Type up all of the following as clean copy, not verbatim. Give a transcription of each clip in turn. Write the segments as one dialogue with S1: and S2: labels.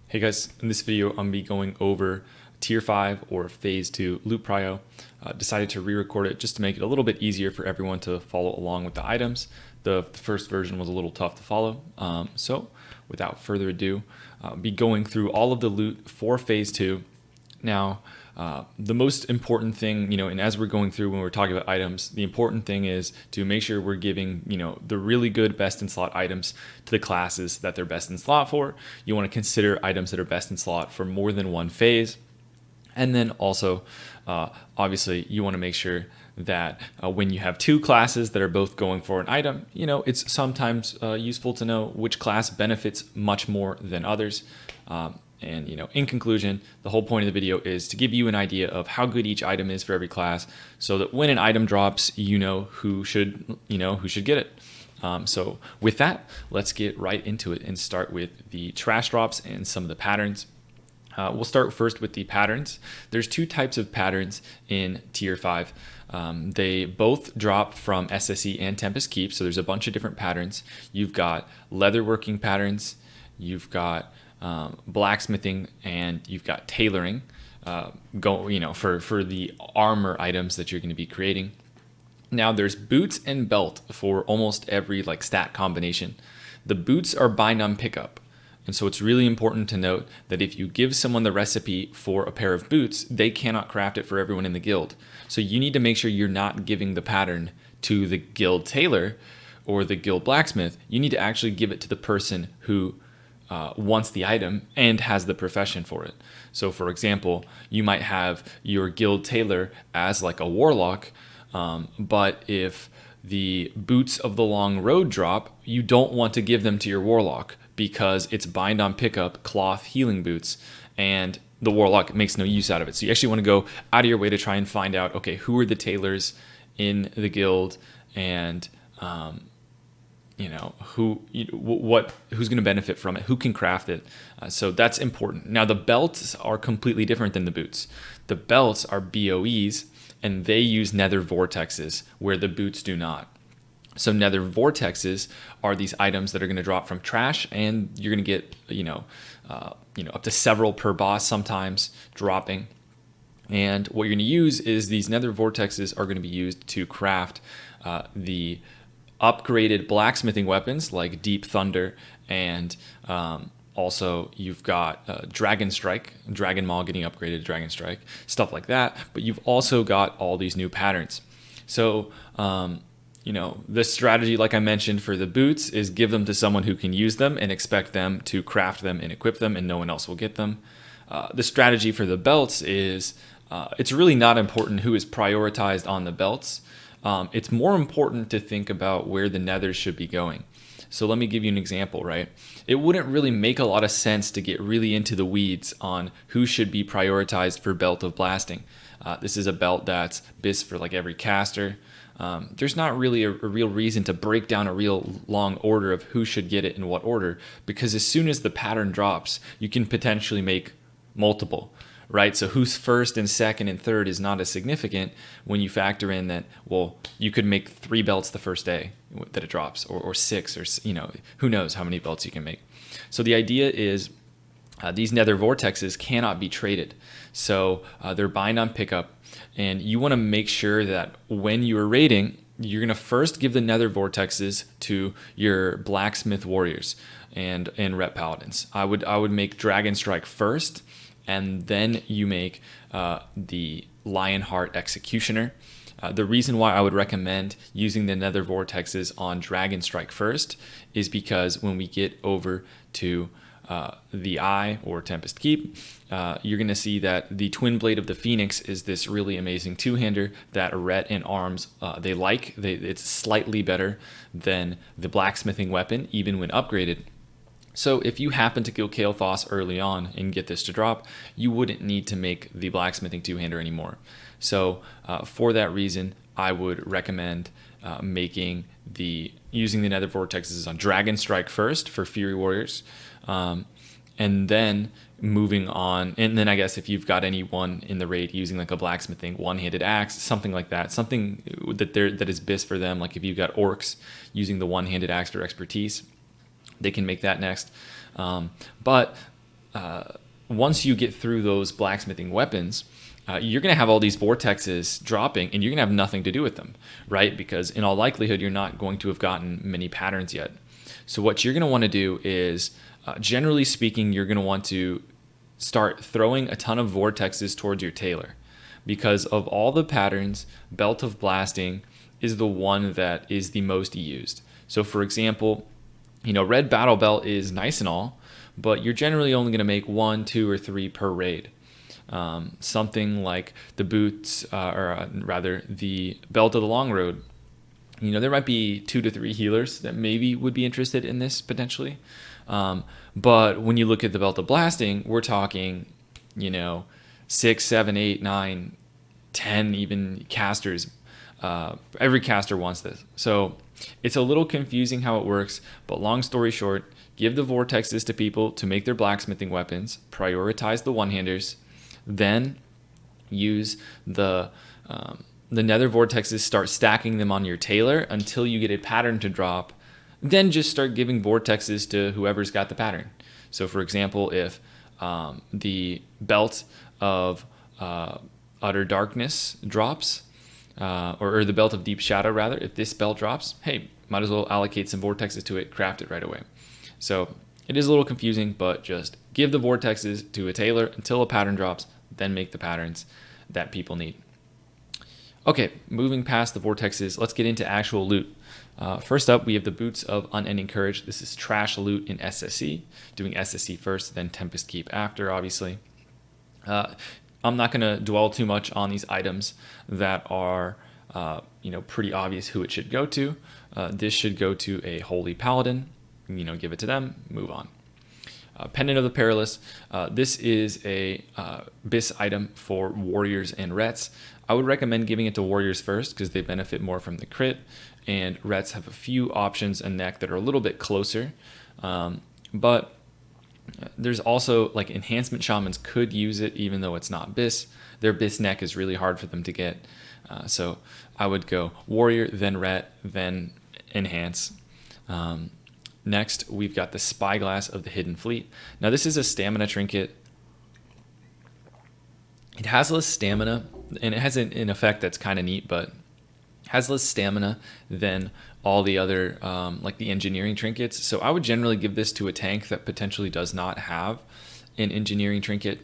S1: Hey guys, in this video I'm going to be going over Tier 5 or Phase 2 loot prio. Decided to re-record it just to make it a little bit easier for everyone to follow along with the items. The first version was a little tough to follow, so without further ado, I'll be going through all of the loot for Phase 2. Now, the most important thing, and as we're going through when we're talking about items, the important thing is to make sure we're giving, the really good best in slot items to the classes that they're best in slot for. You want to consider items that are best in slot for more than one phase. And then also, obviously, you want to make sure that when you have two classes that are both going for an item, it's sometimes useful to know which class benefits much more than others. And in conclusion, the whole point of the video is to give you an idea of how good each item is for every class, so that when an item drops, who should get it. So with that, let's get right into it and start with the trash drops and some of the patterns. We'll start first with the patterns. There's two types of patterns in Tier 5. They both drop from SSE and Tempest Keep, so there's a bunch of different patterns. You've got leatherworking patterns, you've got blacksmithing, and you've got tailoring for the armor items that you're going to be creating. Now there's boots and belt for almost every stat combination. The boots are bind on pickup, and so it's really important to note that if you give someone the recipe for a pair of boots, they cannot craft it for everyone in the guild. So you need to make sure you're not giving the pattern to the guild tailor or the guild blacksmith. You need to actually give it to the person who wants the item and has the profession for it. So for example, you might have your guild tailor as a warlock, but if the boots of the long road drop, you don't want to give them to your warlock because it's bind on pickup cloth healing boots, and the warlock makes no use out of it. So you actually want to go out of your way to try and find out, okay, who are the tailors in the guild, and who's going to benefit from it, who can craft it. So that's important. Now the belts are completely different than the boots. The belts are BOEs, and they use nether vortexes where the boots do not. So nether vortexes are these items that are going to drop from trash, and you're going to get up to several per boss sometimes dropping. And what you're going to use is these nether vortexes are going to be used to craft the upgraded blacksmithing weapons like Deep Thunder, and also you've got Dragon Strike, Dragon Maul getting upgraded to Dragon Strike, stuff like that. But you've also got all these new patterns. So the strategy, like I mentioned, for the boots is give them to someone who can use them and expect them to craft them and equip them, and no one else will get them. The strategy for the belts is it's really not important who is prioritized on the belts. It's more important to think about where the nethers should be going. So let me give you an example, right? It wouldn't really make a lot of sense to get really into the weeds on who should be prioritized for Belt of Blasting. This is a belt that's BIS for every caster. There's not really a real reason to break down a real long order of who should get it in what order, because as soon as the pattern drops, you can potentially make multiple. Right, so who's first and second and third is not as significant when you factor in that, well, you could make 3 belts the first day that it drops, or 6, or who knows how many belts you can make. So the idea is these nether vortexes cannot be traded, so they're bind on pickup, and you want to make sure that when you're raiding, you're going to first give the nether vortexes to your blacksmith warriors and rep paladins. I would make Dragon Strike first, and then you make the Lionheart Executioner. The reason why I would recommend using the nether vortexes on Dragon Strike first is because when we get over to the Eye or Tempest Keep, you're going to see that the Twin Blade of the Phoenix is this really amazing two-hander that Ret and Arms it's slightly better than the blacksmithing weapon, even when upgraded. So if you happen to kill Kael'thas early on and get this to drop, you wouldn't need to make the blacksmithing two-hander anymore. So for that reason, I would recommend using the nether vortexes on Dragon Strike first for Fury Warriors, and then moving on. And then I guess if you've got anyone in the raid using a blacksmithing one-handed axe, something like that, something that is BIS for them, like if you've got orcs using the one-handed axe for expertise, they can make that next. But once you get through those blacksmithing weapons, you're going to have all these vortexes dropping, and you're going to have nothing to do with them, right? Because in all likelihood, you're not going to have gotten many patterns yet. So what you're going to want to do is, generally speaking, you're going to want to start throwing a ton of vortexes towards your tailor. Because of all the patterns, Belt of Blasting is the one that is the most used. So for example, Red Battle Belt is nice and all, but you're generally only going to make 1, 2, or 3 per raid. Something like the boots, or rather the Belt of the Long Road, there might be 2 to 3 healers that maybe would be interested in this potentially. But when you look at the Belt of Blasting, we're talking, 6, 7, 8, 9, 10 even casters. Every caster wants this. So it's a little confusing how it works, but long story short, give the vortexes to people to make their blacksmithing weapons, prioritize the one-handers, then use the nether vortexes, start stacking them on your tailor until you get a pattern to drop. Then just start giving vortexes to whoever's got the pattern. So for example, if the Belt of Utter Darkness drops, or the Belt of Deep Shadow rather, if this belt drops, hey, might as well allocate some vortexes to it, craft it right away. So it is a little confusing, but just give the vortexes to a tailor until a pattern drops, then make the patterns that people need. Okay, moving past the vortexes, let's get into actual loot. First up, we have the Boots of Unending Courage. This is trash loot in SSC, doing SSC first, then Tempest Keep after, obviously. I'm not going to dwell too much on these items that are, pretty obvious who it should go to. This should go to a Holy Paladin. Give it to them, move on. Pendant of the Perilous. This is a BIS item for warriors and rets. I would recommend giving it to warriors first because they benefit more from the crit, and rets have a few options in neck that are a little bit closer. But there's also like enhancement shamans could use it even though it's not BIS. Their BIS neck is really hard for them to get. So I would go warrior, then ret, then enhance. Next, we've got the Spyglass of the Hidden Fleet. Now, this is a stamina trinket. It has less stamina, and it has an effect that's kind of neat, but has less stamina than all the other, like the engineering trinkets. So I would generally give this to a tank that potentially does not have an engineering trinket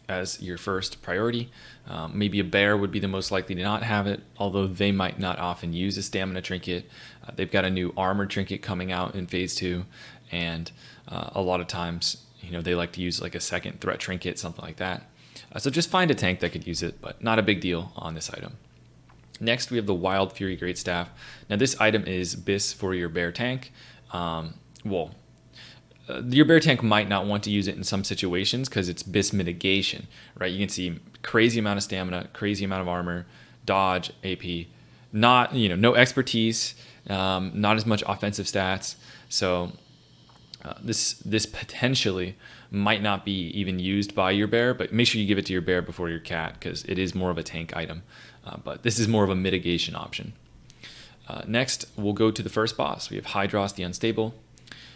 S1: as your first priority. Maybe a bear would be the most likely to not have it, although they might not often use a stamina trinket. They've got a new armor trinket coming out in phase 2, and a lot of times, they like to use like a second threat trinket, something like that. So just find a tank that could use it, but not a big deal on this item. Next, we have the Wild Fury Greatstaff. Now, this item is BIS for your bear tank. Your bear tank might not want to use it in some situations because it's BIS mitigation, right? You can see crazy amount of stamina, crazy amount of armor, dodge, AP, not, no expertise, not as much offensive stats. So this potentially might not be even used by your bear, but make sure you give it to your bear before your cat because it is more of a tank item. But this is more of a mitigation option. Next, we'll go to the first boss. We have Hydros the Unstable.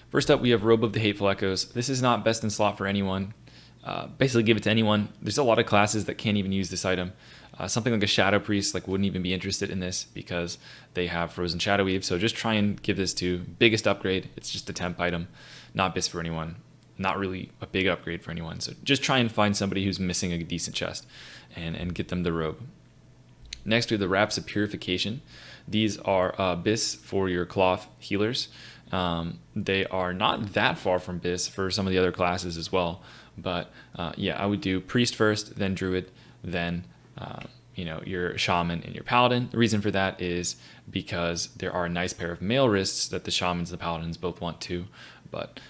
S1: First up, we have Robe of the Hateful Echoes. This is not best in slot for anyone. Basically, give it to anyone. There's a lot of classes that can't even use this item. Something like a Shadow Priest wouldn't even be interested in this because they have Frozen Shadow Weave. So just try and give this to biggest upgrade. It's just a temp item, not BIS for anyone. Not really a big upgrade for anyone. So just try and find somebody who's missing a decent chest and get them the robe. Next, we have the Wraps of Purification. These are BIS for your cloth healers. They are not that far from BIS for some of the other classes as well. But I would do Priest first, then Druid, then your Shaman and your Paladin. The reason for that is because there are a nice pair of male wrists that the Shamans and the Paladins both want to. But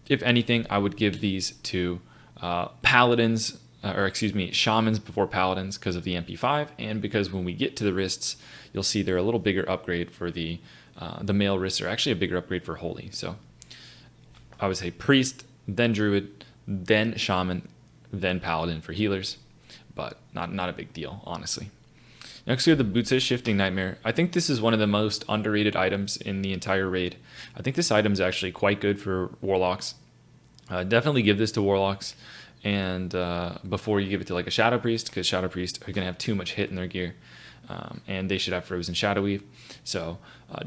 S1: if anything, I would give these to Paladins, Shamans before Paladins because of the MP5, and because when we get to the wrists, you'll see they're a little bigger upgrade for the male wrists are actually a bigger upgrade for Holy. So I would say Priest, then Druid, then Shaman, then Paladin for healers, but not a big deal, honestly. Next, we have the Boots of Shifting Nightmare. I think this is one of the most underrated items in the entire raid. I think this item is actually quite good for Warlocks. Definitely give this to warlocks, and before you give it to like a shadow priest, because shadow priest are going to have too much hit in their gear, and they should have frozen shadow weave. So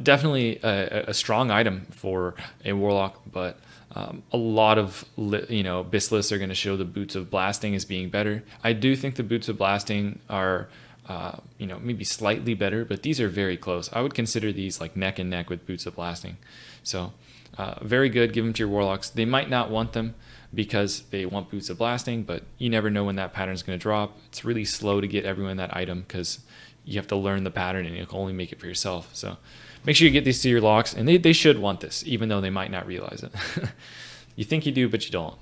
S1: definitely a strong item for a warlock, but a lot of Bis lists are going to show the boots of blasting as being better. I do think the boots of blasting are maybe slightly better, but these are very close. I would consider these like neck and neck with boots of blasting. So very good. Give them to your warlocks. They might not want them because they want boots of blasting, but you never know when that pattern is going to drop. It's really slow to get everyone that item because you have to learn the pattern and you can only make it for yourself. So make sure you get these to your locks, and they should want this, even though they might not realize it. You think you do, but you don't.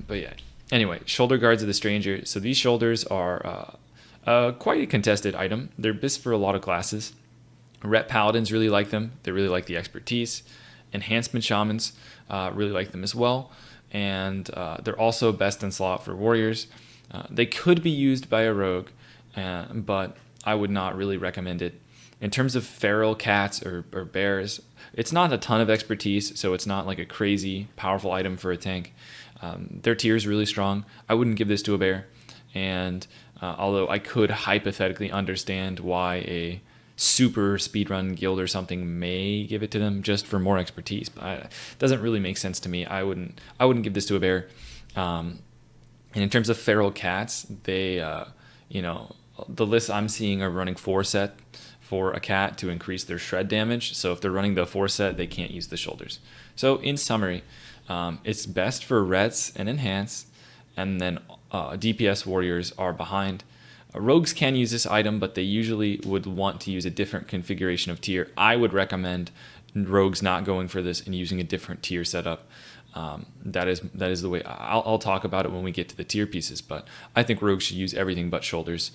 S1: But yeah. Anyway, shoulder guards of the stranger. So these shoulders are quite a contested item. They're bis for a lot of classes. Ret paladins really like them. They really like the expertise. Enhancement shamans really like them as well. And they're also best in slot for warriors. They could be used by a rogue, but I would not really recommend it. In terms of feral cats or bears, it's not a ton of expertise, so it's not like a crazy powerful item for a tank. Their tier is really strong. I wouldn't give this to a bear. And although I could hypothetically understand why a super speedrun guild or something may give it to them just for more expertise, but it doesn't really make sense to me. I wouldn't give this to a bear. And in terms of feral cats, they the lists I'm seeing are running 4 set for a cat to increase their shred damage. So if they're running the 4 set, they can't use the shoulders. So in summary, it's best for rets and enhance, and then DPS warriors are behind. Rogues can use this item, but they usually would want to use a different configuration of tier. I would recommend rogues not going for this and using a different tier setup. That is the way. I'll talk about it when we get to the tier pieces, but I think rogues should use everything but shoulders.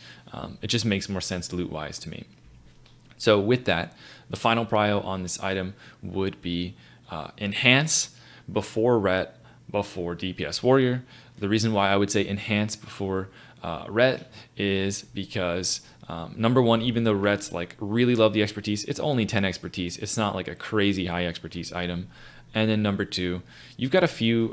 S1: It just makes more sense loot-wise to me. So with that, the final prio on this item would be enhance before ret, before DPS warrior. The reason why I would say enhance before ret is because number one, even though rets like really love the expertise, it's only 10 expertise. It's not like a crazy high expertise item. And then number two, you've got a few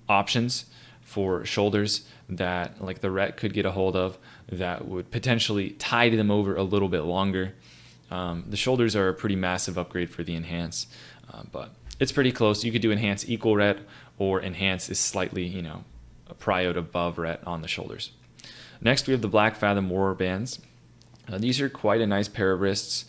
S1: options for shoulders that like the ret could get a hold of that would potentially tide them over a little bit longer. The shoulders are a pretty massive upgrade for the enhance, but it's pretty close. You could do enhance equal ret, or enhance is slightly, prioed above ret on the shoulders. Next, we have the Black Fathom War Bands. These are quite a nice pair of wrists.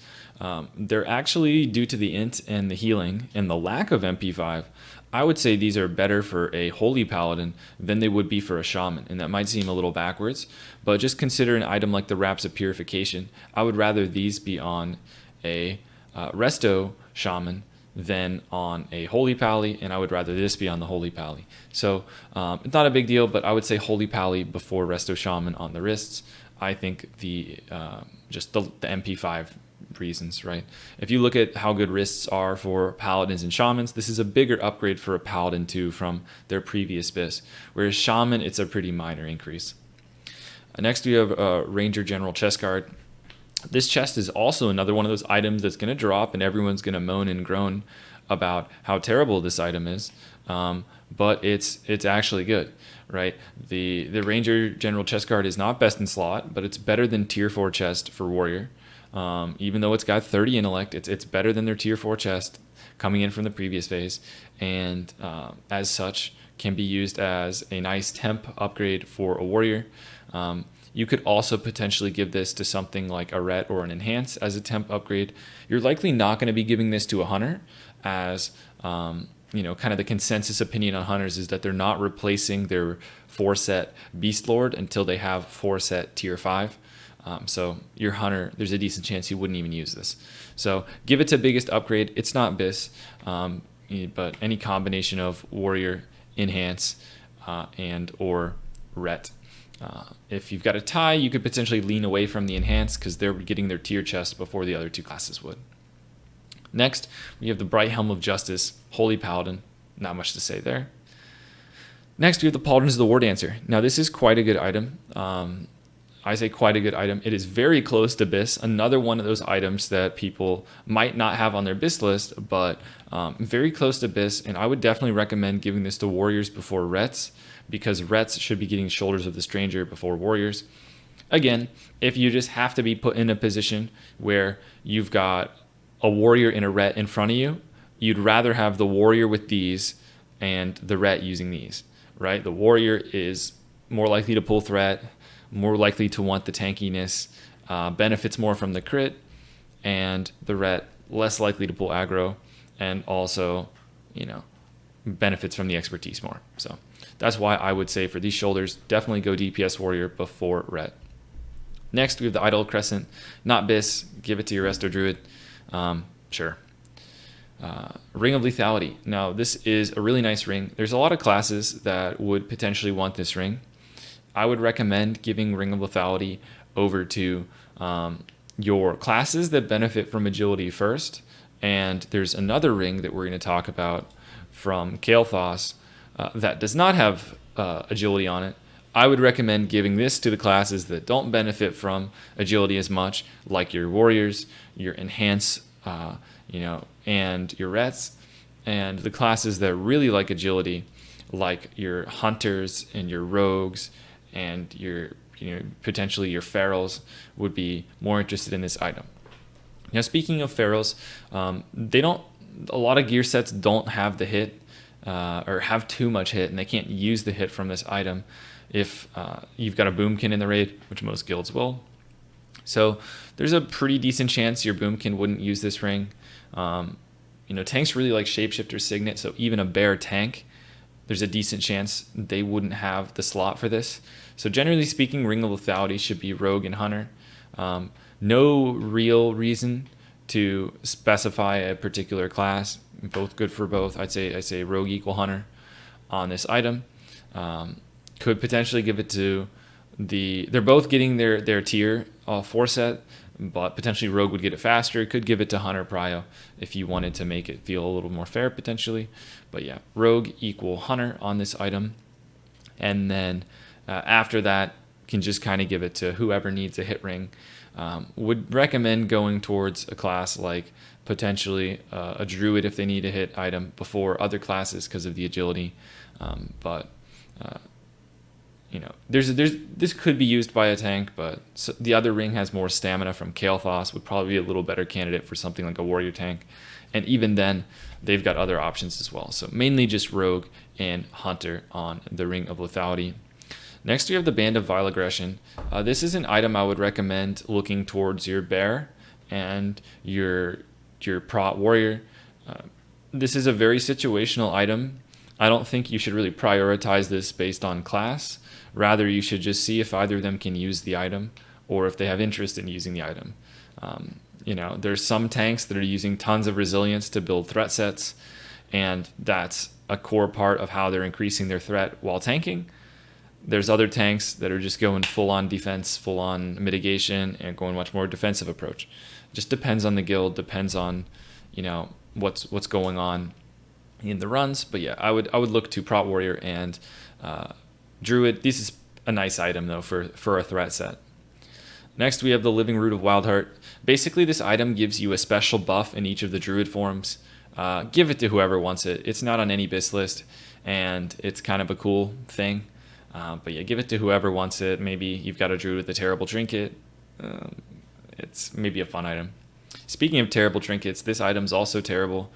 S1: They're actually, due to the int and the healing and the lack of MP5, I would say these are better for a Holy Paladin than they would be for a Shaman, and that might seem a little backwards, but just consider an item like the Wraps of Purification. I would rather these be on a Resto Shaman than on a Holy Pally, and I would rather this be on the Holy Pally. So it's not a big deal, but I would say Holy Pally before Resto Shaman on the wrists. I think the MP5 reasons, right? If you look at how good wrists are for paladins and shamans, this is a bigger upgrade for a paladin too from their previous bis, whereas shaman, it's a pretty minor increase. Next, we have Ranger General Chest Guard. This chest is also another one of those items that's going to drop and everyone's going to moan and groan about how terrible this item is, but it's actually good, right? The Ranger General Chest Guard is not best in slot, but it's better than tier 4 chest for warrior. Even though it's got 30 intellect, it's better than their tier 4 chest coming in from the previous phase, and as such can be used as a nice temp upgrade for a warrior. You could also potentially give this to something like a ret or an enhance as a temp upgrade. You're likely not going to be giving this to a hunter, as kind of the consensus opinion on hunters is that they're not replacing their 4 set Beast Lord until they have 4 set tier 5. So your hunter, there's a decent chance he wouldn't even use this. So give it to biggest upgrade. It's not bis, but any combination of warrior, enhance, and or ret. If you've got a tie, you could potentially lean away from the enhance because they're getting their tier chest before the other 2 classes would. Next, we have the Bright Helm of Justice, Holy Paladin. Not much to say there. Next, we have the Paladins of the War Dancer. Now, this is quite a good item. I say quite a good item. It is very close to Bis, another one of those items that people might not have on their Bis list, but very close to Bis. And I would definitely recommend giving this to warriors before Rets, because Rets should be getting Shoulders of the Stranger before warriors. Again, if you just have to be put in a position where you've got a warrior and a Ret in front of you, you'd rather have the warrior with these and the Ret using these, right? The warrior is more likely to pull threat, more likely to want the tankiness, benefits more from the crit, and the Ret less likely to pull aggro, and also, benefits from the expertise more. So that's why I would say for these Shoulders, definitely go DPS warrior before Ret. Next, we have the Idol Crescent. Not Bis. Give it to your Resto Druid. Sure. Ring of Lethality. Now, this is a really nice ring. There's a lot of classes that would potentially want this ring. I would recommend giving Ring of Lethality over to your classes that benefit from agility first. And there's another ring that we're going to talk about from Kael'thas that does not have agility on it. I would recommend giving this to the classes that don't benefit from agility as much, like your warriors, your enhance, and your Rets, and the classes that really like agility, like your hunters and your rogues and your, potentially your ferals, would be more interested in this item. Now, speaking of ferals, a lot of gear sets don't have the hit or have too much hit, and they can't use the hit from this item if you've got a Boomkin in the raid, which most guilds will. So there's a pretty decent chance your Boomkin wouldn't use this ring. Tanks really like Shapeshifter Signet, so even a bear tank, there's a decent chance they wouldn't have the slot for this. So generally speaking, Ring of Lethality should be Rogue and Hunter. No real reason to specify a particular class. Both good for both. I'd say Rogue equal Hunter on this item. Could potentially give it to they're both getting their tier 4 set, but potentially Rogue would get it faster. Could give it to Hunter Prio if you wanted to make it feel a little more fair potentially. But yeah, Rogue equal Hunter on this item. And then after that, can just kind of give it to whoever needs a hit ring. Would recommend going towards a class like potentially a Druid if they need a hit item before other classes because of the agility. This could be used by a tank, but the other ring has more stamina from Kael'thas, would probably be a little better candidate for something like a warrior tank. And even then, they've got other options as well. So mainly just Rogue and Hunter on the Ring of Lethality. Next, we have the Band of Vile Aggression. This is an item I would recommend looking towards your bear and your prot warrior. This is a very situational item. I don't think you should really prioritize this based on class. Rather, you should just see if either of them can use the item or if they have interest in using the item. There's some tanks that are using tons of resilience to build threat sets, and that's a core part of how they're increasing their threat while tanking. There's other tanks that are just going full-on defense, full-on mitigation, and going much more defensive approach. Just depends on the guild, depends on, what's going on in the runs. But yeah, I would look to Prot Warrior and Druid. This is a nice item though for a threat set. Next, we have the Living Root of Wildheart. Basically, this item gives you a special buff in each of the Druid forms. Give it to whoever wants it. It's not on any BIS list, and it's kind of a cool thing. But yeah, give it to whoever wants it. Maybe you've got a Druid with a terrible trinket. It's maybe a fun item. Speaking of terrible trinkets, this item's also terrible.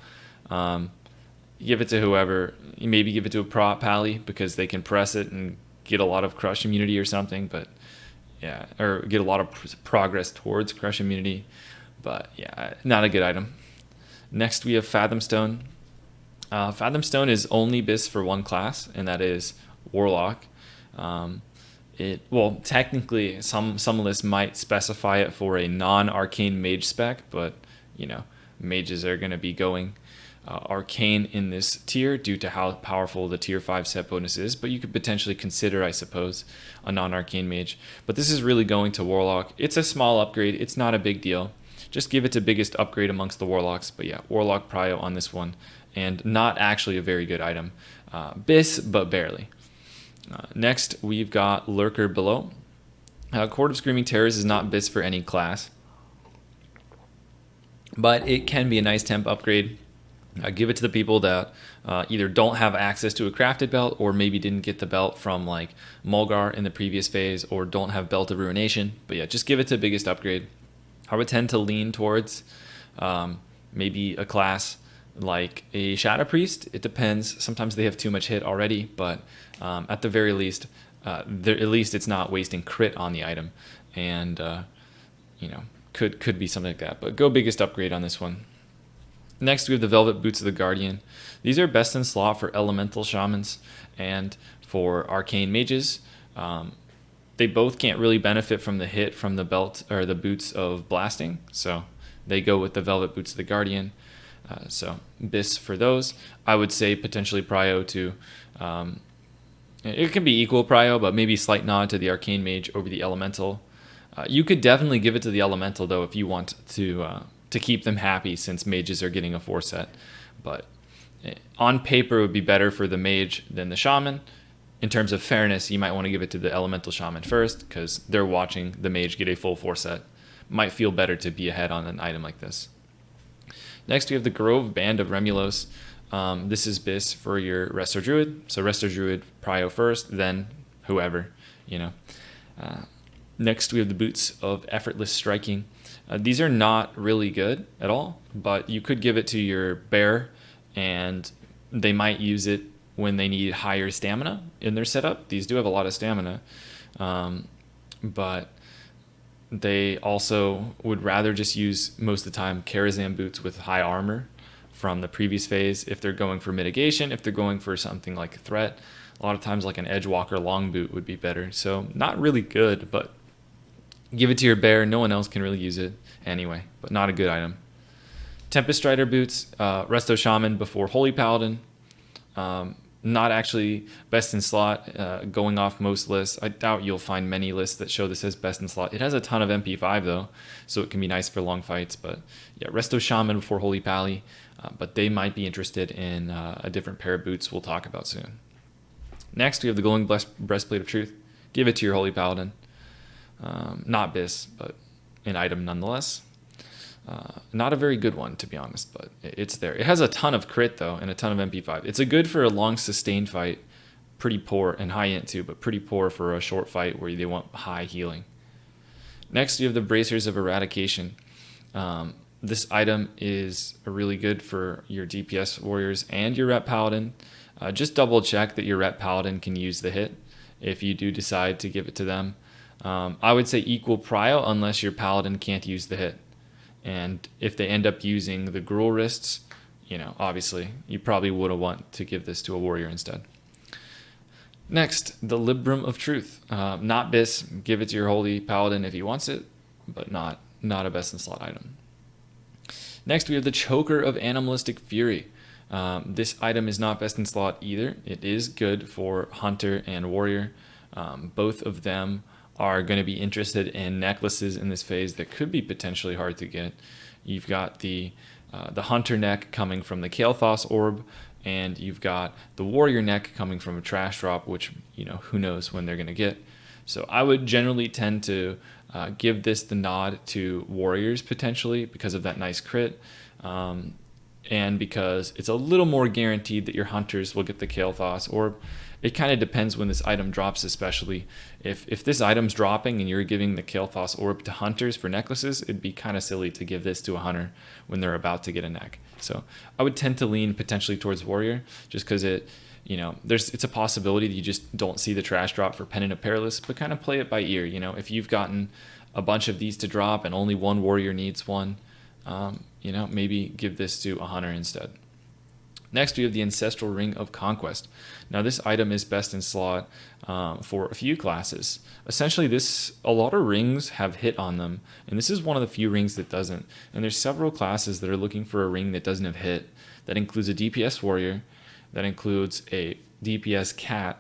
S1: Give it to whoever. You maybe give it to a Prot Pally because they can press it and get a lot of crush immunity or something. But yeah, or get a lot of progress towards crush immunity. But yeah, not a good item. Next, we have Fathom Stone. Fathom Stone is only BIS for one class, and that is Warlock. Technically, some lists might specify it for a non-arcane mage spec, but mages are going to be going arcane in this tier due to how powerful the tier 5 set bonus is. But you could potentially consider, I suppose, a non-arcane mage. But this is really going to Warlock. It's a small upgrade. It's not a big deal. Just give it to biggest upgrade amongst the Warlocks. But yeah, Warlock Prio on this one, and not actually a very good item. BIS, but barely. Next, we've got Lurker Below. Court of Screaming Terrors is not BIS for any class, but it can be a nice temp upgrade. Give it to the people that either don't have access to a crafted belt, or maybe didn't get the belt from like Mulgar in the previous phase, or don't have Belt of Ruination. But yeah, just give it to biggest upgrade. I would tend to lean towards maybe a class like a Shadow Priest. It depends. Sometimes they have too much hit already, but at the very least, at least it's not wasting crit on the item, and could be something like that. But go biggest upgrade on this one. Next, we have the Velvet Boots of the Guardian. These are best in slot for Elemental Shamans and for Arcane Mages. They both can't really benefit from the hit from the belt or the boots of blasting, so they go with the Velvet Boots of the Guardian. So BIS for those. I would say potentially prio to, it can be equal prio, but maybe slight nod to the Arcane Mage over the Elemental. You could definitely give it to the Elemental though if you want to keep them happy, since mages are getting a 4 set. But on paper, it would be better for the mage than the shaman. In terms of fairness, you might want to give it to the elemental shaman first, because they're watching the mage get a full 4 set. Might feel better to be ahead on an item like this. Next, we have the Grove Band of Remulos. This is BIS for your Resto Druid. So Resto Druid prio first, then whoever, Next, we have the Boots of Effortless Striking. These are not really good at all, but you could give it to your bear, and they might use it when they need higher stamina in their setup. These do have a lot of stamina, but they also would rather just use, most of the time, Karazhan boots with high armor from the previous phase if they're going for mitigation. If they're going for something like a threat, a lot of times like an Edgewalker long boot would be better. So not really good, but give it to your bear. No one else can really use it anyway, but not a good item. Tempest Strider boots, Resto Shaman before Holy Paladin. Not actually best in slot, going off most lists. I doubt you'll find many lists that show this as best in slot. It has a ton of MP5 though, so it can be nice for long fights. But yeah, Resto Shaman before Holy Pally, but they might be interested in a different pair of boots we'll talk about soon. Next, we have the Glowing Breastplate of Truth. Give it to your Holy Paladin. Not BIS, but an item nonetheless. Not a very good one, to be honest, but it's there. It has a ton of crit, though, and a ton of MP5. It's a good for a long sustained fight. Pretty poor, and high int too, but pretty poor for a short fight where they want high healing. Next, you have the Bracers of Eradication. This item is really good for your DPS warriors and your Rep Paladin. Just double check that your Rep Paladin can use the hit if you do decide to give it to them. I would say equal prio unless your Paladin can't use the hit. And if they end up using the Gruul wrists, obviously you probably would want to give this to a warrior instead. Next, the Librum of Truth. Not BIS. Give it to your Holy Paladin if he wants it, but not a best in slot item. Next, we have the Choker of Animalistic Fury. This item is not best in slot either. It is good for Hunter and Warrior. Both of them are going to be interested in necklaces in this phase that could be potentially hard to get. You've got the Hunter neck coming from the Kael'thas orb, and you've got the Warrior neck coming from a trash drop, which, who knows when they're going to get. So I would generally tend to give this the nod to Warriors potentially because of that nice crit, and because it's a little more guaranteed that your Hunters will get the Kael'thas orb. It kind of depends when this item drops, especially. If this item's dropping and you're giving the Kael'thas orb to Hunters for necklaces, it'd be kind of silly to give this to a Hunter when they're about to get a neck. So I would tend to lean potentially towards Warrior, just because it's a possibility that you just don't see the trash drop for Pennant of Perilous, but kind of play it by ear. If you've gotten a bunch of these to drop and only one Warrior needs one, maybe give this to a Hunter instead. Next, we have the Ancestral Ring of Conquest. Now, this item is best in slot for a few classes. Essentially, a lot of rings have hit on them, and this is one of the few rings that doesn't. And there's several classes that are looking for a ring that doesn't have hit. That includes a DPS warrior, that includes a DPS cat,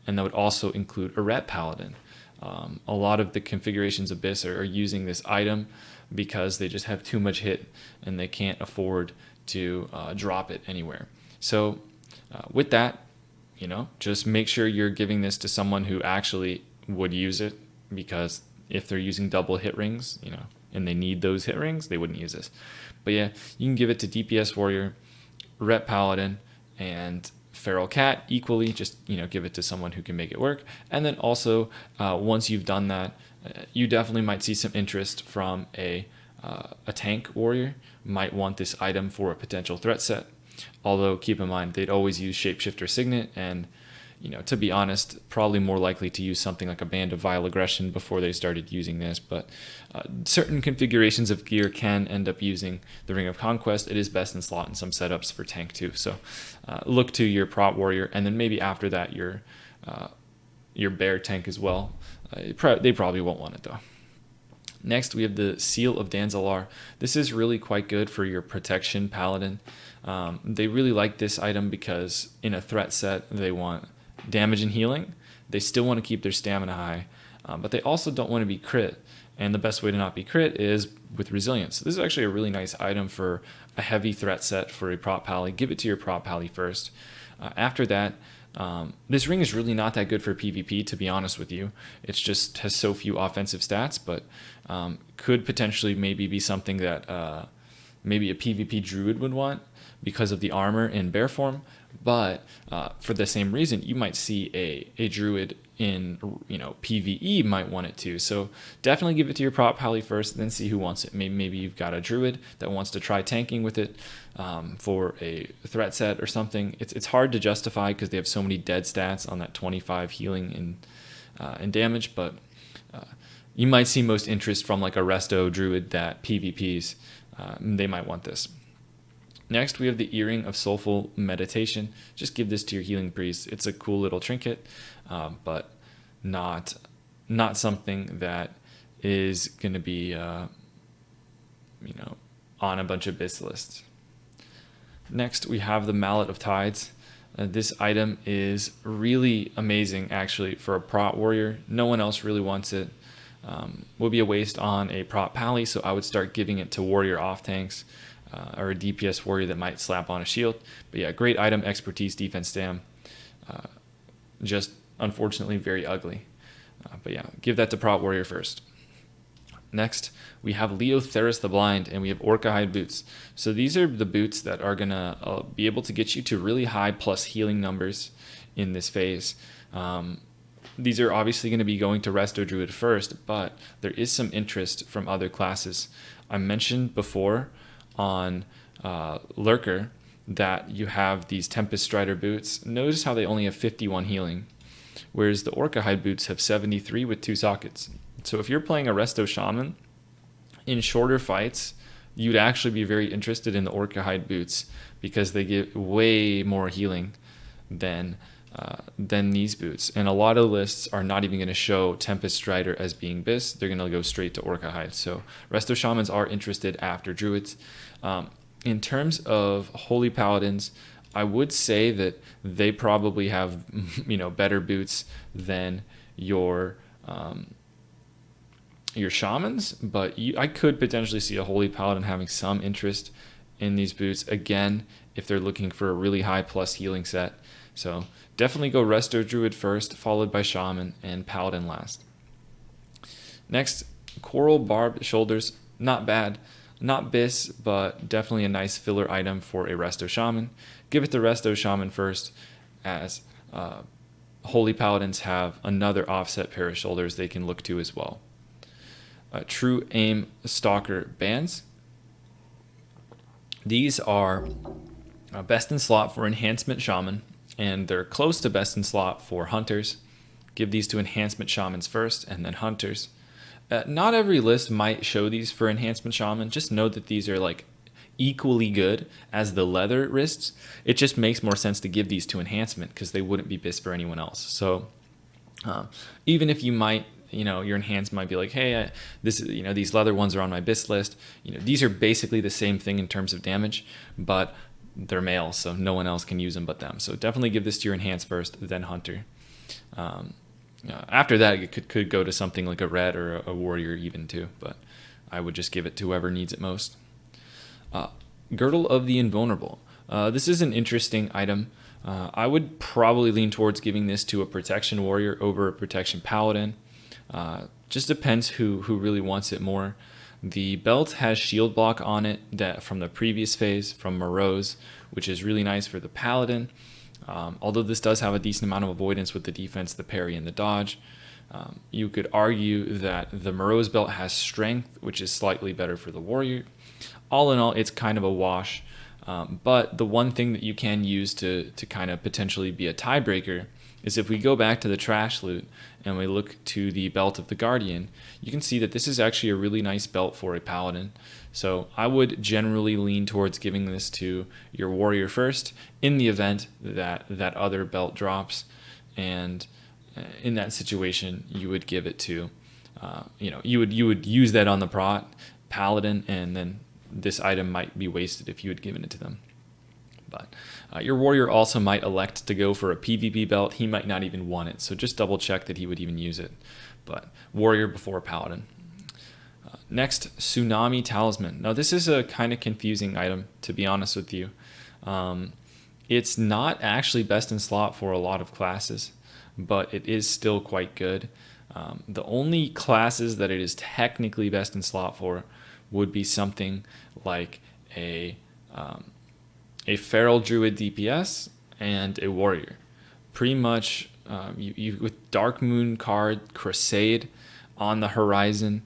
S1: and that would also include a Ret Paladin. A lot of the configurations of BIS are using this item because they just have too much hit and they can't afford to drop it anywhere. So with that, just make sure you're giving this to someone who actually would use it, because if they're using double hit rings, and they need those hit rings, they wouldn't use this. But yeah, you can give it to DPS warrior, rep paladin, and feral cat equally. Just give it to someone who can make it work. And then also once you've done that, you definitely might see some interest from a tank warrior. Might want this item for a potential threat set. Although keep in mind they'd always use Shapeshifter Signet, and to be honest, probably more likely to use something like a Band of Vile Aggression before they started using this. But certain configurations of gear can end up using the Ring of Conquest. It is best in slot in some setups for tank too. So look to your prot warrior, and then maybe after that your bear tank as well. They probably won't want it though. Next, we have the Seal of Danzalar. This is really quite good for your protection paladin. They really like this item because in a threat set, they want damage and healing. They still want to keep their stamina high, but they also don't want to be crit. And the best way to not be crit is with resilience. So this is actually a really nice item for a heavy threat set for a prop pally. Give it to your prop pally first. After that, this ring is really not that good for PvP, to be honest with you. It just has so few offensive stats, but could potentially maybe be something that maybe a PvP druid would want because of the armor in bear form. But for the same reason, you might see a druid in PvE might want it too. So definitely give it to your prop pally first, then see who wants it. Maybe you've got a druid that wants to try tanking with it for a threat set or something. It's hard to justify because they have so many dead stats on that 25 healing and damage, but you might see most interest from like a resto druid that PvPs. They might want this. Next, we have the Earring of Soulful Meditation. Just give this to your healing priest. It's a cool little trinket, but not something that is going to be on a bunch of bis lists. Next, we have the Mallet of Tides. This item is really amazing, actually, for a prot warrior. No one else really wants it. Will be a waste on a prot pally, so I would start giving it to warrior off tanks. Or a DPS warrior that might slap on a shield. But yeah, great item, expertise, defense, stam. Just unfortunately very ugly. But yeah, give that to prot warrior first. Next, we have Leotheris the Blind, and we have Orca Hide boots. So these are the boots that are gonna be able to get you to really high plus healing numbers in this phase. These are obviously going to be going to Resto Druid first, but there is some interest from other classes. I mentioned before on Lurker that you have these Tempest Strider boots. Notice how they only have 51 healing, whereas the Orca Hide boots have 73 with 2 sockets. So if you're playing a Resto Shaman, in shorter fights, you'd actually be very interested in the Orca Hide boots because they give way more healing than these boots. And a lot of lists are not even going to show Tempest Strider as being bis. They're going to go straight to Orca Hide. So Resto Shamans are interested after Druids. In terms of Holy Paladins, I would say that they probably have better boots than your Shamans, but I could potentially see a Holy Paladin having some interest in these boots, again, if they're looking for a really high plus healing set. So definitely go Resto Druid first, followed by Shaman, and Paladin last. Next, Coral Barbed Shoulders. Not bad. Not bis, but definitely a nice filler item for a Resto Shaman. Give it to Resto Shaman first, as Holy Paladins have another offset pair of shoulders they can look to as well. True Aim Stalker Bands. These are best in slot for Enhancement Shaman, and they're close to best in slot for Hunters. Give these to Enhancement Shamans first, and then Hunters. Not every list might show these for Enhancement Shaman. Just know that these are like equally good as the leather wrists. It just makes more sense to give these to Enhancement because they wouldn't be bis for anyone else. So even if you might, your enhanced might be like, hey, these leather ones are on my bis list. These are basically the same thing in terms of damage, but they're male, so no one else can use them but them. So definitely give this to your enhanced first, then Hunter. After that, it could go to something like a red or a warrior even too, but I would just give it to whoever needs it most. Girdle of the Invulnerable. This is an interesting item. I would probably lean towards giving this to a protection warrior over a protection paladin. Just depends who really wants it more. The belt has shield block on it that from the previous phase from Morose, which is really nice for the paladin. Although this does have a decent amount of avoidance with the defense, the parry, and the dodge. You could argue that the Morose belt has strength, which is slightly better for the warrior. All in all, it's kind of a wash. But the one thing that you can use to kind of potentially be a tiebreaker is if we go back to the trash loot and we look to the belt of the Guardian, you can see that this is actually a really nice belt for a paladin. So I would generally lean towards giving this to your warrior first in the event that that other belt drops. And in that situation, you would give it to, you would use that on the paladin, and then this item might be wasted if you had given it to them. But your warrior also might elect to go for a PvP belt. He might not even want it, so just double check that he would even use it. But warrior before paladin. Next, Tsunami Talisman. Now this is a kind of confusing item, to be honest with you. It's not actually best in slot for a lot of classes, but it is still quite good. The only classes that it is technically best in slot for would be something like a feral druid DPS and a warrior. Pretty much, you with Dark Moon card, Crusade on the horizon.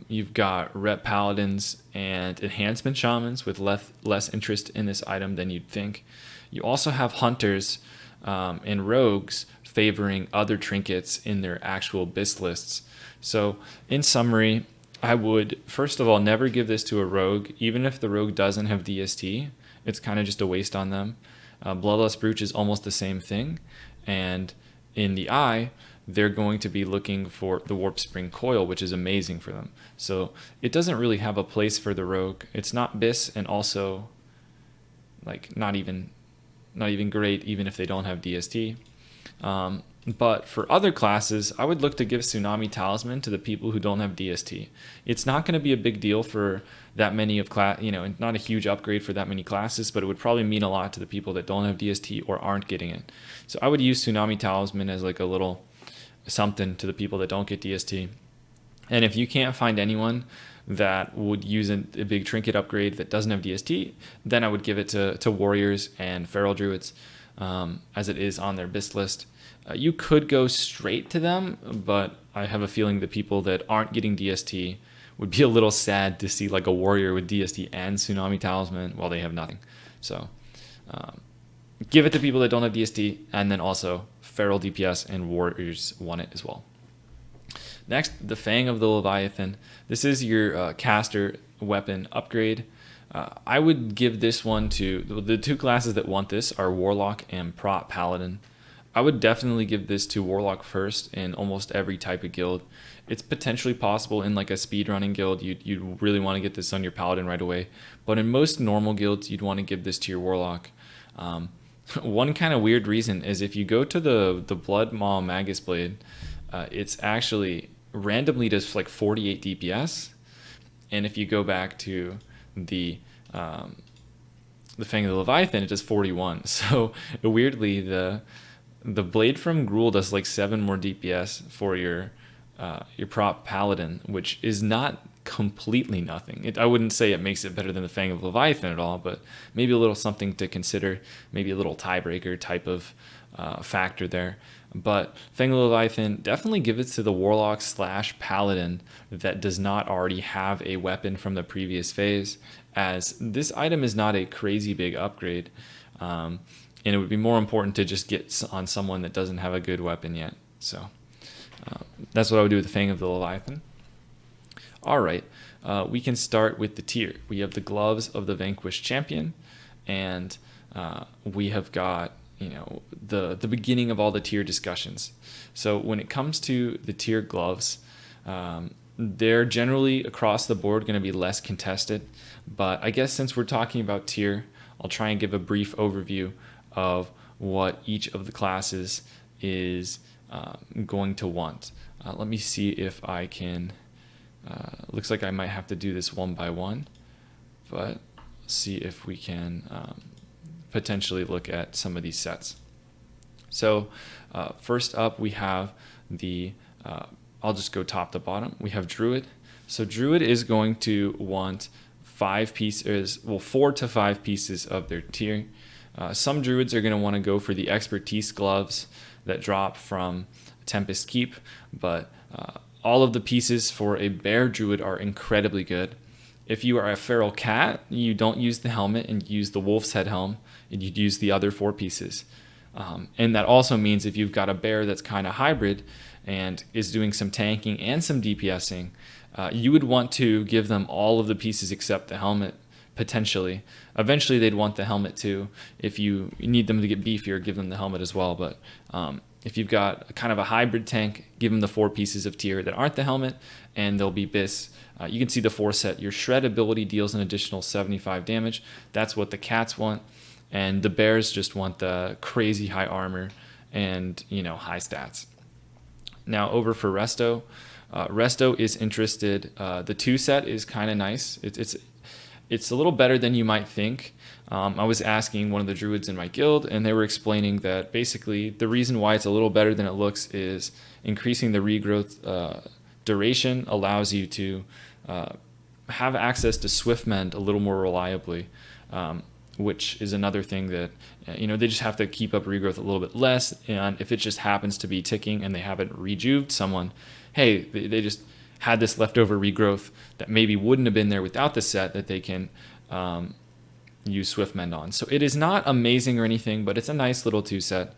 S1: You've got Rep Paladins and Enhancement Shamans with less interest in this item than you'd think. You also have Hunters and Rogues favoring other trinkets in their actual BIS lists. So in summary, I would, first of all, never give this to a rogue, even if the rogue doesn't have DST. It's kind of just a waste on them. Bloodlust Brooch is almost the same thing. And in the eye, they're going to be looking for the Warp Spring Coil, which is amazing for them. So it doesn't really have a place for the rogue. It's not BIS, and also like not even great, even if they don't have DST. But for other classes, I would look to give Tsunami Talisman to the people who don't have DST. It's not going to be a big deal for that many of not a huge upgrade for that many classes, but it would probably mean a lot to the people that don't have DST or aren't getting it. So I would use Tsunami Talisman as like a little something to the people that don't get DST. And if you can't find anyone that would use a big trinket upgrade that doesn't have DST, then I would give it to warriors and feral druids, as it is on their BIS list. You could go straight to them, but I have a feeling that people that aren't getting DST would be a little sad to see like a warrior with DST and Tsunami Talisman while they have nothing. So give it to people that don't have DST, and then also feral DPS and warriors want it as well. Next, the Fang of the Leviathan. This is your caster weapon upgrade. I would give this one to the two classes that want this are Warlock and Prot Paladin. I would definitely give this to Warlock first in almost every type of guild. It's potentially possible in like a speedrunning guild, you'd really want to get this on your Paladin right away. But in most normal guilds, you'd want to give this to your Warlock. One kind of weird reason is if you go to the Blood Maw Magus Blade, it's actually randomly does like 48 DPS. And if you go back to the Fang of the Leviathan, it does 41. So weirdly, the Blade from Gruul does like 7 more DPS for your prop Paladin, which is not completely nothing. I wouldn't say it makes it better than the Fang of Leviathan at all, but maybe a little something to consider, maybe a little tiebreaker type of factor there. But Fang of Leviathan, definitely give it to the Warlock / Paladin that does not already have a weapon from the previous phase, as this item is not a crazy big upgrade. And it would be more important to just get on someone that doesn't have a good weapon yet. So that's what I would do with the Fang of the Leviathan. All right, we can start with the tier. We have the Gloves of the Vanquished Champion, and we have got the beginning of all the tier discussions. So when it comes to the tier gloves, they're generally across the board going to be less contested. But I guess since we're talking about tier, I'll try and give a brief overview of what each of the classes is going to want. Let me see if I can. Looks like I might have to do this one by one, but see if we can potentially look at some of these sets. So first up, we have the I'll just go top to bottom. We have Druid. So Druid is going to want 4 to 5 pieces of their tier. Some Druids are going to want to go for the expertise gloves that drop from Tempest Keep, but all of the pieces for a bear Druid are incredibly good. If you are a feral cat, you don't use the helmet and use the wolf's head helm, and you'd use the other 4 pieces. And that also means if you've got a bear that's kind of hybrid and is doing some tanking and some DPSing, you would want to give them all of the pieces except the helmet, potentially. Eventually, they'd want the helmet too. If you need them to get beefier, give them the helmet as well. But if you've got kind of a hybrid tank, give them the 4 pieces of tier that aren't the helmet, and they'll be bis. You can see the 4 set. Your shred ability deals an additional 75 damage. That's what the cats want. And the bears just want the crazy high armor and, high stats. Now over for Resto. Resto is interested. The 2 set is kind of nice. It's a little better than you might think. I was asking one of the druids in my guild, and they were explaining that basically the reason why it's a little better than it looks is increasing the regrowth duration allows you to have access to Swift Mend a little more reliably. Which is another thing that, they just have to keep up regrowth a little bit less. And if it just happens to be ticking and they haven't rejuved someone, hey, they just had this leftover regrowth that maybe wouldn't have been there without the set that they can use Swift Mend on. So it is not amazing or anything, but it's a nice little 2 set.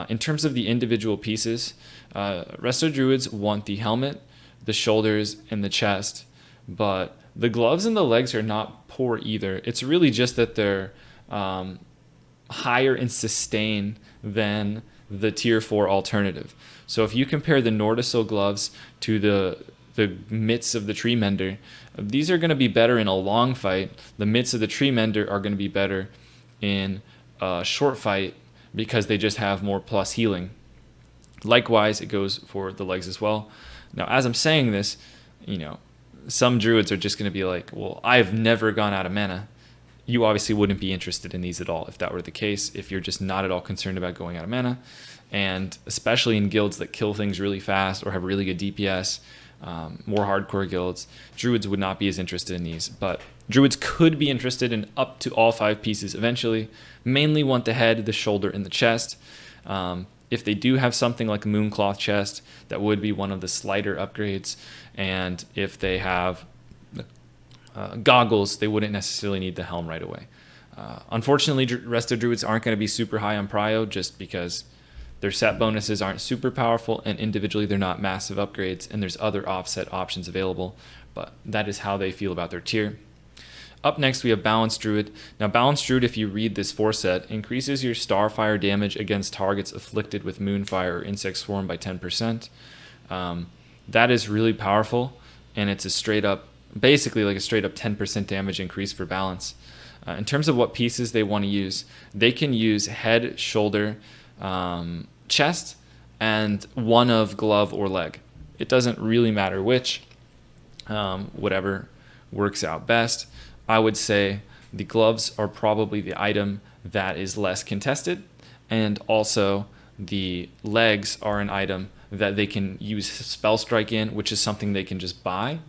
S1: In terms of the individual pieces, Resto Druids want the helmet, the shoulders, and the chest, but the gloves and the legs are not poor either. It's really just that they're higher in sustain than the tier 4 alternative. So if you compare the Nordisil gloves to the mitts of the Tree Mender, these are going to be better in a long fight. The mitts of the Tree Mender are going to be better in a short fight because they just have more plus healing. Likewise, it goes for the legs as well. Now, as I'm saying this, some druids are just going to be like, well, I've never gone out of mana. You obviously wouldn't be interested in these at all if that were the case, if you're just not at all concerned about going out of mana. And especially in guilds that kill things really fast or have really good DPS, more hardcore guilds, druids would not be as interested in these. But druids could be interested in up to all 5 pieces eventually, mainly want the head, the shoulder, and the chest. If they do have something like a Mooncloth chest, that would be one of the slider upgrades. And if they have goggles, they wouldn't necessarily need the helm right away. Unfortunately, Resto Druids aren't going to be super high on prio just because their set bonuses aren't super powerful, and individually they're not massive upgrades, and there's other offset options available. But that is how they feel about their tier. Up next, we have Balanced Druid. Now, Balanced Druid, if you read this 4 set, increases your Starfire damage against targets afflicted with Moonfire or Insect Swarm by 10%. That is really powerful, and it's basically like a straight up 10% damage increase for balance. In terms of what pieces they want to use, they can use head, shoulder, chest, and one of glove or leg. It doesn't really matter which, whatever works out best. I would say the gloves are probably the item that is less contested, and also the legs are an item that they can use Spell Strike in, which is something they can just buy,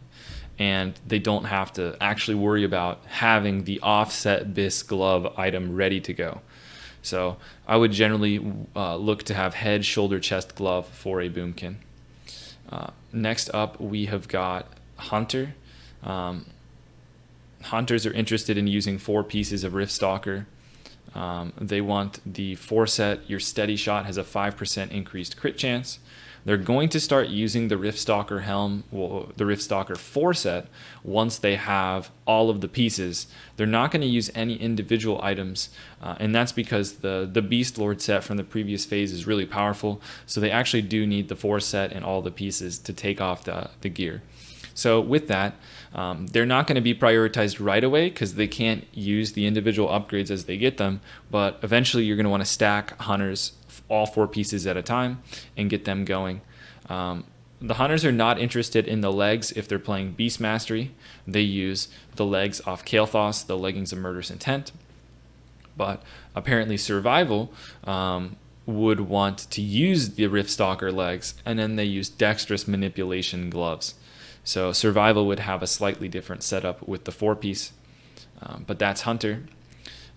S1: and they don't have to actually worry about having the offset bis glove item ready to go. So I would generally look to have head, shoulder, chest, glove for a Boomkin. Next up, we have got Hunter. Hunters are interested in using 4 pieces of Riftstalker. They want the 4 set. Your steady shot has a 5% increased crit chance. They're going to start using the Riftstalker helm, the Riftstalker 4 set, once they have all of the pieces. They're not going to use any individual items, and that's because the Beast Lord set from the previous phase is really powerful, so they actually do need the 4 set and all the pieces to take off the gear. So with that, they're not going to be prioritized right away because they can't use the individual upgrades as they get them, but eventually you're going to want to stack Hunters all 4 pieces at a time and get them going. The Hunters are not interested in the legs if they're playing Beast Mastery. They use the legs off Kael'thas, the leggings of Murderous Intent. But apparently Survival, would want to use the Riftstalker legs, and then they use dexterous manipulation gloves. So survival would have a slightly different setup with the 4-piece, but that's Hunter.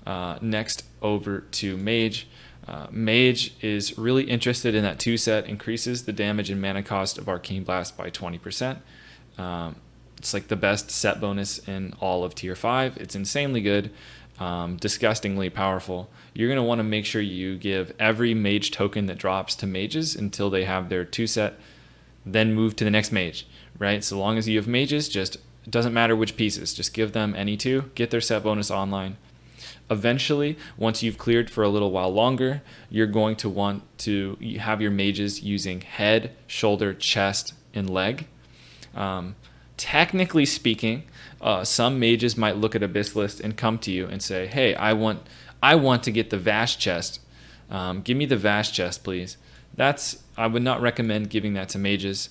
S1: Next over to Mage. Mage is really interested in that 2-set, increases the damage and mana cost of Arcane Blast by 20%. It's like the best set bonus in all of Tier 5. It's insanely good, disgustingly powerful. You're going to want to make sure you give every mage token that drops to mages until they have their 2-set, then move to the next mage, right? So long as you have mages, just it doesn't matter which pieces, just give them any 2, get their set bonus online. Eventually, once you've cleared for a little while longer, you're going to want to have your mages using head, shoulder, chest, and leg. Technically speaking, some mages might look at Abyss List and come to you and say, hey, I want to get the Vashj chest. Give me the Vashj chest, please. I would not recommend giving that to mages.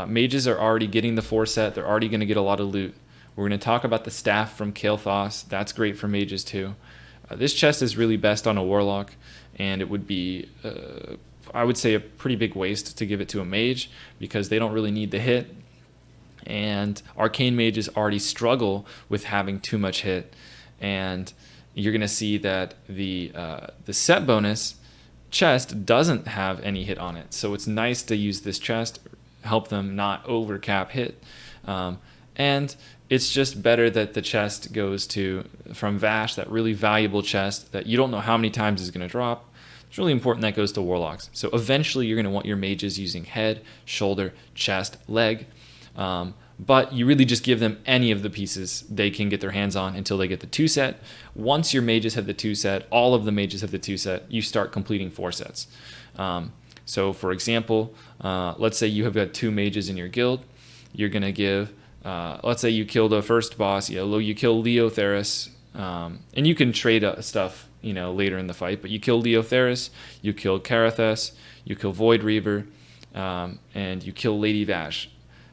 S1: Mages are already getting the 4-set. They're already going to get a lot of loot. We're going to talk about the staff from Kael'thas. That's great for mages too. This chest is really best on a warlock, and it would be, I would say, a pretty big waste to give it to a mage because they don't really need the hit. And arcane mages already struggle with having too much hit, and you're going to see that the set bonus chest doesn't have any hit on it. So it's nice to use this chest, help them not overcap hit, and it's just better that the chest goes from Vashj, that really valuable chest that you don't know how many times is going to drop. It's really important that goes to warlocks. So eventually you're going to want your mages using head, shoulder, chest, leg. But you really just give them any of the pieces they can get their hands on until they get the 2-set. Once your mages have the 2-set, all of the mages have the 2-set, you start completing 4-sets. So for example, let's say you have got 2 mages in your guild. You're going to give, let's say you kill the first boss, you kill Leotheris, and you can trade stuff later in the fight, but you kill Leotheris, you kill Carathas, you kill Void Reaver, and you kill Lady Vashj.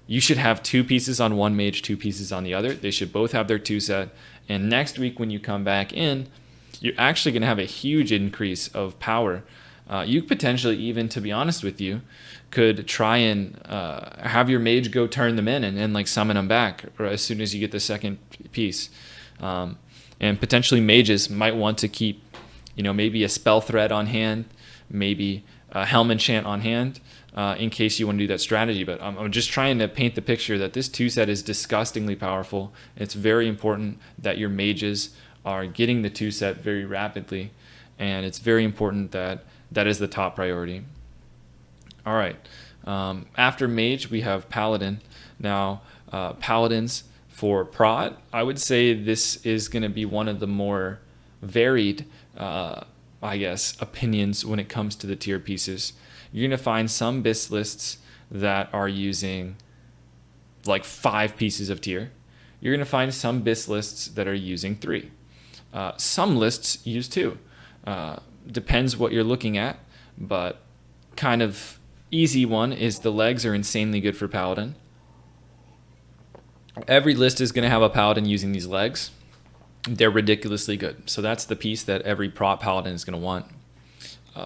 S1: You should have 2 pieces on one mage, 2 pieces on the other. They should both have their 2-set. And next week when you come back in, you're actually going to have a huge increase of power. You potentially even, to be honest with you, could try and have your mage go turn them in and like summon them back as soon as you get the second piece. And potentially mages might want to keep, maybe a spell thread on hand, maybe a helm enchant on hand, in case you want to do that strategy. But I'm just trying to paint the picture that this 2-set is disgustingly powerful. It's very important that your mages are getting the 2-set very rapidly, and it's very important that that is the top priority. All right. After mage, we have paladin. Now, paladins for prot, I would say this is going to be one of the more varied, opinions when it comes to the tier pieces. You're going to find some BIS lists that are using like 5 pieces of tier. You're going to find some BIS lists that are using 3. Some lists use 2. Depends what you're looking at, but kind of easy one is the legs are insanely good for paladin. Every list is going to have a paladin using these legs. They're ridiculously good. So that's the piece that every prot paladin is going to want.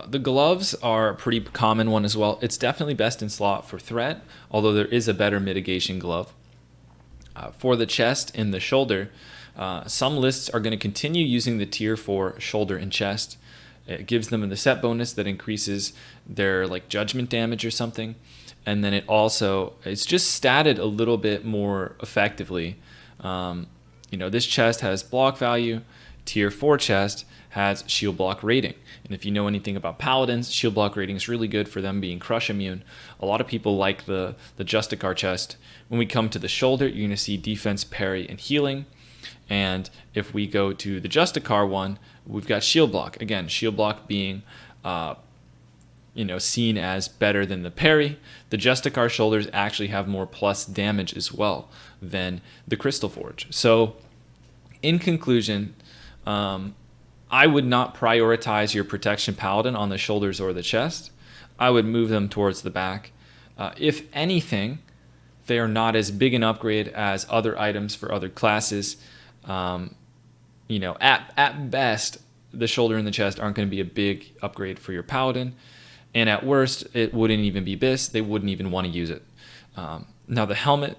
S1: The gloves are a pretty common one as well. It's definitely best in slot for threat, although there is a better mitigation glove. For the chest and the shoulder, some lists are going to continue using the tier 4 shoulder and chest. It gives them the set bonus that increases their like judgment damage or something. And then it's just statted a little bit more effectively. This chest has block value. Tier 4 chest has shield block rating. And if you know anything about paladins, shield block rating is really good for them being crush immune. A lot of people like the Justicar chest. When we come to the shoulder, you're going to see defense, parry, and healing. And if we go to the Justicar one, we've got shield block. Again, shield block being seen as better than the parry. The Justicar shoulders actually have more plus damage as well than the Crystal Forge. So in conclusion, I would not prioritize your protection paladin on the shoulders or the chest. I would move them towards the back. If anything, they are not as big an upgrade as other items for other classes. At best, the shoulder and the chest aren't going to be a big upgrade for your paladin. And at worst, it wouldn't even be bis. They wouldn't even want to use it. Now, the helmet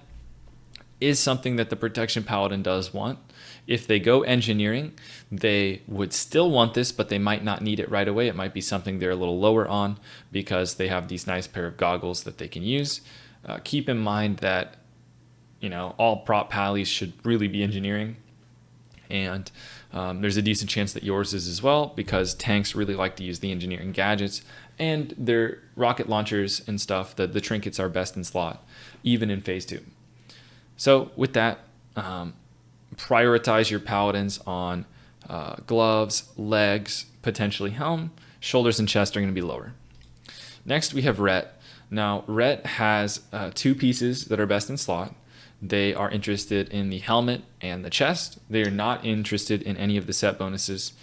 S1: is something that the protection paladin does want. If they go engineering, they would still want this, but they might not need it right away. It might be something they're a little lower on because they have these nice pair of goggles that they can use. Keep in mind that, all prop pallies should really be engineering. And there's a decent chance that yours is as well, because tanks really like to use the engineering gadgets, and their rocket launchers and stuff, the trinkets are best in slot, even in phase 2. So with that, prioritize your paladins on gloves, legs, potentially helm. Shoulders and chest are going to be lower. Next, we have Ret. Now, Ret has 2 pieces that are best in slot. They are interested in the helmet and the chest. They are not interested in any of the set bonuses.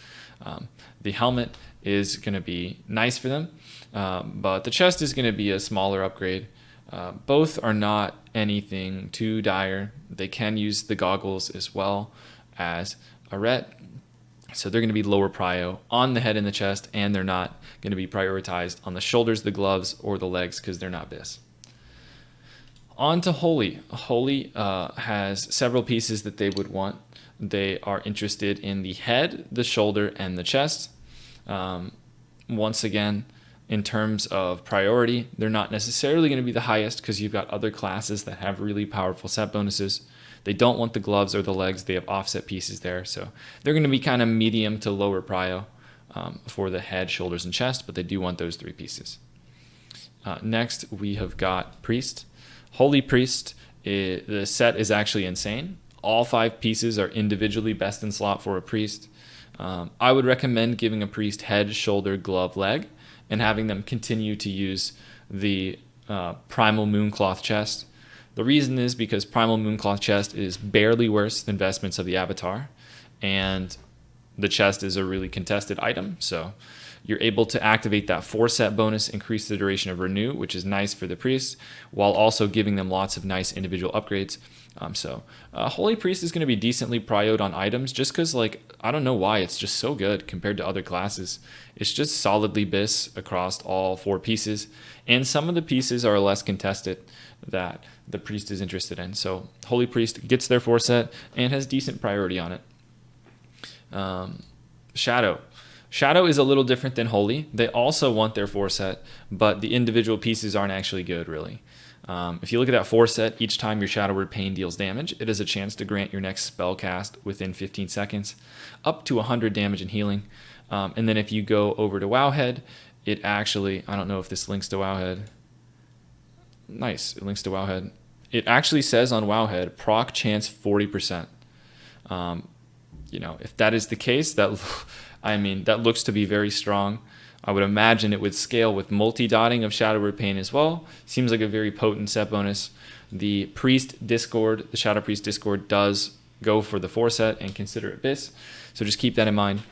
S1: The helmet is going to be nice for them, but the chest is going to be a smaller upgrade. Both are not anything too dire. They can use the goggles as well as a Ret. So they're going to be lower prio on the head and the chest, and they're not going to be prioritized on the shoulders, the gloves, or the legs because they're not bis. On to Holy. Holy has several pieces that they would want. They are interested in the head, the shoulder, and the chest. Once again, in terms of priority, they're not necessarily going to be the highest because you've got other classes that have really powerful set bonuses. They don't want the gloves or the legs. They have offset pieces there. So they're going to be kind of medium to lower prio for the head, shoulders, and chest, but they do want those 3 pieces. Next, we have got Priest. Holy Priest, the set is actually insane. All 5 pieces are individually best in slot for a priest. I would recommend giving a priest head, shoulder, glove, leg, and having them continue to use the Primal Mooncloth chest. The reason is because Primal Mooncloth chest is barely worse than Vestments of the Avatar, and the chest is a really contested item, so you're able to activate that 4-set bonus, increase the duration of renew, which is nice for the priest, while also giving them lots of nice individual upgrades. Holy Priest is going to be decently prioed on items just because, I don't know why, it's just so good compared to other classes. It's just solidly bis across all 4 pieces, and some of the pieces are less contested that the priest is interested in. So Holy Priest gets their 4-set and has decent priority on it. Shadow. Shadow is a little different than Holy. They also want their 4-set, but the individual pieces aren't actually good, really. If you look at that 4-set, each time your Shadow Word Pain deals damage, it has a chance to grant your next spell cast within 15 seconds, up to 100 damage and healing. And then if you go over to Wowhead, it actually, I don't know if this links to Wowhead. Nice, it links to Wowhead. It actually says on Wowhead, proc chance 40%. If that is the case, that looks to be very strong. I would imagine it would scale with multi-dotting of Shadow Word Pain as well. Seems like a very potent set bonus. The Priest Discord, the Shadow Priest Discord does go for the 4-set and consider it bis. So just keep that in mind.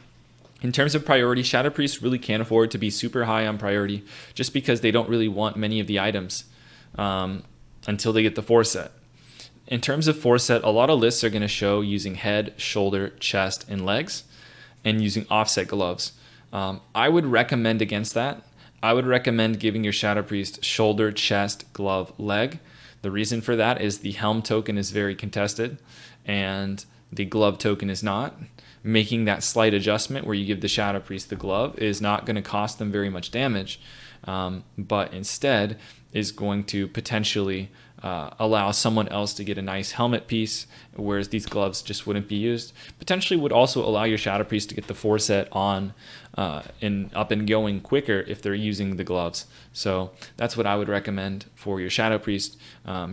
S1: In terms of priority, Shadow Priests really can't afford to be super high on priority just because they don't really want many of the items until they get the 4-set. In terms of 4-set, a lot of lists are going to show using head, shoulder, chest, and legs, and using offset gloves. I would recommend against that. I would recommend giving your Shadow Priest shoulder, chest, glove, leg. The reason for that is the helm token is very contested, and the glove token is not. Making that slight adjustment where you give the Shadow Priest the glove is not going to cost them very much damage, but instead is going to potentially allow someone else to get a nice helmet piece, whereas these gloves just wouldn't be used. Potentially would also allow your Shadow Priest to get the 4-set on and up and going quicker if they're using the gloves. So that's what I would recommend for your Shadow Priest.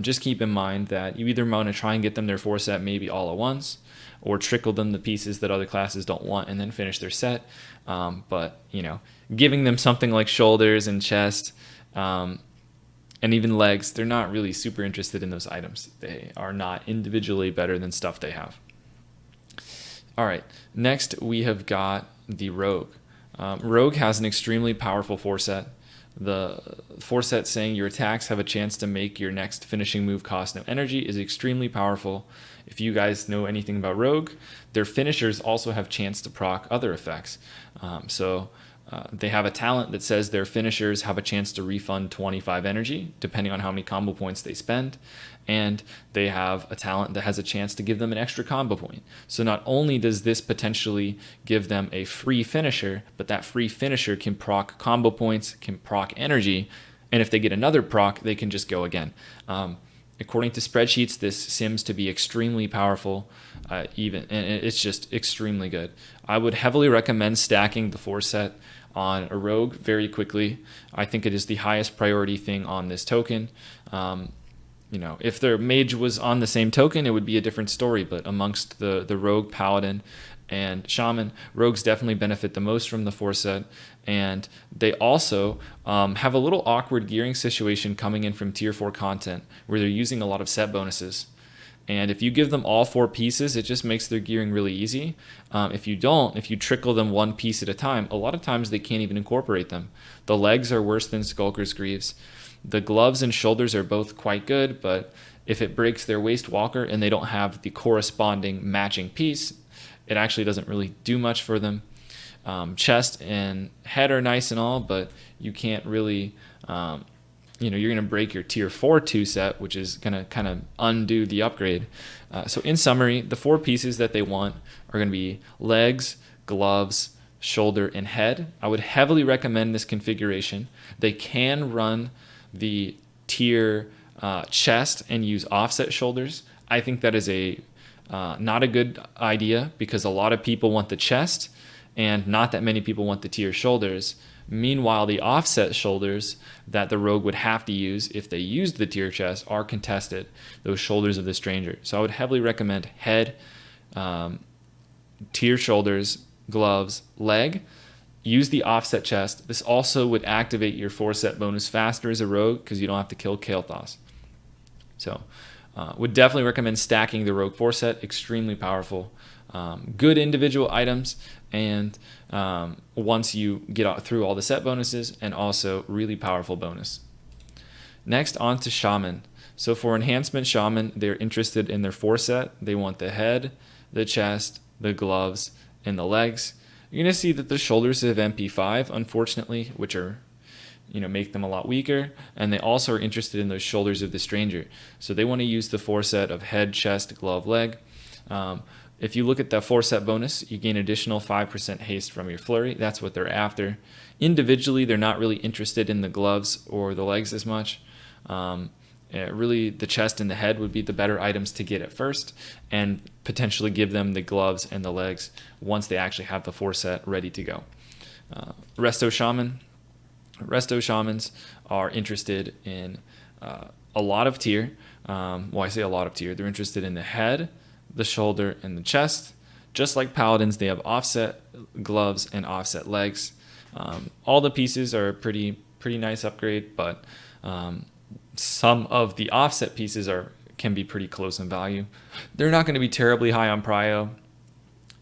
S1: Just keep in mind that you either want to try and get them their 4-set maybe all at once, or trickle them the pieces that other classes don't want and then finish their set. But giving them something like shoulders and chest, and even legs, they're not really super interested in those items. They are not individually better than stuff they have. All right, next we have got the Rogue. Rogue has an extremely powerful 4-set. The 4 set saying your attacks have a chance to make your next finishing move cost no energy is extremely powerful. If you guys know anything about Rogue, their finishers also have chance to proc other effects. They have a talent that says their finishers have a chance to refund 25 energy, depending on how many combo points they spend. And they have a talent that has a chance to give them an extra combo point. So not only does this potentially give them a free finisher, but that free finisher can proc combo points, can proc energy, and if they get another proc, they can just go again. According to spreadsheets, this seems to be extremely powerful, and it's just extremely good. I would heavily recommend stacking the 4 set on a rogue very quickly. I think it is the highest priority thing on this token. If their mage was on the same token, it would be a different story. But amongst the rogue, paladin, and shaman, rogues definitely benefit the most from the 4 set. And they also have a little awkward gearing situation coming in from tier 4 content where they're using a lot of set bonuses. And if you give them all 4 pieces, it just makes their gearing really easy. If you trickle them 1 piece at a time, a lot of times they can't even incorporate them. The legs are worse than Skulker's Greaves. The gloves and shoulders are both quite good, but if it breaks their waist walker and they don't have the corresponding matching piece, it actually doesn't really do much for them. Chest and head are nice and all, but you can't really, you're going to break your tier 4 2 set, which is going to kind of undo the upgrade. So in summary, the 4 pieces that they want are going to be legs, gloves, shoulder, and head. I would heavily recommend this configuration. They can run the tier chest and use offset shoulders. I think that is not a good idea because a lot of people want the chest and not that many people want the tier shoulders. Meanwhile, the offset shoulders that the rogue would have to use if they used the tier chest are contested, those shoulders of the stranger. So I would heavily recommend head, tier shoulders, gloves, leg. Use the offset chest. This also would activate your 4 set bonus faster as a rogue because you don't have to kill Kael'thas. So would definitely recommend stacking the rogue 4 set. Extremely powerful. Good individual items, and once you get through all the set bonuses, and also really powerful bonus. Next, on to Shaman. So for enhancement Shaman, they're interested in their 4 set. They want the head, the chest, the gloves, and the legs. You're going to see that the shoulders have MP5, unfortunately, which are, make them a lot weaker. And they also are interested in those shoulders of the stranger. So they want to use the 4 set of head, chest, glove, leg. If you look at the 4 set bonus, you gain additional 5% haste from your flurry. That's what they're after. Individually, they're not really interested in the gloves or the legs as much. Really, the chest and the head would be the better items to get at first, and potentially give them the gloves and the legs once they actually have the 4 set ready to go. Resto Shamans are interested in a lot of tier. I say a lot of tier. They're interested in the head, the shoulder, and the chest. Just like Paladins, they have offset gloves and offset legs. All the pieces are a pretty nice upgrade, but some of the offset pieces can be pretty close in value. They're not going to be terribly high on prio,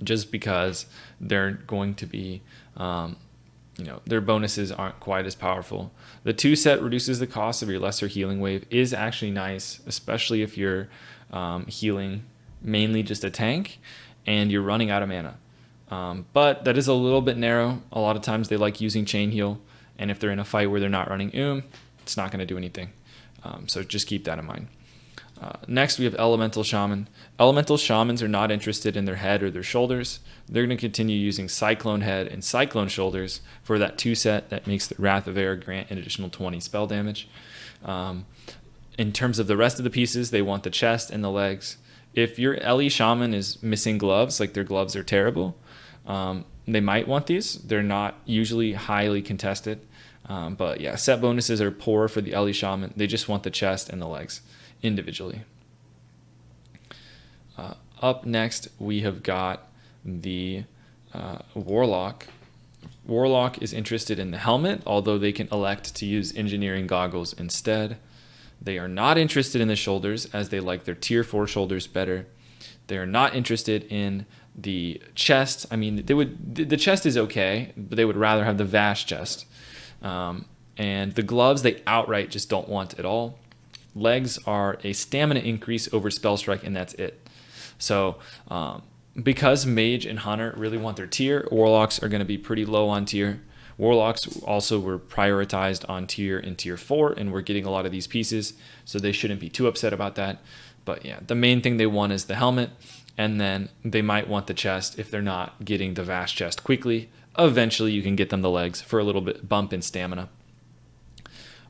S1: just because they're going to be, their bonuses aren't quite as powerful. The 2 set reduces the cost of your lesser healing wave, is actually nice, especially if you're healing mainly just a tank and you're running out of mana. But that is a little bit narrow. A lot of times they like using chain heal, and if they're in a fight where they're not running it's not going to do anything. So just keep that in mind. Next, we have Elemental Shaman. Elemental Shamans are not interested in their head or their shoulders. They're going to continue using Cyclone Head and Cyclone Shoulders for that 2 set that makes the Wrath of Air grant an additional 20 spell damage. In terms of the rest of the pieces, they want the chest and the legs. If your LE Shaman is missing gloves, like their gloves are terrible, they might want these. They're not usually highly contested. But yeah, set bonuses are poor for the LE Shaman. They just want the chest and the legs individually. Up next, we have got the Warlock. Warlock is interested in the helmet, although they can elect to use engineering goggles instead. They are not interested in the shoulders, as they like their tier 4 shoulders better. They are not interested in the chest. I mean, the chest is okay, but they would rather have the Vashj chest. And the gloves, they outright just don't want at all. Legs are a stamina increase over spell strike, and that's it. So because mage and hunter really want their tier, warlocks are going to be pretty low on tier. Warlocks also were prioritized on tier in tier 4, and we're getting a lot of these pieces, so they shouldn't be too upset about that. But yeah, the main thing they want is the helmet, and then they might want the chest if they're not getting the Vashj chest quickly. Eventually you can get them the legs for a little bit bump in stamina.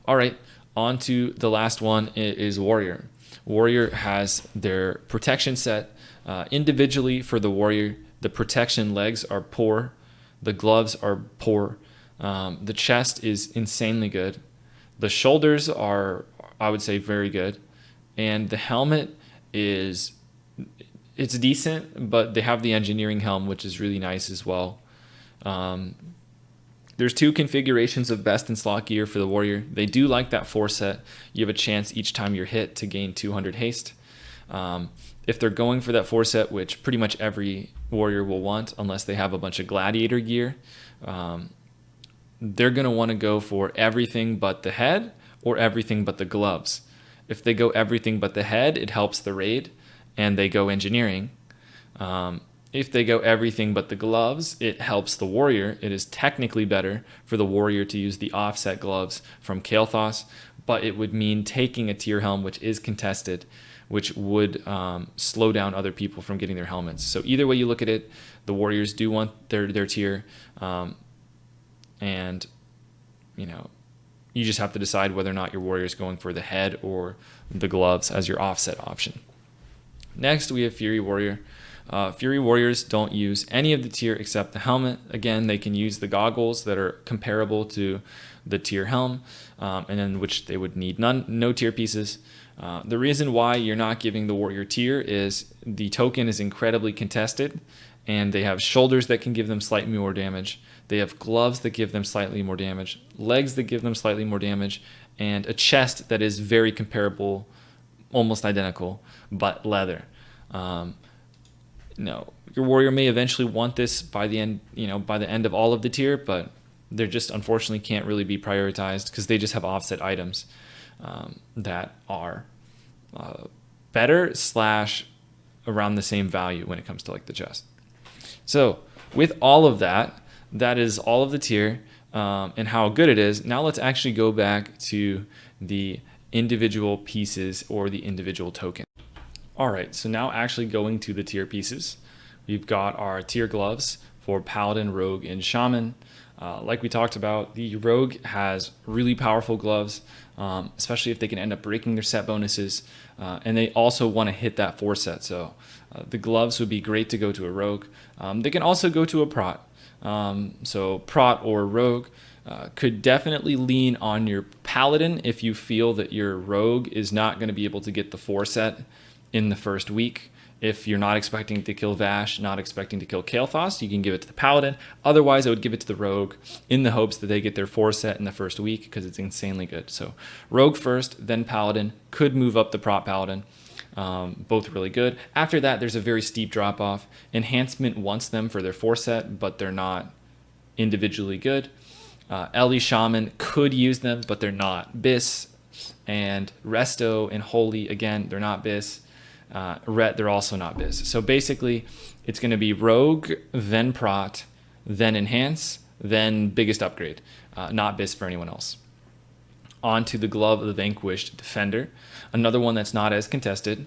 S1: All right, on to the last one is warrior. Warrior has their protection set. Individually for the warrior, the protection legs are poor. The gloves are poor. The chest is insanely good. The shoulders are, I would say, very good. And the helmet it's decent, but they have the engineering helm, which is really nice as well. There's 2 configurations of best in slot gear for the warrior. They do like that 4 set. You have a chance each time you're hit to gain 200 haste. If they're going for that 4 set, which pretty much every warrior will want, unless they have a bunch of gladiator gear, they're going to want to go for everything but the head or everything but the gloves. If they go everything but the head, it helps the raid, and they go engineering. If they go everything but the gloves, it helps the warrior. It is technically better for the warrior to use the offset gloves from Kael'thas, but it would mean taking a tier helm, which is contested, which would slow down other people from getting their helmets. So either way you look at it, the warriors do want their tier, and you just have to decide whether or not your warrior is going for the head or the gloves as your offset option. Next, we have Fury Warrior. Fury Warriors don't use any of the tier except the helmet. Again, they can use the goggles that are comparable to the tier helm, and then which they would need no tier pieces. The reason why you're not giving the warrior tier is the token is incredibly contested, and they have shoulders that can give them slightly more damage. They have gloves that give them slightly more damage, legs that give them slightly more damage, and a chest that is very comparable, almost identical, but leather. No, your warrior may eventually want this by the end, by the end of all of the tier, but they just unfortunately can't really be prioritized because they just have offset items that are better / around the same value when it comes to like the chest. So with all of that, that is all of the tier and how good it is. Now let's actually go back to the individual pieces or the individual token. All right, so now actually going to the tier pieces, we've got our tier gloves for Paladin, Rogue, and Shaman. Like we talked about, the Rogue has really powerful gloves, especially if they can end up breaking their set bonuses, and they also want to hit that 4 set. So the gloves would be great to go to a Rogue. They can also go to a Prot. So Prot or Rogue could definitely lean on your Paladin if you feel that your Rogue is not going to be able to get the 4 set in the first week. If you're not expecting to kill Vashj, not expecting to kill Kael'thas, you can give it to the Paladin. Otherwise, I would give it to the Rogue in the hopes that they get their 4 set in the first week because it's insanely good. So Rogue first, then Paladin. Could move up the Prot Paladin. Both really good. After that, there's a very steep drop-off. Enhancement wants them for their 4 set, but they're not individually good. Ellie Shaman could use them, but they're not. Bis and Resto and Holy, again, they're not Bis. Ret, they're also not Bis. So basically, it's going to be Rogue, then Prot, then Enhance, then biggest upgrade. Not Bis for anyone else. On to the Glove of the Vanquished Defender. Another one that's not as contested.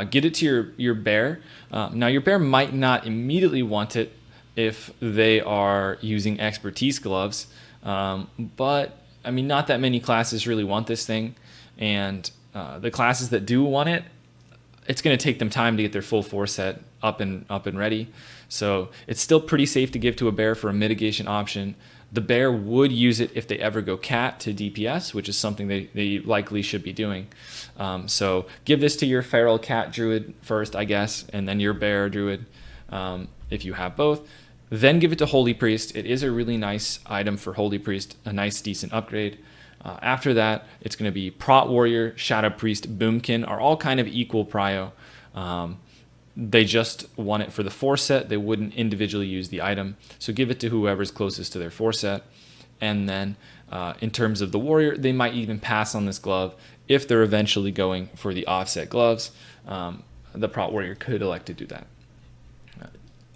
S1: Get it to your bear. Now, your bear might not immediately want it if they are using expertise gloves. But, I mean, not that many classes really want this thing. And the classes that do want it, it's going to take them time to get their full 4 set up and ready. So it's still pretty safe to give to a bear for a mitigation option. The bear would use it if they ever go cat to DPS, which is something they likely should be doing. So give this to your feral cat druid first, I guess, and then your bear druid if you have both. Then give it to Holy Priest. It is a really nice item for Holy Priest, a nice, decent upgrade. After that, it's going to be Prot Warrior, Shadow Priest, Boomkin are all kind of equal prio. They just want it for the 4 set. They wouldn't individually use the item. So give it to whoever's closest to their 4 set. And then in terms of the warrior, they might even pass on this glove if they're eventually going for the offset gloves. The prot warrior could elect to do that.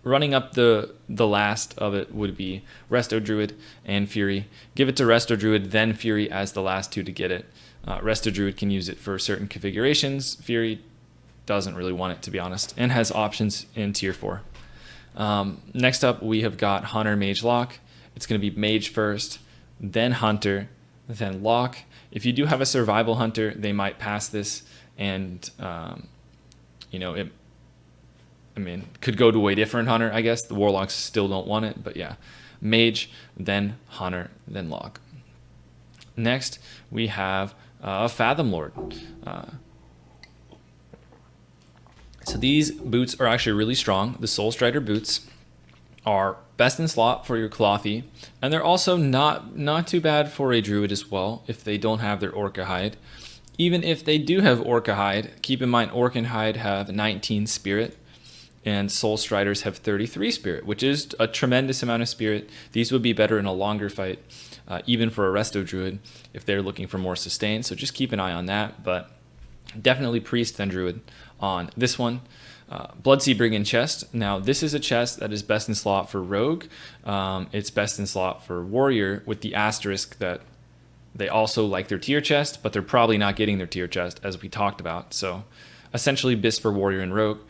S1: Running up the last of it would be Resto Druid and Fury. Give it to Resto Druid, then Fury as the last two to get it. Resto Druid can use it for certain configurations. Fury doesn't really want it, to be honest, and has options in tier 4. Next up, we have got Hunter, Mage, Lock. It's going to be Mage first, then Hunter, then Lock. If you do have a Survival Hunter, they might pass this, and could go to a different Hunter, I guess. The Warlocks still don't want it, but yeah. Mage, then Hunter, then Lock. Next, we have Fathom Lord. So these boots are actually really strong. The Soul Strider boots are best in slot for your Clothy, and they're also not too bad for a Druid as well if they don't have their Orca Hide. Even if they do have Orca Hide, keep in mind Orca Hide have 19 Spirit, and Soul Striders have 33 Spirit, which is a tremendous amount of Spirit. These would be better in a longer fight, even for a Resto Druid, if they're looking for more sustain. So just keep an eye on that, but definitely Priest then Druid on this one. Bloodseed Brigand chest. Now, this is a chest that is best in slot for Rogue. It's best in slot for Warrior, with the asterisk that they also like their tier chest, but they're probably not getting their tier chest, as we talked about. So essentially BIS for Warrior and Rogue.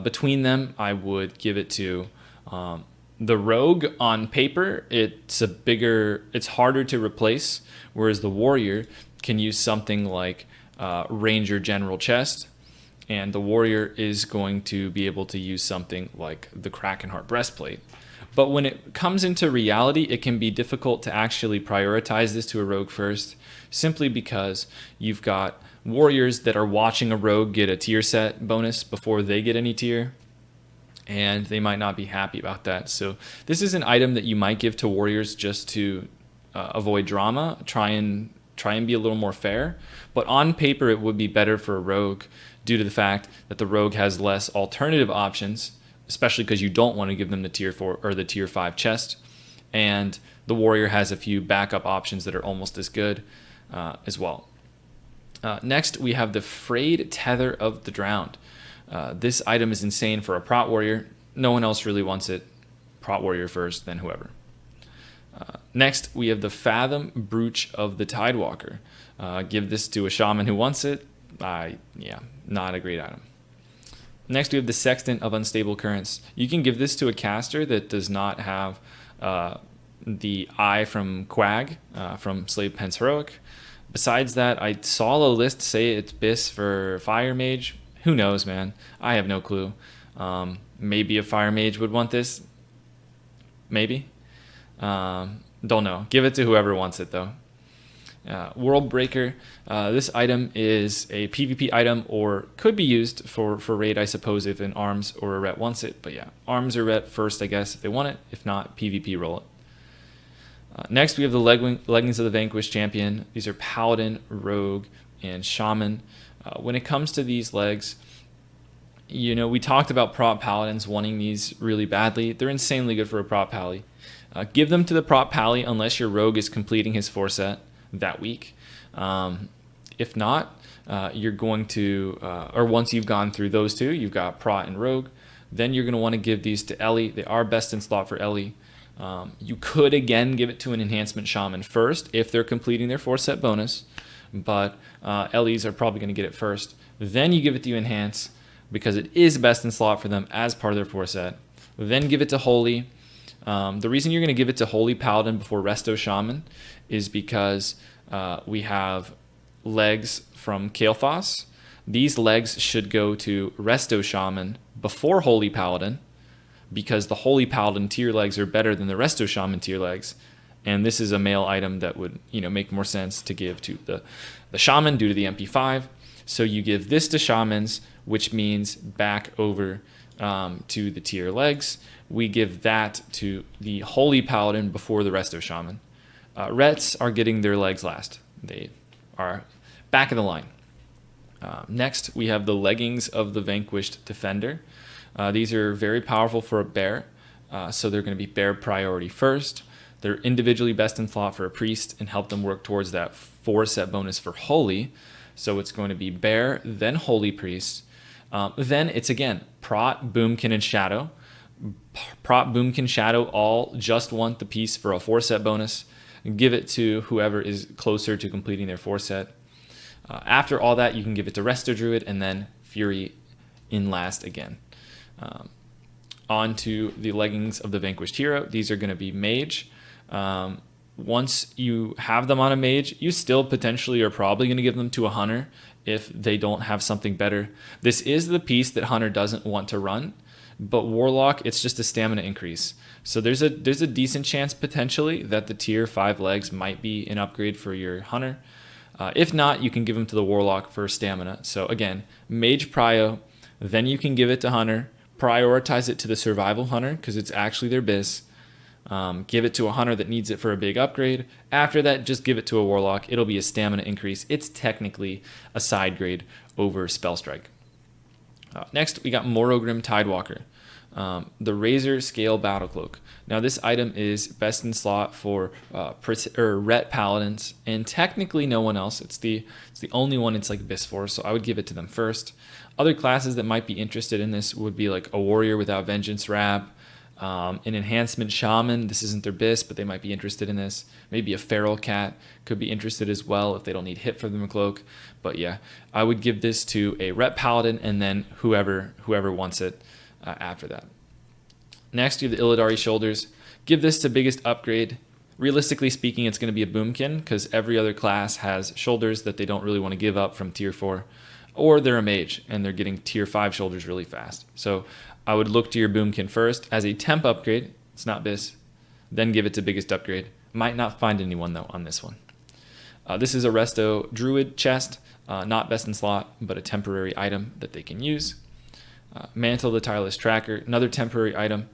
S1: Between them, I would give it to the Rogue. On paper, it's harder to replace, whereas the Warrior can use something like Ranger General chest, and the Warrior is going to be able to use something like the Krakenheart breastplate. But when it comes into reality, it can be difficult to actually prioritize this to a Rogue first, simply because you've got Warriors that are watching a Rogue get a tier set bonus before they get any tier, and they might not be happy about that. So this is an item that you might give to Warriors just to avoid drama, try and be a little more fair. But on paper, it would be better for a Rogue due to the fact that the Rogue has less alternative options, especially because you don't want to give them the tier 4 or the tier 5 chest. And the Warrior has a few backup options that are almost as good as well. Next, we have the Frayed Tether of the Drowned. This item is insane for a Prot Warrior. No one else really wants it. Prot Warrior first, then whoever. Next, we have the Fathom Brooch of the Tidewalker. Give this to a Shaman who wants it. Not a great item. Next, we have the Sextant of Unstable Currents. You can give this to a caster that does not have the eye from Quag, from Slave Pence Heroic. Besides that, I saw a list say it's BIS for Fire Mage. Who knows, man? I have no clue. Maybe a Fire Mage would want this. Maybe. Don't know. Give it to whoever wants it, though. World Breaker. This item is a PvP item, or could be used for raid, I suppose, if an Arms or a Ret wants it. But yeah, Arms or Ret first, I guess, if they want it. If not, PvP roll it. Next, we have the Leggings of the Vanquished Champion. These are Paladin, Rogue, and Shaman. When it comes to these legs, we talked about Prot Paladins wanting these really badly. They're insanely good for a Prot Pally. Give them to the Prot Pally unless your Rogue is completing his 4-set that week. If not, you're going to, or once you've gone through those two, you've got Prot and Rogue, then you're going to want to give these to Ellie. They are best in slot for Ellie. You could, again, give it to an Enhancement Shaman first if they're completing their 4-set bonus, but Ellies are probably going to get it first. Then you give it to Enhance, because it is best in slot for them as part of their 4-set. Then give it to Holy. The reason you're going to give it to Holy Paladin before Resto Shaman is because we have legs from Kael'thas. These legs should go to Resto Shaman before Holy Paladin, because the Holy Paladin tier legs are better than the Resto Shaman tier legs. And this is a male item that would make more sense to give to the Shaman due to the MP5. So you give this to Shamans, which means back over to the tier legs. We give that to the Holy Paladin before the Resto Shaman. Rets are getting their legs last. They are back of the line. Next, we have the Leggings of the Vanquished Defender. These are very powerful for a bear, so they're going to be bear priority first. They're individually best in slot for a priest and help them work towards that 4-set bonus for holy. So it's going to be bear, then holy priest. Then it's again prot, boomkin, and shadow. Prot, boomkin, shadow all just want the piece for a 4-set bonus. Give it to whoever is closer to completing their 4-set. After all that, you can give it to Resto Druid and then Fury in last again. On to the leggings of the Vanquished Hero. These are going to be Mage. Once you have them on a Mage, you still potentially are probably going to give them to a Hunter if they don't have something better. This is the piece that Hunter doesn't want to run, but Warlock, it's just a stamina increase. So there's a decent chance potentially that the tier 5 legs might be an upgrade for your Hunter. If not, you can give them to the Warlock for stamina. So again, Mage Prio, then you can give it to Hunter. Prioritize it to the Survival Hunter because it's actually their biz. Give it to a Hunter that needs it for a big upgrade. After that, just give it to a Warlock. It'll be a stamina increase. It's technically a side grade over Spell Strike. Next, we got Morrogrim Tidewalker. The Razor Scale Battle Cloak. Now, this item is best in slot for Ret Paladins, and technically no one else. It's the only one it's like Abyss for, so I would give it to them first. Other classes that might be interested in this would be like a Warrior without Vengeance Rab, an Enhancement Shaman. This isn't their Bis, but they might be interested in this. Maybe a Feral Cat could be interested as well if they don't need hit from the cloak. But yeah, I would give this to a Ret Paladin and then whoever wants it after that. Next, you have the Illidari Shoulders. Give this to biggest upgrade. Realistically speaking, it's going to be a Boomkin because every other class has shoulders that they don't really want to give up from tier 4. Or they're a mage and they're getting tier 5 shoulders really fast. So I would look to your Boomkin first as a temp upgrade. It's not Bis. Then give it to biggest upgrade. Might not find anyone though on this one. This is a Resto Druid chest. Not best in slot, but a temporary item that they can use. Mantle the Tireless Tracker, another temporary item.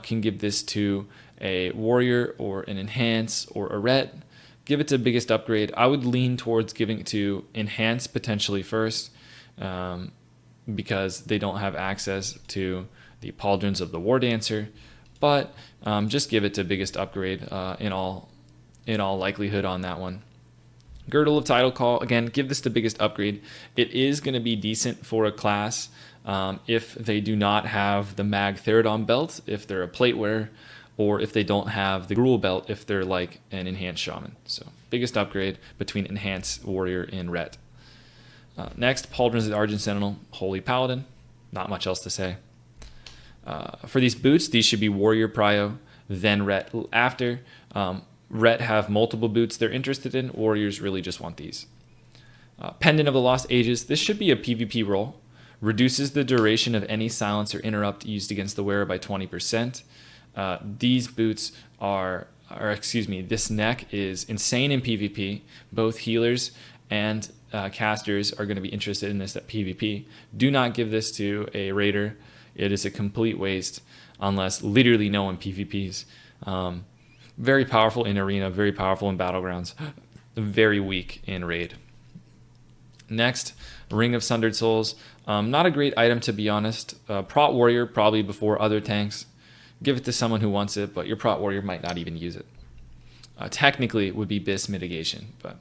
S1: Can give this to a Warrior or an Enhance or a Ret. Give it to biggest upgrade. I would lean towards giving it to Enhance potentially first because they don't have access to the Pauldrons of the War Dancer. But just give it to biggest upgrade in all likelihood on that one. Girdle of Tidal Call, again, give this the biggest upgrade. It is going to be decent for a class if they do not have the Mag Therodon belt, if they're a plate wearer, or if they don't have the Gruul belt, if they're like an Enhanced Shaman. So biggest upgrade between Enhanced Warrior and Ret. Next, Pauldrons of the Argent Sentinel, Holy Paladin. Not much else to say. For these boots, these should be Warrior Prio, then Ret after. Ret have multiple boots they're interested in. Warriors really just want these. Pendant of the Lost Ages. This should be a PvP role. Reduces the duration of any silence or interrupt used against the wearer by 20%. These boots this neck is insane in PvP. Both healers and casters are going to be interested in this at PvP. Do not give this to a raider. It is a complete waste unless literally no one PvPs. Very powerful in arena, very powerful in battlegrounds, very weak in raid. Next, Ring of Sundered Souls. Not a great item to be honest. Prot Warrior probably before other tanks. Give it to someone who wants it, but your Prot Warrior might not even use it. Technically, it would be Bis mitigation, but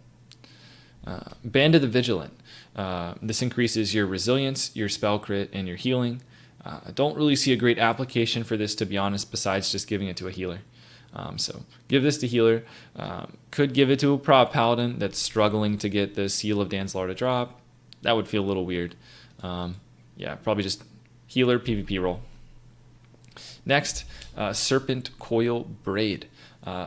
S1: Band of the Vigilant. This increases your resilience, your spell crit, and your healing. I don't really see a great application for this, to be honest, besides just giving it to a healer. So give this to healer. Could give it to a prop paladin that's struggling to get the Seal of Danslar to drop. That would feel a little weird. Yeah, probably just healer PvP role. Next, Serpent Coil Braid.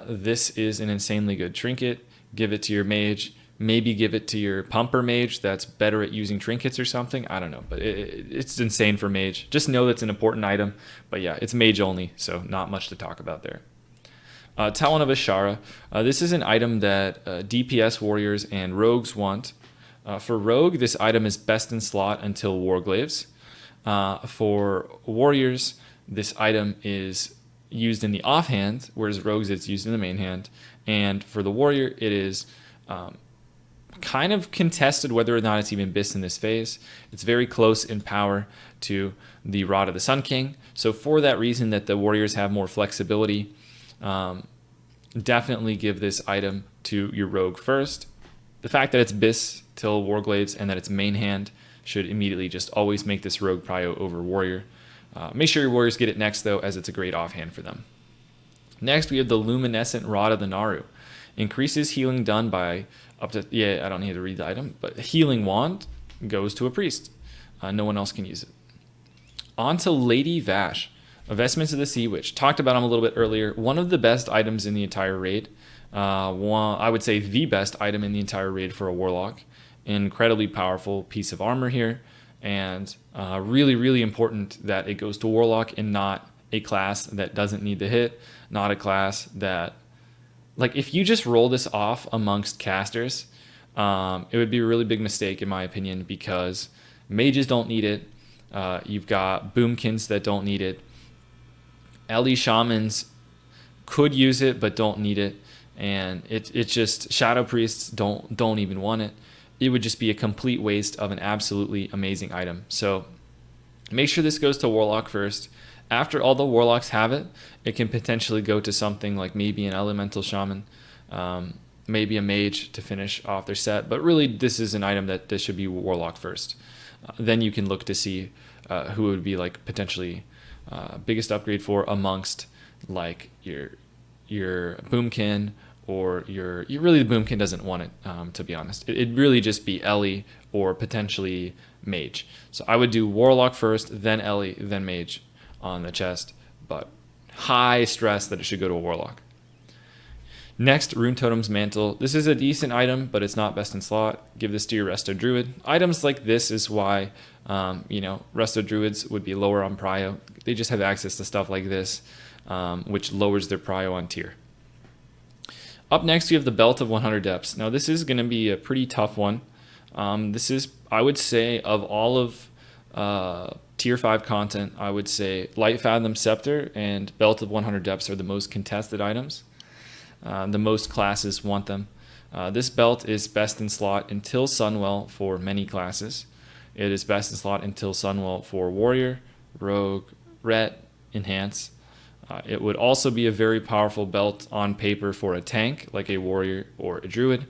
S1: This is an insanely good trinket. Give it to your mage. Maybe give it to your pumper mage that's better at using trinkets or something. I don't know, but it's insane for mage. Just know that's an important item. But yeah, it's mage only, so not much to talk about there. Talon of Ashara. This is an item that DPS warriors and rogues want. For rogue, this item is best in slot until Warglaves. For warriors, this item is used in the offhand, whereas rogues it's used in the main hand. And for the warrior, it is kind of contested whether or not it's even Bis in this phase. It's very close in power to the Rod of the Sun King. So for that reason that the warriors have more flexibility, definitely give this item to your rogue first. The fact that it's bis till warglaives and that it's main hand should immediately just always make this rogue prio over warrior. Make sure your warriors get it next though, as it's a great offhand for them. Next, we have the Luminescent Rod of the Naru. Increases healing done by up to, I don't need to read the item, but healing wand goes to a priest. No one else can use it. On to Lady Vashj, Vestments of the Sea Witch. Talked about him a little bit earlier. One of the best items in the entire raid. I would say the best item in the entire raid for a warlock. Incredibly powerful piece of armor here, and really, really important that it goes to warlock and not a class that doesn't need to hit, not a class that, like, if you just roll this off amongst casters, it would be a really big mistake in my opinion, because mages don't need it. You've got boomkins that don't need it. LE shamans could use it but don't need it, and it's just shadow priests don't even want it. It would just be a complete waste of an absolutely amazing item. So make sure this goes to warlock first. After all the warlocks have it, it can potentially go to something like maybe an elemental shaman, maybe a mage to finish off their set. But really, this is an item that this should be warlock first. Then you can look to see who would be like potentially biggest upgrade for amongst like your boomkin, or really the boomkin doesn't want it, to be honest. It'd really just be Ellie or potentially mage. So I would do warlock first, then Ellie, then mage on the chest, but high stress that it should go to a warlock. Next, Rune Totem's Mantle. This is a decent item, but it's not best in slot. Give this to your Resto Druid. Items like this is why Resto Druids would be lower on prio. They just have access to stuff like this, which lowers their prio on tier. Up next, we have the Belt of 100 Depths. Now, this is going to be a pretty tough one. This is, I would say, of all of tier 5 content, I would say Light Fathom Scepter and Belt of 100 Depths are the most contested items. The most classes want them. This belt is best in slot until Sunwell for many classes. It is best in slot until Sunwell for Warrior, Rogue, Ret, Enhance. It would also be a very powerful belt on paper for a tank, like a Warrior or a Druid.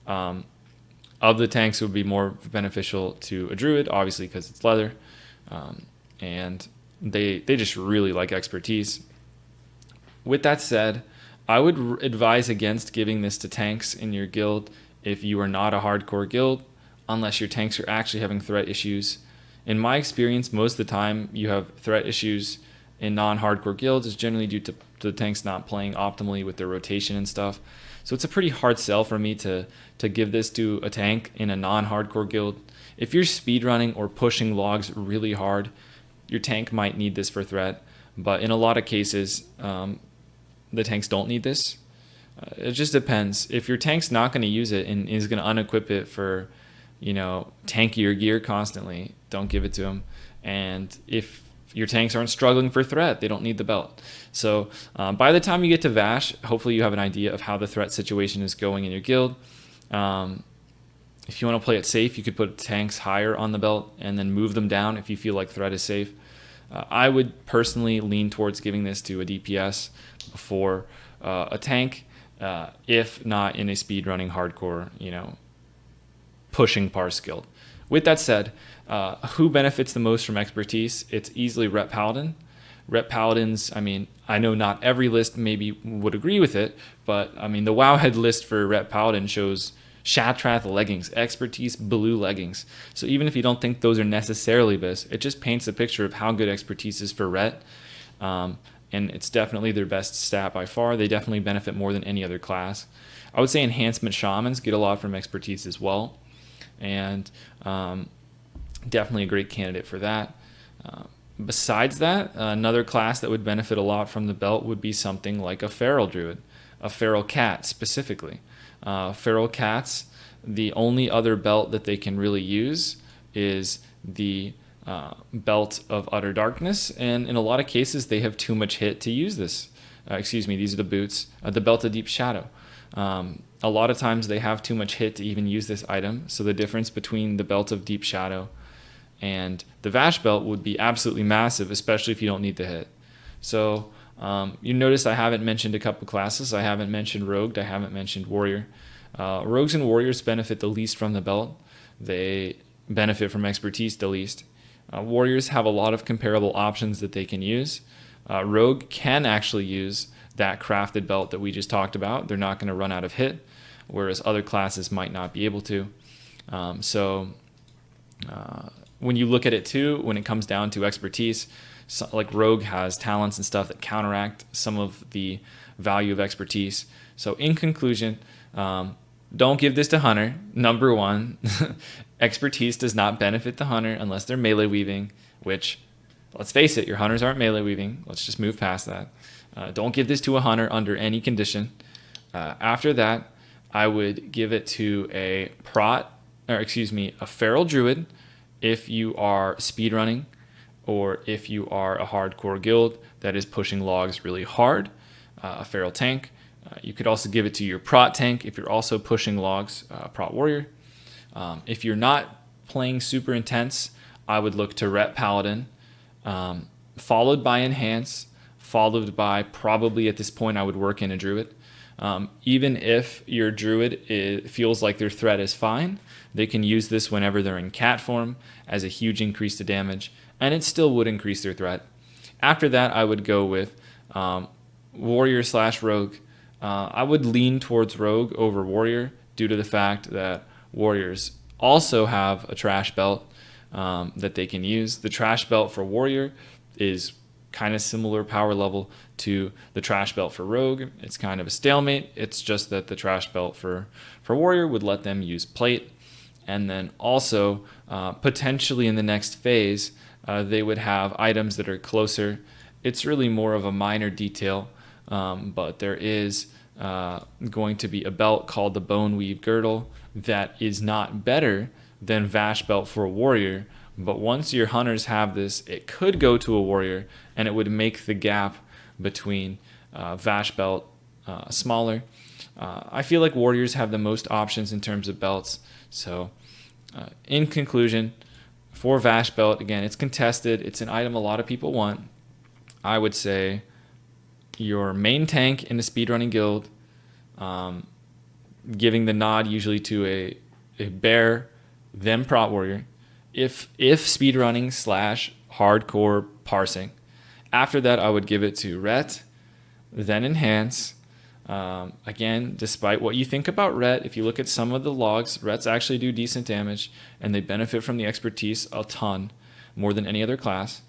S1: Of the tanks, it would be more beneficial to a Druid, obviously because it's leather. And they just really like expertise. With that said, I would advise against giving this to tanks in your guild if you are not a hardcore guild, unless your tanks are actually having threat issues. In my experience, most of the time you have threat issues in non-hardcore guilds is generally due to the tanks not playing optimally with their rotation and stuff. So it's a pretty hard sell for me to give this to a tank in a non-hardcore guild. If you're speedrunning or pushing logs really hard, your tank might need this for threat, but in a lot of cases, the tanks don't need this. It just depends. If your tank's not going to use it and is going to unequip it for, tankier gear constantly, don't give it to them. And if your tanks aren't struggling for threat, they don't need the belt. So by the time you get to Vashj, hopefully you have an idea of how the threat situation is going in your guild. If you want to play it safe, you could put tanks higher on the belt and then move them down if you feel like threat is safe. I would personally lean towards giving this to a DPS before a tank, if not in a speedrunning hardcore, pushing parse guild. With that said, who benefits the most from expertise? It's easily Rep Paladin. Rep Paladins, I know not every list maybe would agree with it, but the Wowhead list for Rep Paladin shows Shatrath leggings, expertise blue leggings. So even if you don't think those are necessarily bis, it just paints a picture of how good expertise is for Ret. And it's definitely their best stat by far. They definitely benefit more than any other class. I would say enhancement shamans get a lot from expertise as well. And definitely a great candidate for that. Besides that, another class that would benefit a lot from the belt would be something like a feral druid, a feral cat specifically. Feral cats, the only other belt that they can really use is the belt of utter darkness, and in a lot of cases they have too much hit to use this. These are the boots, the belt of deep shadow. A lot of times they have too much hit to even use this item, so the difference between the belt of deep shadow and the Vashj belt would be absolutely massive, especially if you don't need the hit. So You notice I haven't mentioned a couple classes. I haven't mentioned Rogue. I haven't mentioned Warrior. Rogues and Warriors benefit the least from the belt. They benefit from expertise the least. Warriors have a lot of comparable options that they can use. Rogue can actually use that crafted belt that we just talked about. They're not going to run out of hit, whereas other classes might not be able to. When you look at it too, when it comes down to expertise, like Rogue has talents and stuff that counteract some of the value of expertise. So in conclusion, don't give this to Hunter. Number one, expertise does not benefit the Hunter unless they're melee weaving, which, let's face it, your Hunters aren't melee weaving. Let's just move past that. Don't give this to a Hunter under any condition. After that, I would give it to a Feral Druid if you are speedrunning, or if you are a hardcore guild that is pushing logs really hard, a Feral Tank. You could also give it to your Prot Tank if you're also pushing logs, Prot Warrior. If you're not playing super intense, I would look to Ret Paladin, followed by Enhance, followed by, probably at this point, I would work in a Druid. Even if your Druid feels like their threat is fine, they can use this whenever they're in cat form as a huge increase to damage, and it still would increase their threat. After that, I would go with Warrior/Rogue. I would lean towards Rogue over Warrior due to the fact that Warriors also have a trash belt that they can use. The trash belt for Warrior is kind of similar power level to the trash belt for Rogue. It's kind of a stalemate. It's just that the trash belt for Warrior would let them use plate. And then also, potentially in the next phase, they would have items that are closer. It's really more of a minor detail, but there is going to be a belt called the Bone Weave Girdle that is not better than Vashj belt for a Warrior. But once your Hunters have this, it could go to a Warrior, and it would make the gap between Vashj belt smaller. I feel like Warriors have the most options in terms of belts. So in conclusion, for Vashj belt, again, it's contested. It's an item a lot of people want. I would say your main tank in a speedrunning guild, giving the nod usually to a bear, then Prot Warrior. If speedrunning / hardcore parsing. After that, I would give it to Ret, then Enhance. Again, despite what you think about Ret, if you look at some of the logs, Rets actually do decent damage, and they benefit from the expertise a ton, more than any other class.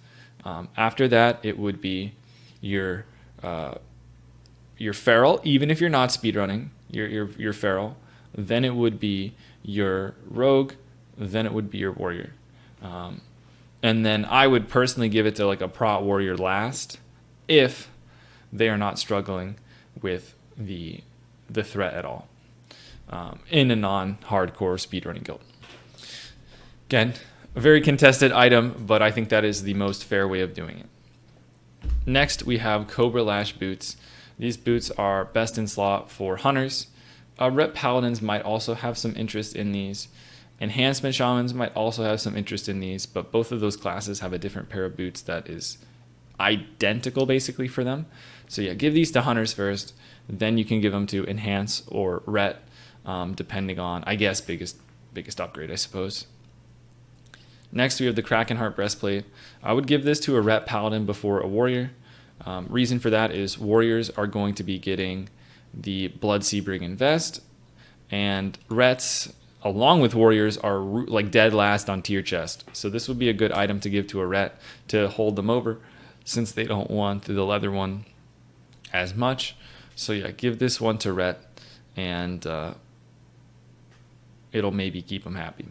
S1: After that, it would be your Feral, even if you're not speedrunning, your Feral. Then it would be your Rogue. Then it would be your Warrior. And then I would personally give it to like a Prot Warrior last, if they are not struggling with the threat at all in a non-hardcore speedrunning guild. Again, a very contested item, but I think that is the most fair way of doing it. Next, we have Cobra Lash boots. These boots are best in slot for Hunters. Ret Paladins might also have some interest in these. Enhancement Shamans might also have some interest in these, but both of those classes have a different pair of boots that is identical basically for them. So yeah, give these to Hunters first, then you can give them to Enhance or Ret, depending on, I guess, biggest upgrade, I suppose. Next, we have the Krakenheart Breastplate. I would give this to a Ret Paladin before a Warrior. Reason for that is Warriors are going to be getting the Blood Sebring Vest, and Rets, along with Warriors, are like dead last on tier chest. So this would be a good item to give to a Ret to hold them over, since they don't want the leather one as much. So yeah, give this one to Ret, and it'll maybe keep them happy.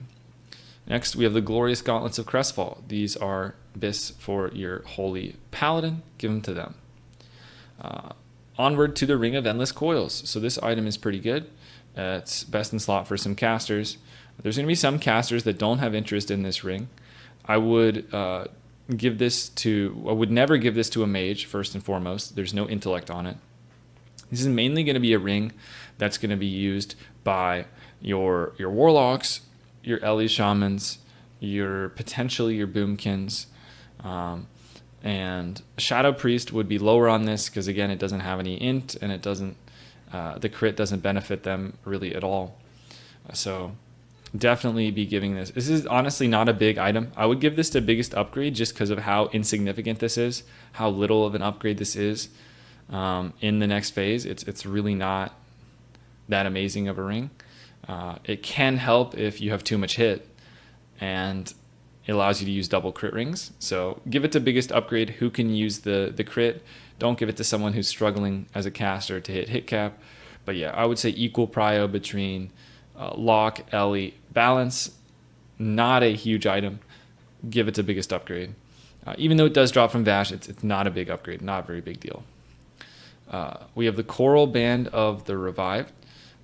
S1: Next, we have the Glorious Gauntlets of Crestfall. These are bis for your Holy Paladin. Give them to them. Onward to the Ring of Endless Coils. So this item is pretty good. It's best in slot for some casters. There's going to be some casters that don't have interest in this ring. I would never give this to a mage, first and foremost. There's no intellect on it. This is mainly going to be a ring that's going to be used by your warlocks, your Ellie Shamans, potentially your Boomkins, And Shadow Priest would be lower on this because, again, it doesn't have any int, and it doesn't the crit doesn't benefit them really at all. So definitely be giving this. This is honestly not a big item. I would give this the biggest upgrade just because of how insignificant this is, how little of an upgrade this is in the next phase. It's really not that amazing of a ring. It can help if you have too much hit, and it allows you to use double crit rings. So give it the biggest upgrade. Who can use the crit? Don't give it to someone who's struggling as a caster to hit cap. But yeah, I would say equal prio between Lock, Ellie, Balance. Not a huge item. Give it the biggest upgrade. Even though it does drop from Vashj, it's not a big upgrade. Not a very big deal. We have the Coral Band of the Revived.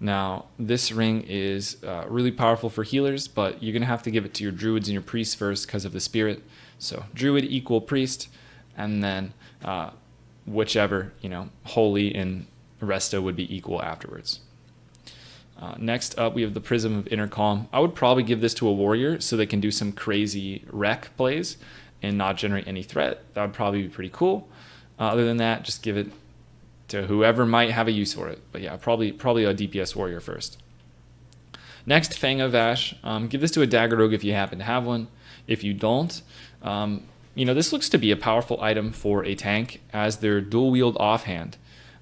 S1: Now, this ring is really powerful for healers, but you're going to have to give it to your druids and your priests first because of the spirit. So druid equal priest, and then whichever, holy and resto would be equal afterwards. Next up, we have the Prism of Inner Calm. I would probably give this to a warrior so they can do some crazy wreck plays and not generate any threat. That would probably be pretty cool. Other than that, just give it to whoever might have a use for it. But yeah, probably a DPS warrior first. Next, Fang of Vashj. Give this to a dagger rogue if you happen to have one. If you don't, this looks to be a powerful item for a tank as their dual wield offhand.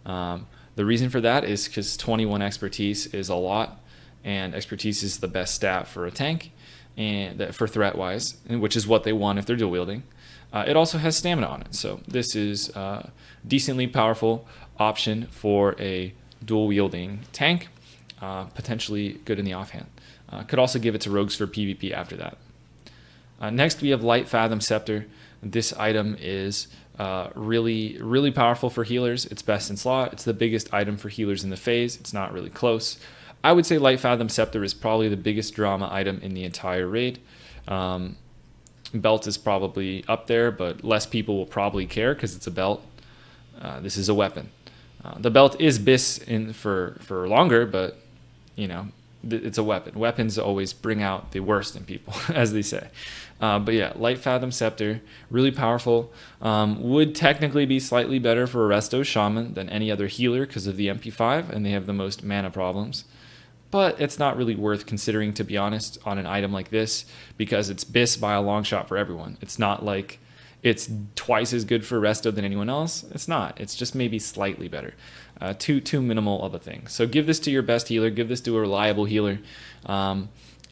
S1: The reason for that is because 21 expertise is a lot, and expertise is the best stat for a tank, and for threat wise, which is what they want if they're dual wielding. It also has stamina on it, so this is a decently powerful option for a dual wielding tank, potentially good in the offhand. Could also give it to rogues for PvP after that. Next, we have Light Fathom Scepter. This item is really, really powerful for healers. It's best in slot. It's the biggest item for healers in the phase. It's not really close. I would say Light Fathom Scepter is probably the biggest drama item in the entire raid. Belt is probably up there, but less people will probably care because it's a belt. This is a weapon. The belt is bis for longer, but it's a weapon. Weapons always bring out the worst in people, as they say. But yeah, Light Fathom Scepter, really powerful. Would technically be slightly better for a Resto Shaman than any other healer because of the MP5, and they have the most mana problems. But it's not really worth considering, to be honest, on an item like this, because it's bis by a long shot for everyone. It's not like it's twice as good for Resto than anyone else. It's not. It's just maybe slightly better. Too minimal of a thing. So give this to your best healer. Give this to a reliable healer.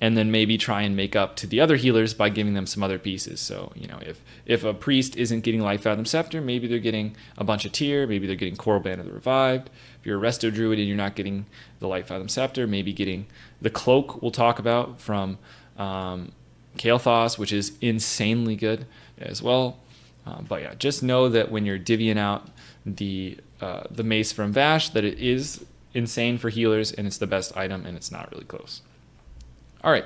S1: And then maybe try and make up to the other healers by giving them some other pieces. So, if a priest isn't getting Light Fathom Scepter, maybe they're getting a bunch of tier. Maybe they're getting Coral Band of the Revived. If you're a Resto Druid and you're not getting the Light Fathom Scepter, maybe getting the Cloak we'll talk about from Kael'thas, which is insanely good as well. But yeah, just know that when you're divvying out the mace from Vashj, that it is insane for healers and it's the best item and it's not really close. All right,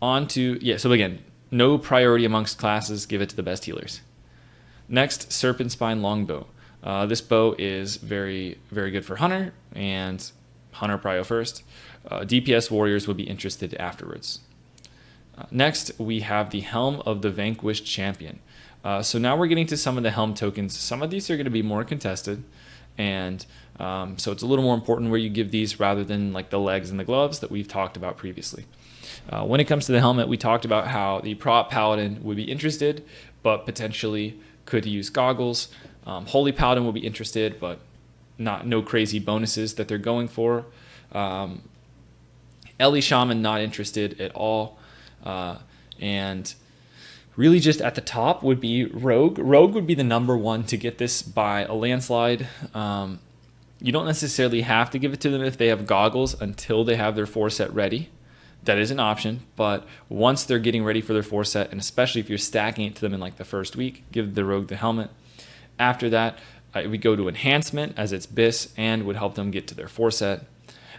S1: on to, so again, no priority amongst classes, give it to the best healers. Next, Serpentshrine Longbow. This bow is very, very good for Hunter, and Hunter prio first. DPS warriors would be interested afterwards. Next, we have the Helm of the Vanquished Champion. So now we're getting to some of the helm tokens. Some of these are going to be more contested, and so it's a little more important where you give these rather than like the legs and the gloves that we've talked about previously. When it comes to the helmet, we talked about how the prop paladin would be interested, but potentially could use goggles. Holy paladin will be interested, but no crazy bonuses that they're going for. Ellie shaman not interested at all, and really just at the top would be rogue. Rogue would be the number one to get this by a landslide. You don't necessarily have to give it to them if they have goggles until they have their 4-set ready. That is an option, but once they're getting ready for their 4-set, and especially if you're stacking it to them in like the first week, give the rogue the helmet. After that, we go to enhancement as it's bis and would help them get to their 4-set.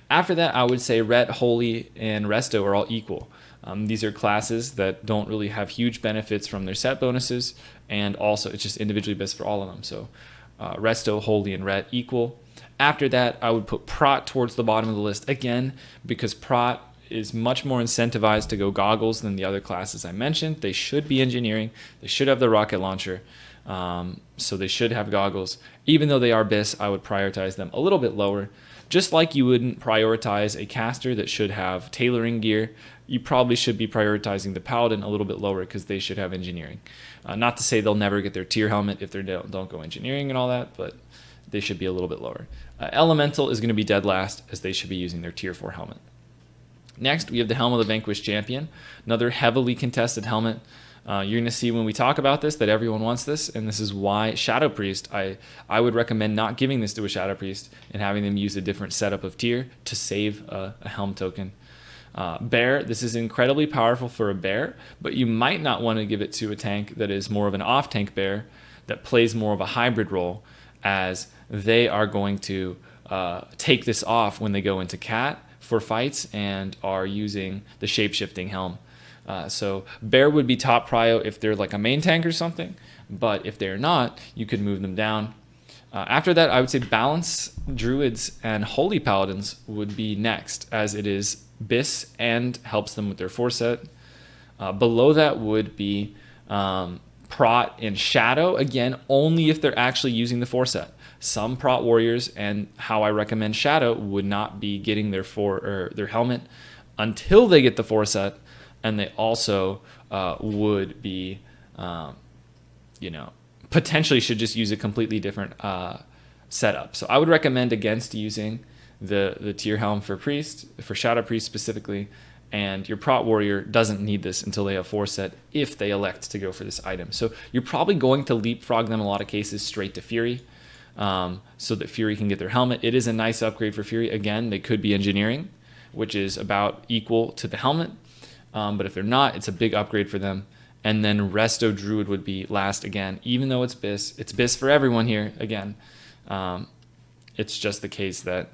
S1: After that, I would say Ret, Holy, and Resto are all equal. These are classes that don't really have huge benefits from their set bonuses, and also it's just individually best for all of them. So Resto, Holy, and Ret equal. After that, I would put Prot towards the bottom of the list again, because Prot is much more incentivized to go goggles than the other classes I mentioned. They should be engineering. They should have the rocket launcher. So they should have goggles. Even though they are BIS, I would prioritize them a little bit lower. Just like you wouldn't prioritize a caster that should have tailoring gear, you probably should be prioritizing the paladin a little bit lower because they should have engineering. Not to say they'll never get their tier helmet if they don't go engineering and all that, but they should be a little bit lower. Elemental is going to be dead last, as they should be using their tier 4 helmet. Next, we have the Helm of the Vanquished Champion, another heavily contested helmet. You're going to see when we talk about this that everyone wants this, and this is why Shadow Priest, I would recommend not giving this to a Shadow Priest and having them use a different setup of tier to save a helm token. Bear, this is incredibly powerful for a bear, but you might not want to give it to a tank that is more of an off-tank bear that plays more of a hybrid role, as they are going to take this off when they go into cat for fights and are using the shape-shifting helm. So bear would be top prio if they're like a main tank or something, but if they're not, you could move them down. After that, I would say balance druids and holy paladins would be next, as it is BIS and helps them with their foreset. Below that would be prot and shadow, again only if they're actually using the foreset. Some prot warriors, and how I recommend shadow, would not be getting their helmet until they get the foreset, and they also would be, potentially should just use a completely different setup. So I would recommend against using the tier helm for priest, for shadow priest specifically, and your prot warrior doesn't need this until they have foreset if they elect to go for this item. So you're probably going to leapfrog them in a lot of cases straight to Fury, so that Fury can get their helmet. It is a nice upgrade for Fury. Again, they could be engineering, which is about equal to the helmet. But if they're not, it's a big upgrade for them. And then Resto Druid would be last again, even though it's BIS for everyone here. Again, it's just the case that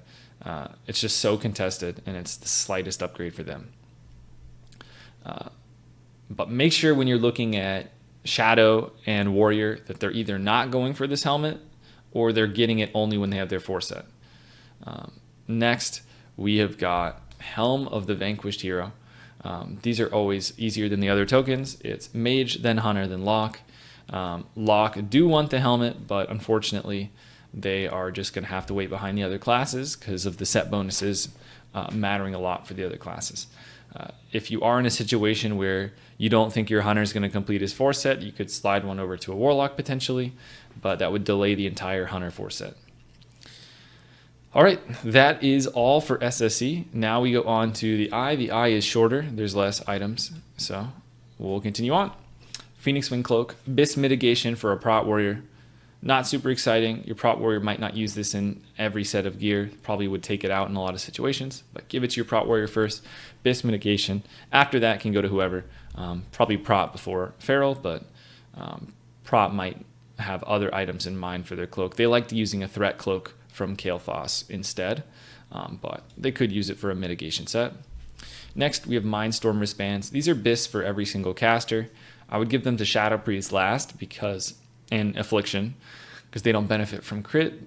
S1: it's just so contested, and it's the slightest upgrade for them. But make sure when you're looking at Shadow and Warrior that they're either not going for this helmet or they're getting it only when they have their foreset. Next, we have got Helm of the Vanquished Hero. These are always easier than the other tokens. It's Mage, then Hunter, then Lock. Lock do want the helmet, but unfortunately they are just going to have to wait behind the other classes because of the set bonuses mattering a lot for the other classes. If you are in a situation where you don't think your Hunter is going to complete his foreset, you could slide one over to a Warlock potentially, but that would delay the entire Hunter foreset. All right, that is all for SSE. Now we go on to the Eye. The Eye is shorter. There's less items, so we'll continue on. Phoenix Wing Cloak, BIS mitigation for a prot warrior. Not super exciting. Your prot warrior might not use this in every set of gear. Probably would take it out in a lot of situations, but give it to your prot warrior first. BIS mitigation. After that, can go to whoever. Probably prot before feral, but prot might have other items in mind for their cloak. They like using a threat cloak from Kael'thas instead, but they could use it for a mitigation set. Next, we have Mindstorm wristbands. These are BIS for every single caster. I would give them to Shadow Priest last and Affliction, because they don't benefit from crit.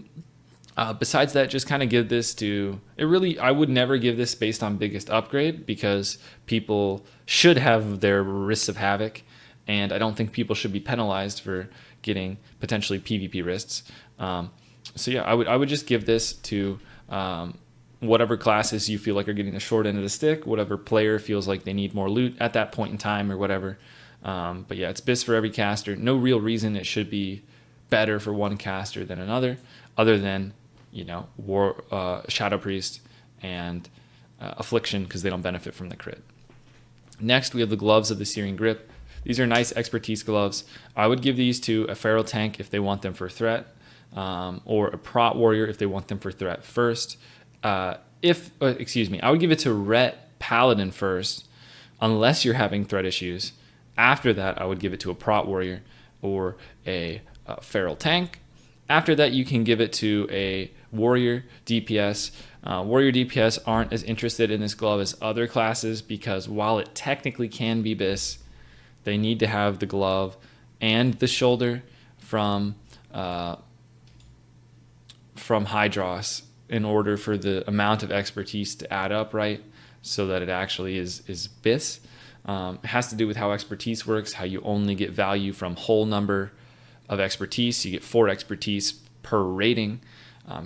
S1: Besides that, just kind of give this to I would never give this based on biggest upgrade, because people should have their wrists of havoc, and I don't think people should be penalized for getting potentially PvP wrists. So yeah, I would just give this to whatever classes you feel like are getting the short end of the stick, whatever player feels like they need more loot at that point in time or whatever. But yeah, it's BIS for every caster. No real reason it should be better for one caster than another, other than Shadow Priest and Affliction, because they don't benefit from the crit. Next, we have the Gloves of the Searing Grip. These are nice expertise gloves. I would give these to a feral tank if they want them for threat, or a prot warrior if they want them for threat first. I would give it to Ret Paladin first, unless you're having threat issues. After that, I would give it to a prot warrior or a feral tank. After that, you can give it to a warrior DPS. Warrior DPS aren't as interested in this glove as other classes, because while it technically can be BIS, they need to have the glove and the shoulder from Hydros in order for the amount of expertise to add up right, so that it actually is BIS. It has to do with how expertise works, how you only get value from whole number of expertise. You get 4 expertise per rating.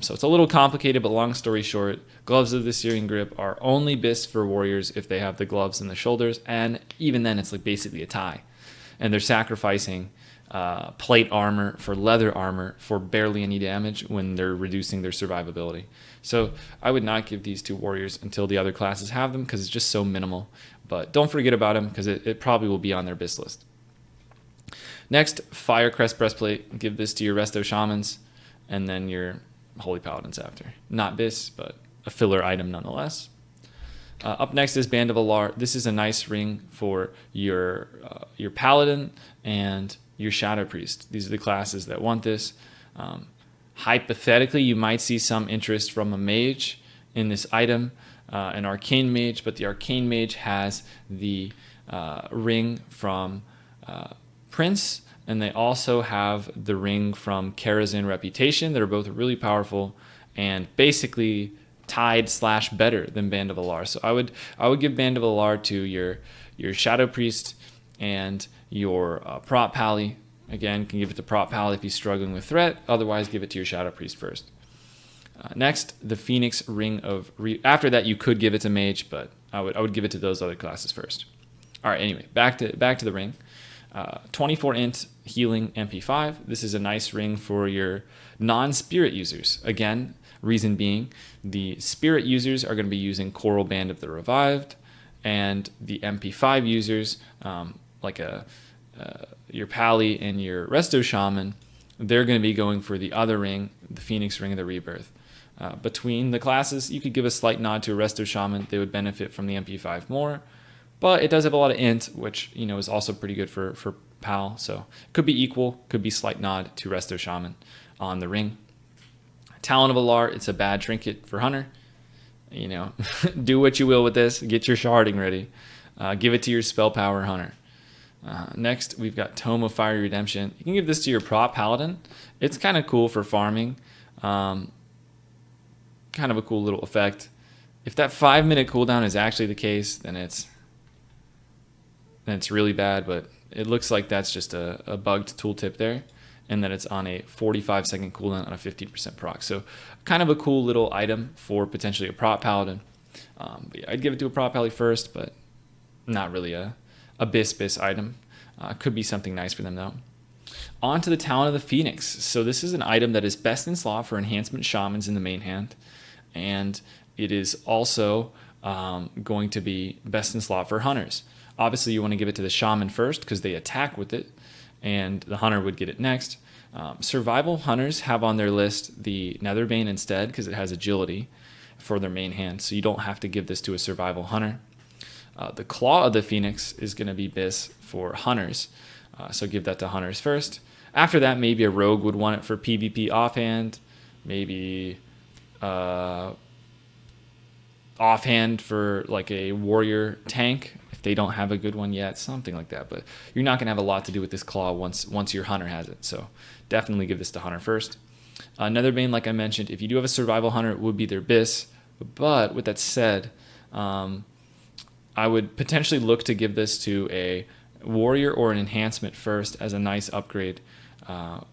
S1: So it's a little complicated, but long story short, gloves of the Searing Grip are only bis for warriors if they have the gloves and the shoulders, and even then it's like basically a tie. And they're sacrificing plate armor for leather armor for barely any damage when they're reducing their survivability. So I would not give these to warriors until the other classes have them because it's just so minimal. But don't forget about them because it probably will be on their bis list. Next, Firecrest Breastplate. Give this to your Resto Shamans and then your Holy Paladins after. Not bis, but a filler item nonetheless. Up next is Band of Alar. This is a nice ring for your Paladin and your Shadow Priest. These are the classes that want this. Hypothetically, you might see some interest from a mage in this item, an Arcane Mage, but the Arcane Mage has the ring from Prince, and they also have the ring from Karazhan Reputation that are both really powerful and basically tied / better than Band of Alar. So I would give Band of Alar to your Shadow Priest and your Prop Pally. Again, can give it to Prop Pally if he's struggling with threat. Otherwise, give it to your Shadow Priest first. Next, the Phoenix Ring of... After that, you could give it to Mage, but I would give it to those other classes first. All right, anyway, back to the ring. 24 int healing MP5. This is a nice ring for your non-spirit users. Again, reason being, the spirit users are going to be using Coral Band of the Revived, and the MP5 users, like your Pally and your Resto Shaman, they're going to be going for the other ring, the Phoenix Ring of the Rebirth. Between the classes, you could give a slight nod to a Resto Shaman. They would benefit from the MP5 more, but it does have a lot of int, which is also pretty good for Pal. So it could be equal, could be slight nod to Resto Shaman on the ring. Talon of Alar, it's a bad trinket for Hunter. Do what you will with this. Get your sharding ready. Give it to your spell power Hunter. Next, we've got Tome of Fiery Redemption. You can give this to your Prop Paladin. It's kind of cool for farming. Kind of a cool little effect. If that 5-minute cooldown is actually the case, then it's really bad, but it looks like that's just a bugged tooltip there, and that it's on a 45-second cooldown on a 15% proc. So kind of a cool little item for potentially a Prop Paladin. But yeah, I'd give it to a Prop Pally first, but not really a bis item. Could be something nice for them though. On to the Talon of the Phoenix. So this is an item that is best in slot for enhancement shamans in the main hand, and it is also going to be best in slot for hunters. Obviously, you want to give it to the shaman first because they attack with it, and the hunter would get it next. Survival hunters have on their list the Netherbane instead because it has agility for their main hand, so you don't have to give this to a survival hunter. The Claw of the Phoenix is going to be bis for hunters, so give that to hunters first. After that, maybe a rogue would want it for PvP offhand, maybe offhand for like a warrior tank if they don't have a good one yet, something like that. But you're not going to have a lot to do with this Claw once your hunter has it, so definitely give this to hunter first. Netherbane, like I mentioned, if you do have a survival hunter, it would be their bis. But with that said, I would potentially look to give this to a warrior or an enhancement first as a nice upgrade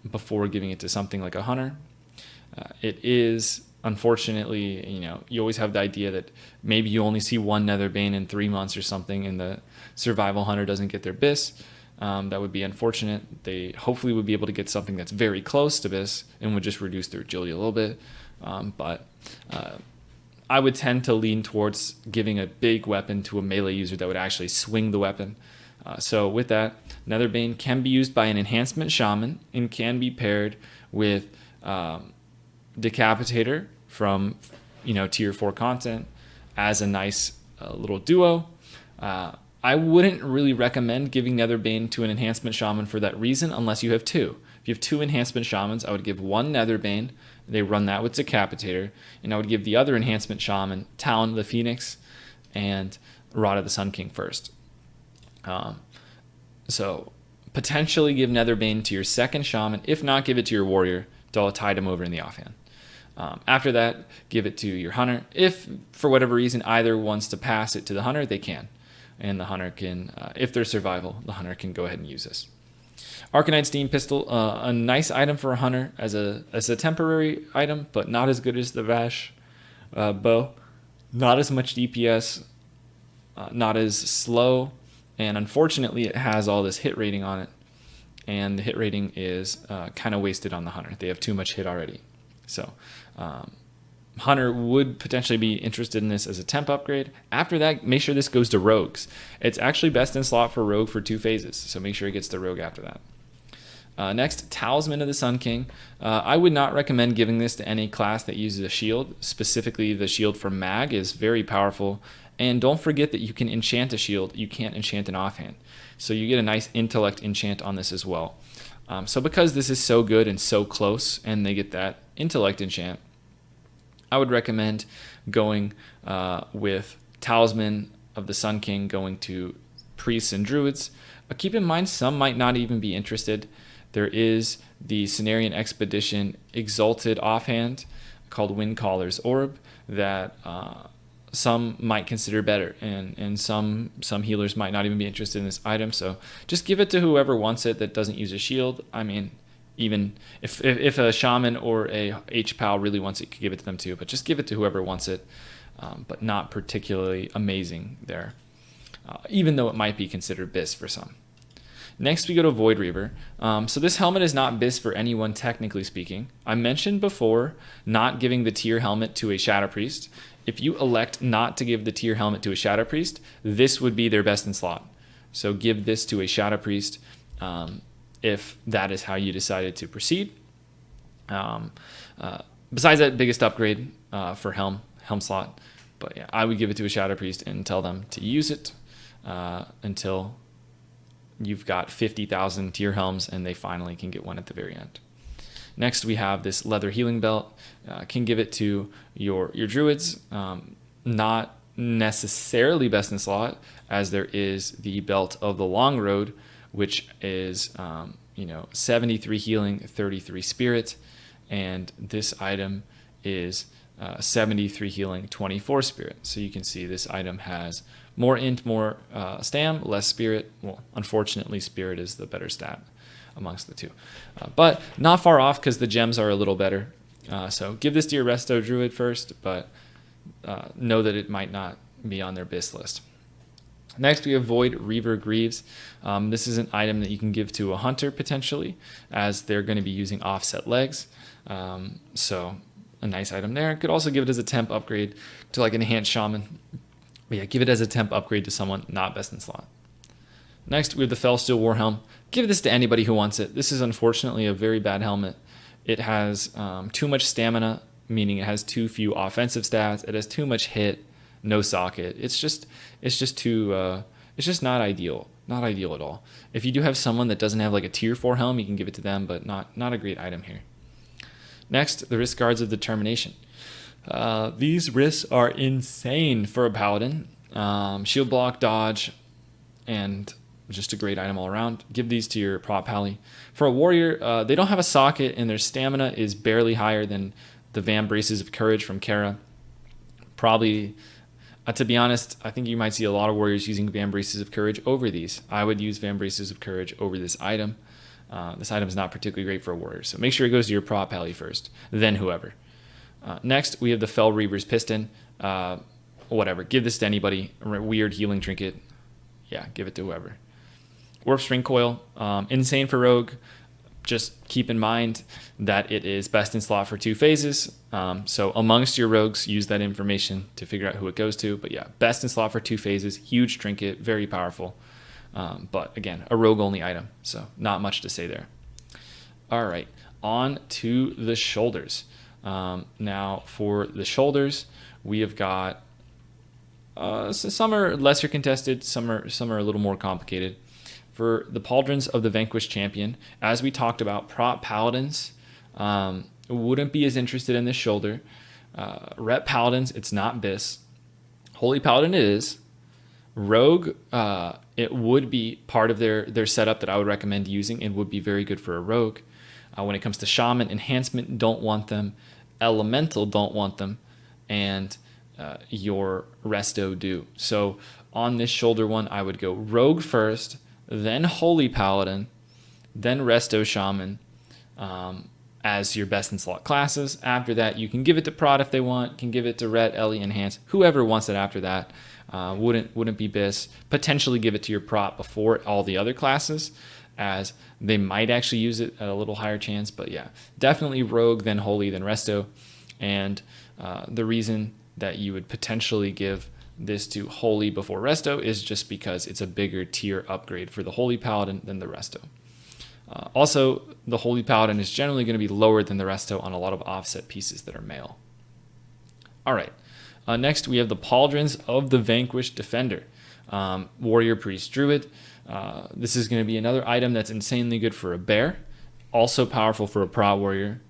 S1: before giving it to something like a hunter. It is, unfortunately, you always have the idea that maybe you only see one Netherbane in 3 months or something, and the survival hunter doesn't get their bis. That would be unfortunate. They hopefully would be able to get something that's very close to bis and would just reduce their agility a little bit. But I would tend to lean towards giving a big weapon to a melee user that would actually swing the weapon. So with that, Netherbane can be used by an enhancement shaman and can be paired with Decapitator from tier 4 content as a nice little duo. I wouldn't really recommend giving Netherbane to an enhancement shaman for that reason unless you have two. If you have two enhancement shamans, I would give one Netherbane. They run that with Decapitator, and I would give the other enhancement shaman Talon of the Phoenix and Rod of the Sun King first. So potentially give Netherbane to your second shaman. If not, give it to your warrior to tide him over in the offhand. After that, give it to your hunter. If for whatever reason either wants to pass it to the hunter, they can. And the hunter can, if there's survival, the hunter can go ahead and use this. Arcanite Steam Pistol, a nice item for a hunter as a temporary item, but not as good as the Vashj bow. Not as much DPS, not as slow, and unfortunately it has all this hit rating on it. And the hit rating is kind of wasted on the hunter. They have too much hit already. So hunter would potentially be interested in this as a temp upgrade. After that, make sure this goes to rogues. It's actually best in slot for rogue for 2 phases, so make sure it gets to rogue after that. Next, Talisman of the Sun King. I would not recommend giving this to any class that uses a shield. Specifically, the shield for Mag is very powerful. And don't forget that you can enchant a shield. You can't enchant an offhand. So you get a nice intellect enchant on this as well. So because this is so good and so close, and they get that intellect enchant, I would recommend going with Talisman of the Sun King, going to priests and druids. Keep in mind, some might not even be interested. There is the Cenarian Expedition Exalted offhand called Windcaller's Orb that some might consider better, and some healers might not even be interested in this item. So just give it to whoever wants it that doesn't use a shield. I mean, even if a shaman or a H-Pal really wants it, you could give it to them too, but just give it to whoever wants it, but not particularly amazing there, even though it might be considered BIS for some. Next, we go to Void Reaver. So this helmet is not BIS for anyone, technically speaking. I mentioned before not giving the tier helmet to a Shadow Priest. If you elect not to give the tier helmet to a Shadow Priest, this would be their best in slot. So give this to a Shadow Priest if that is how you decided to proceed. Besides that, biggest upgrade for helm slot. But yeah, I would give it to a Shadow Priest and tell them to use it until you've got 50,000 tier helms and they finally can get one at the very end. Next, we have this leather healing belt. Can give it to your druids. Not necessarily best in slot, as there is the belt of the long road, which is 73 healing, 33 spirit, and this item is 73 healing, 24 spirit. So you can see this item has more int, more stam, less spirit. Well, unfortunately, spirit is the better stat amongst the two, but not far off because the gems are a little better. So give this to your resto druid first, but know that it might not be on their BIS list. Next, we have Void Reaver Greaves. This is an item that you can give to a hunter potentially, as they're going to be using offset legs. So a nice item there. Could also give it as a temp upgrade to like an enhanced shaman. But yeah, give it as a temp upgrade to someone not best in slot. Next, we have the Fellsteel Warhelm. Give this to anybody who wants it. This is unfortunately a very bad helmet. It has too much stamina, meaning it has too few offensive stats. It has too much hit, no socket. It's just not ideal. Not ideal at all. If you do have someone that doesn't have like a tier 4 helm, you can give it to them, but not a great item here. Next, the Wrist Guards of Determination. These wrists are insane for a paladin. Shield block, dodge, and just a great item all around. Give these to your prop pally. For a warrior, they don't have a socket, and their stamina is barely higher than the Van Braces of Courage from Kara. Probably, to be honest, I think you might see a lot of warriors using Van Braces of Courage over these. I would use Van Braces of Courage over this item. This item is not particularly great for a warrior, so make sure it goes to your prop pally first, then whoever. Next, we have the Fell Reaver's Piston. Whatever, give this to anybody. Weird healing trinket. Yeah, give it to whoever. Warp String Coil, insane for rogue. Just keep in mind that it is best in slot for 2 phases. So amongst your rogues, use that information to figure out who it goes to. But yeah, best in slot for 2 phases. Huge trinket, very powerful. But again, a rogue only item, so not much to say there. All right, on to the shoulders. Now for the shoulders, we have got some are lesser contested, some are a little more complicated. For the Pauldrons of the Vanquished Champion, as we talked about, prop paladins wouldn't be as interested in this shoulder. Rep paladins, it's not BIS. Holy Paladin it is. Rogue, it would be part of their setup that I would recommend using. It would be very good for a rogue. When it comes to Shaman, Enhancement, don't want them. Elemental, don't want them. And your resto do. So on this shoulder one, I would go Rogue first, then Holy Paladin, then Resto Shaman as your best in slot classes. After that, you can give it to Prot if they want, can give it to Ret, Ellie, Enhance, whoever wants it after that. Wouldn't be Bis. Potentially give it to your Prot before all the other classes, as they might actually use it at a little higher chance. But yeah, definitely Rogue, then Holy, then Resto. And the reason that you would potentially give this to Holy before Resto is just because it's a bigger tier upgrade for the Holy Paladin than the Resto. Also, the Holy Paladin is generally going to be lower than the Resto on a lot of offset pieces that are male. All right. Next, we have the Pauldrons of the Vanquished Defender. Warrior, Priest, Druid. This is going to be another item that's insanely good for a bear. Also powerful for a Prot Warrior.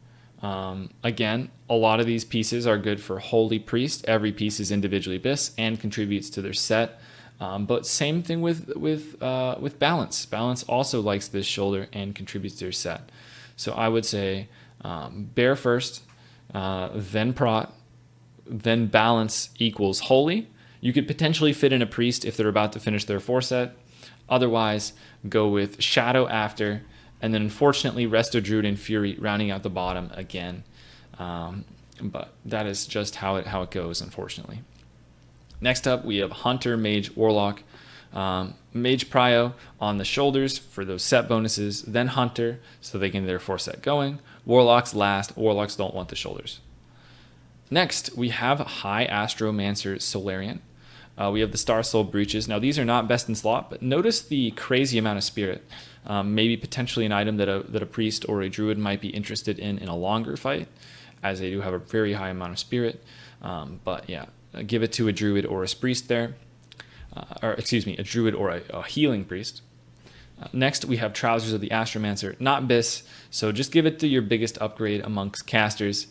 S1: Again, a lot of these pieces are good for Holy Priest. Every piece is individually Bis and contributes to their set. But same thing with Balance. Balance also likes this shoulder and contributes to their set. So I would say Bear first, then Prot, then Balance equals Holy. You could potentially fit in a Priest if they're about to finish their 4-set. Otherwise, go with Shadow after, and then unfortunately Resto, Druid, and Fury rounding out the bottom again. But that is just how it goes, unfortunately. Next up, we have Hunter, Mage, Warlock. Mage Prio on the shoulders for those set bonuses, then Hunter so they can get their 4-set going. Warlocks last. Warlocks don't want the shoulders. Next, we have High Astromancer Solarian. We have the Star Soul Breaches. Now, these are not best in slot, but notice the crazy amount of spirit. Maybe potentially an item that a priest or a druid might be interested in a longer fight, as they do have a very high amount of spirit. But yeah, give it to a druid or a priest there. A druid or a healing priest. Next, we have Trousers of the Astromancer, not Bis, so just give it to your biggest upgrade amongst casters.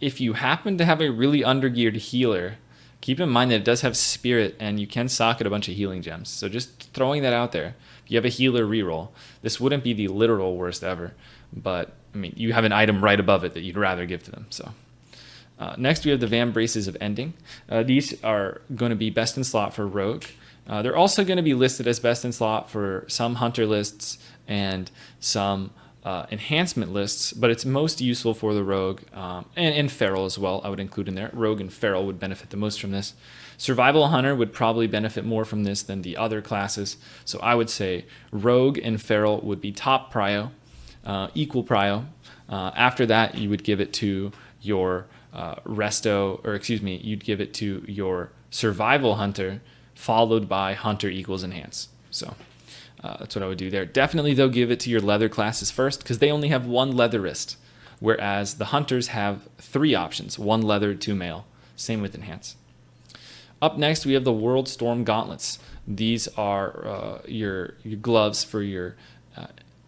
S1: If you happen to have a really undergeared healer, keep in mind that it does have spirit and you can socket a bunch of healing gems. So just throwing that out there. If you have a healer reroll, this wouldn't be the literal worst ever, but I mean, you have an item right above it that you'd rather give to them. So next, we have the Van Braces of Ending. These are going to be best in slot for Rogue. They're also going to be listed as best in slot for some Hunter lists and some enhancement lists, but it's most useful for the Rogue and Feral as well. I would include in there. Rogue and Feral would benefit the most from this. Survival Hunter would probably benefit more from this than the other classes. So I would say Rogue and Feral would be top prio, equal prio. After that, you would give it to your you'd give it to your Survival Hunter, followed by Hunter equals Enhance. So that's what I would do there. Definitely, though, give it to your leather classes first, because they only have one leather wrist, whereas the Hunters have 3 options, 1 leather, 2 mail. Same with Enhance. Up next, we have the World Storm Gauntlets. These are your gloves for your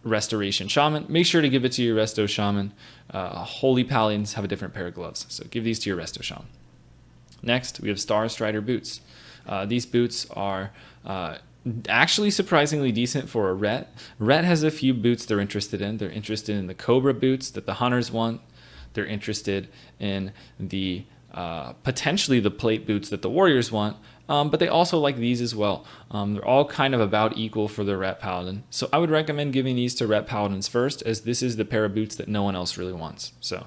S1: Restoration Shaman. Make sure to give it to your Resto Shaman. Holy Paladins have a different pair of gloves, so give these to your Resto Shaman. Next, we have Star Strider boots. These boots are actually surprisingly decent for a Ret. Ret has a few boots they're interested in. They're interested in the Cobra boots that the Hunters want. They're interested in the potentially the plate boots that the Warriors want. But they also like these as well. They're all kind of about equal for the Ret Paladin. So I would recommend giving these to Ret Paladins first, as this is the pair of boots that no one else really wants. So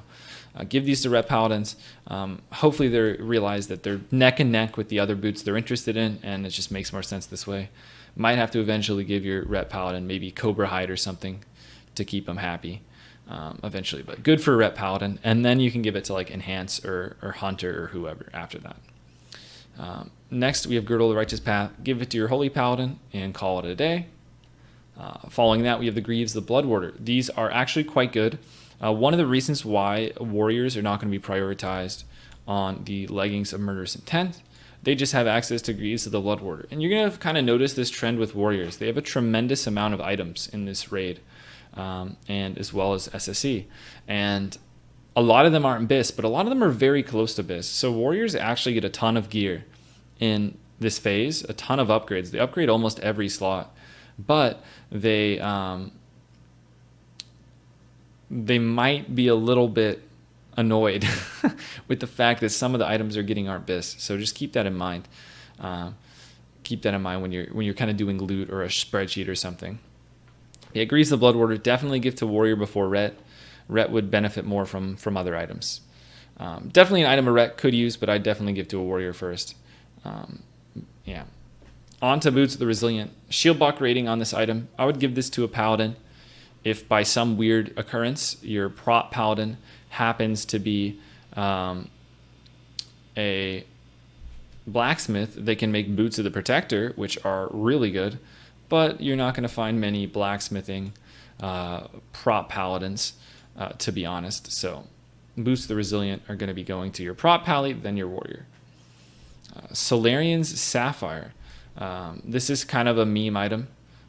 S1: give these to Ret Paladins. Hopefully they realize that they're neck and neck with the other boots they're interested in, and it just makes more sense this way. Might have to eventually give your Ret Paladin maybe Cobra Hide or something to keep them happy eventually. But good for Ret Paladin, and then you can give it to like Enhance or Hunter or whoever after that. Next, we have Girdle the Righteous Path. Give it to your Holy Paladin and call it a day. Following that, we have the Greaves, the Blood Warder. These are actually quite good. One of the reasons why Warriors are not going to be prioritized on the Leggings of Murderous Intent, they just have access to Greaves of the Blood Warder. And you're going to kind of notice this trend with Warriors. They have a tremendous amount of items in this raid, and as well as SSE. And a lot of them aren't Bis, but a lot of them are very close to Bis. So Warriors actually get a ton of gear in this phase, a ton of upgrades. They upgrade almost every slot, but they might be a little bit annoyed with the fact that some of the items they're getting aren't Bis. So just keep that in mind. Keep that in mind when you're kind of doing loot or a spreadsheet or something. Yeah, Grease the Blood Warrior, definitely give to Warrior before Ret. Ret would benefit more from other items. Definitely an item a Ret could use, but I'd definitely give to a Warrior first. Yeah. On to Boots of the Resilient. Shield block rating on this item. I would give this to a Paladin. If by some weird occurrence your prop Paladin happens to be a blacksmith, they can make Boots of the Protector, which are really good, but you're not going to find many blacksmithing prop Paladins, to be honest. So Boots of the Resilient are going to be going to your prop Pally, then your Warrior. Solarian's Sapphire. This is kind of a meme item.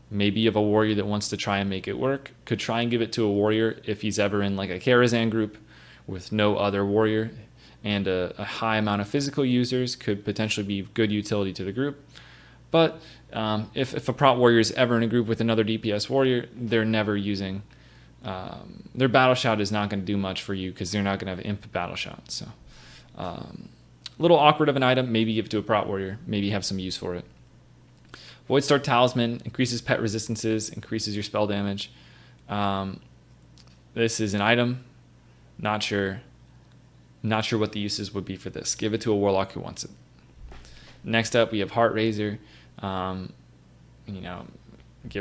S1: Maybe you have a Warrior that wants to try and make it work. Could try and give it to a Warrior if he's ever in like a Karazhan group with no other Warrior and a high amount of physical users. Could potentially be good utility to the group. But if a prop Warrior is ever in a group with another DPS Warrior, they're never using... their Battle Shout is not going to do much for you because they're not going to have Imp Battle Shout. So a little awkward of an item. Maybe give it to a prop Warrior. Maybe have some use for it. Voidstar Talisman increases pet resistances, increases your spell damage. This is an item. Not sure what the uses would be for this. Give it to a Warlock who wants it. Next up, we have Heart Razor. Give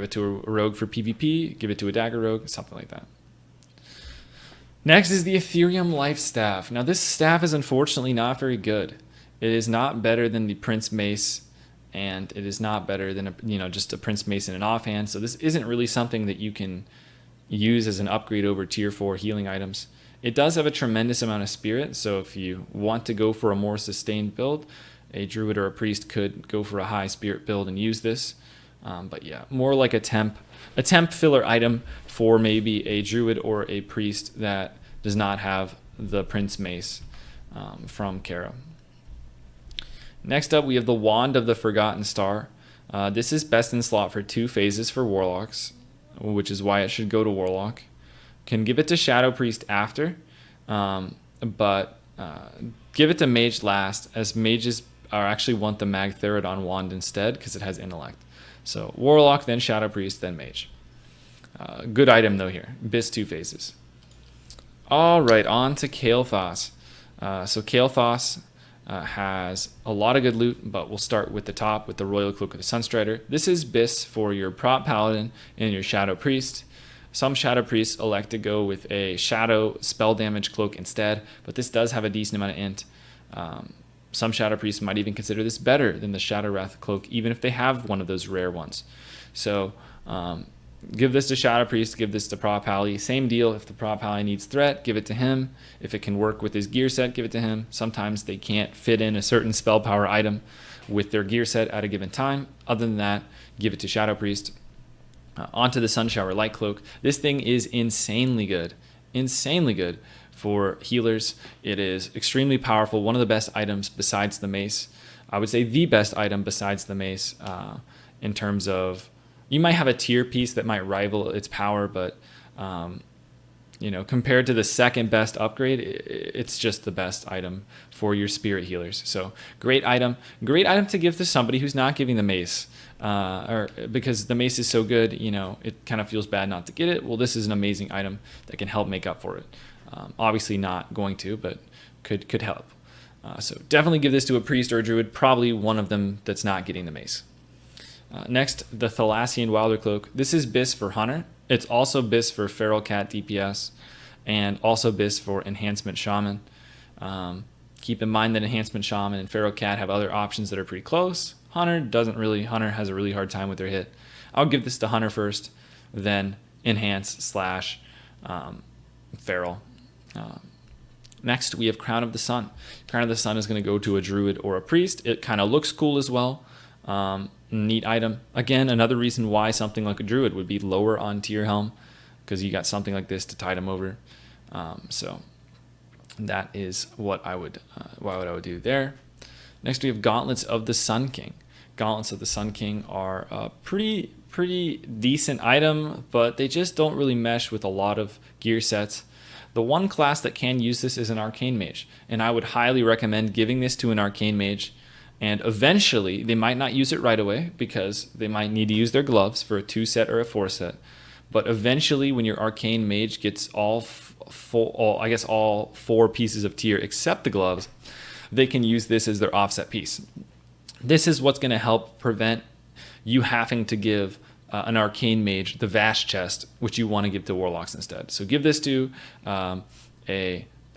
S1: it to a Rogue for PvP. Give it to a Dagger Rogue, something like that. Next is the Ethereum Life Staff. Now, this staff is unfortunately not very good. It is not better than the Prince Mace, and it is not better than just a Prince Mace in an offhand. So this isn't really something that you can use as an upgrade over tier 4 healing items. It does have a tremendous amount of spirit, so if you want to go for a more sustained build, a Druid or a Priest could go for a high spirit build and use this. But yeah, more like a temp filler item for maybe a Druid or a Priest that does not have the Prince Mace from Kara. Next up, we have the Wand of the Forgotten Star. This is best in slot for 2 phases for Warlocks, which is why it should go to Warlock. Can give it to Shadow Priest after, but give it to Mage last, as Mages actually want the Magtheridon Wand instead because it has Intellect. So Warlock, then Shadow Priest, then Mage. Good item though here. BIS 2 phases. All right, on to Kael'thas. So Kael'thas has a lot of good loot, but we'll start with the top with the Royal Cloak of the Sunstrider. This is BIS for your prop Paladin and your Shadow Priest. Some Shadow Priests elect to go with a Shadow spell damage cloak instead, but this does have a decent amount of int. Some Shadow Priests might even consider this better than the Shadow Wrath cloak, even if they have one of those rare ones. So give this to Shadow Priest, give this to Prop Pally. Same deal, if the Prop Pally needs threat, give it to him. If it can work with his gear set, give it to him. Sometimes they can't fit in a certain spell power item with their gear set at a given time. Other than that, give it to Shadow Priest. Onto the Sunshower Light Cloak. This thing is insanely good for healers. It is extremely powerful, one of the best items besides the mace. I would say the best item besides the mace in terms of, you might have a tier piece that might rival its power, but compared to the second best upgrade, it's just the best item for your spirit healers. So great item to give to somebody who's not giving the mace, or because the mace is so good, it kind of feels bad not to get it. Well, this is an amazing item that can help make up for it. Obviously not going to, but could help. So definitely give this to a Priest or a Druid, probably one of them that's not getting the mace. Next, the Thalassian Wilder Cloak. This is BIS for Hunter. It's also BIS for Feral Cat DPS, and also BIS for Enhancement Shaman. Keep in mind that Enhancement Shaman and Feral Cat have other options that are pretty close. Hunter has a really hard time with their hit. I'll give this to Hunter first, then Enhance / Feral. Next, we have Crown of the Sun. Crown of the Sun is going to go to a Druid or a Priest. It kind of looks cool as well. Neat item. Again, another reason why something like a Druid would be lower on tier helm, because you got something like this to tide him over. So that is what I would do there. Next, we have Gauntlets of the Sun King. Gauntlets of the Sun King are a pretty decent item, but they just don't really mesh with a lot of gear sets. The one class that can use this is an Arcane Mage, and I would highly recommend giving this to an Arcane Mage. And eventually, they might not use it right away because they might need to use their gloves for a 2 set or a 4 set. But eventually, when your arcane mage gets all four pieces of tier except the gloves, they can use this as their offset piece. This is what's going to help prevent you having to give an arcane mage the Vashj chest, which you want to give to warlocks instead. So give this to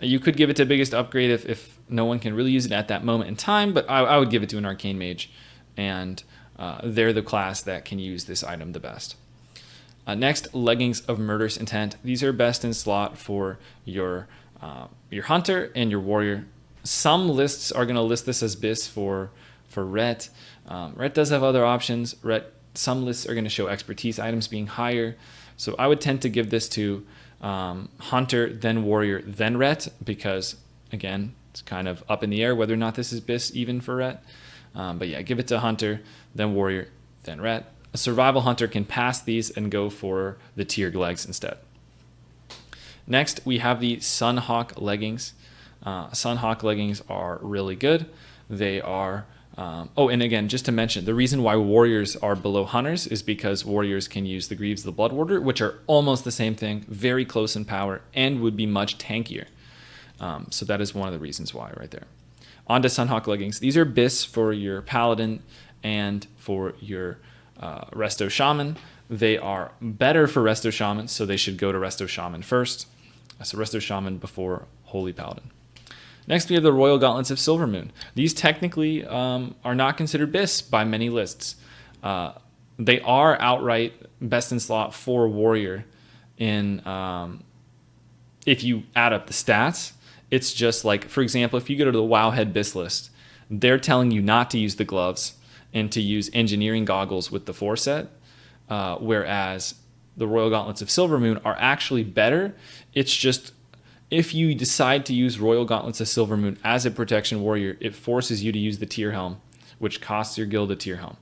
S1: you could give it to biggest upgrade if no one can really use it at that moment in time, but I would give it to an arcane mage, and they're the class that can use this item the best. Next, leggings of murderous intent. These are best in slot for your hunter and your warrior. Some lists are going to list this as bis for Ret. Ret does have other options. Some lists are going to show expertise items being higher. So I would tend to give this to hunter, then warrior, then Ret, because again, it's kind of up in the air whether or not this is bis even for Ret. But yeah, give it to hunter, then warrior, then Ret. A survival hunter can pass these and go for the tiered legs instead. Next, we have the Sunhawk leggings. Sunhawk leggings are really good. They are, and again, just to mention, the reason why warriors are below hunters is because warriors can use the Greaves of the Bloodwarder, which are almost the same thing, very close in power, and would be much tankier. So that is one of the reasons why right there. On to Sunhawk leggings. These are bis for your paladin and for your Resto Shaman. They are better for Resto Shaman, so they should go to Resto Shaman first. So Resto Shaman before Holy Paladin. Next, we have the Royal Gauntlets of Silvermoon. These technically are not considered bis by many lists. They are outright best in slot for warrior in if you add up the stats. It's just like, for example, if you go to the Wowhead bis list, they're telling you not to use the gloves and to use engineering goggles with the foreset, whereas the Royal Gauntlets of Silvermoon are actually better. It's just, if you decide to use Royal Gauntlets of Silvermoon as a protection warrior, it forces you to use the tier helm, which costs your guild a tier helm.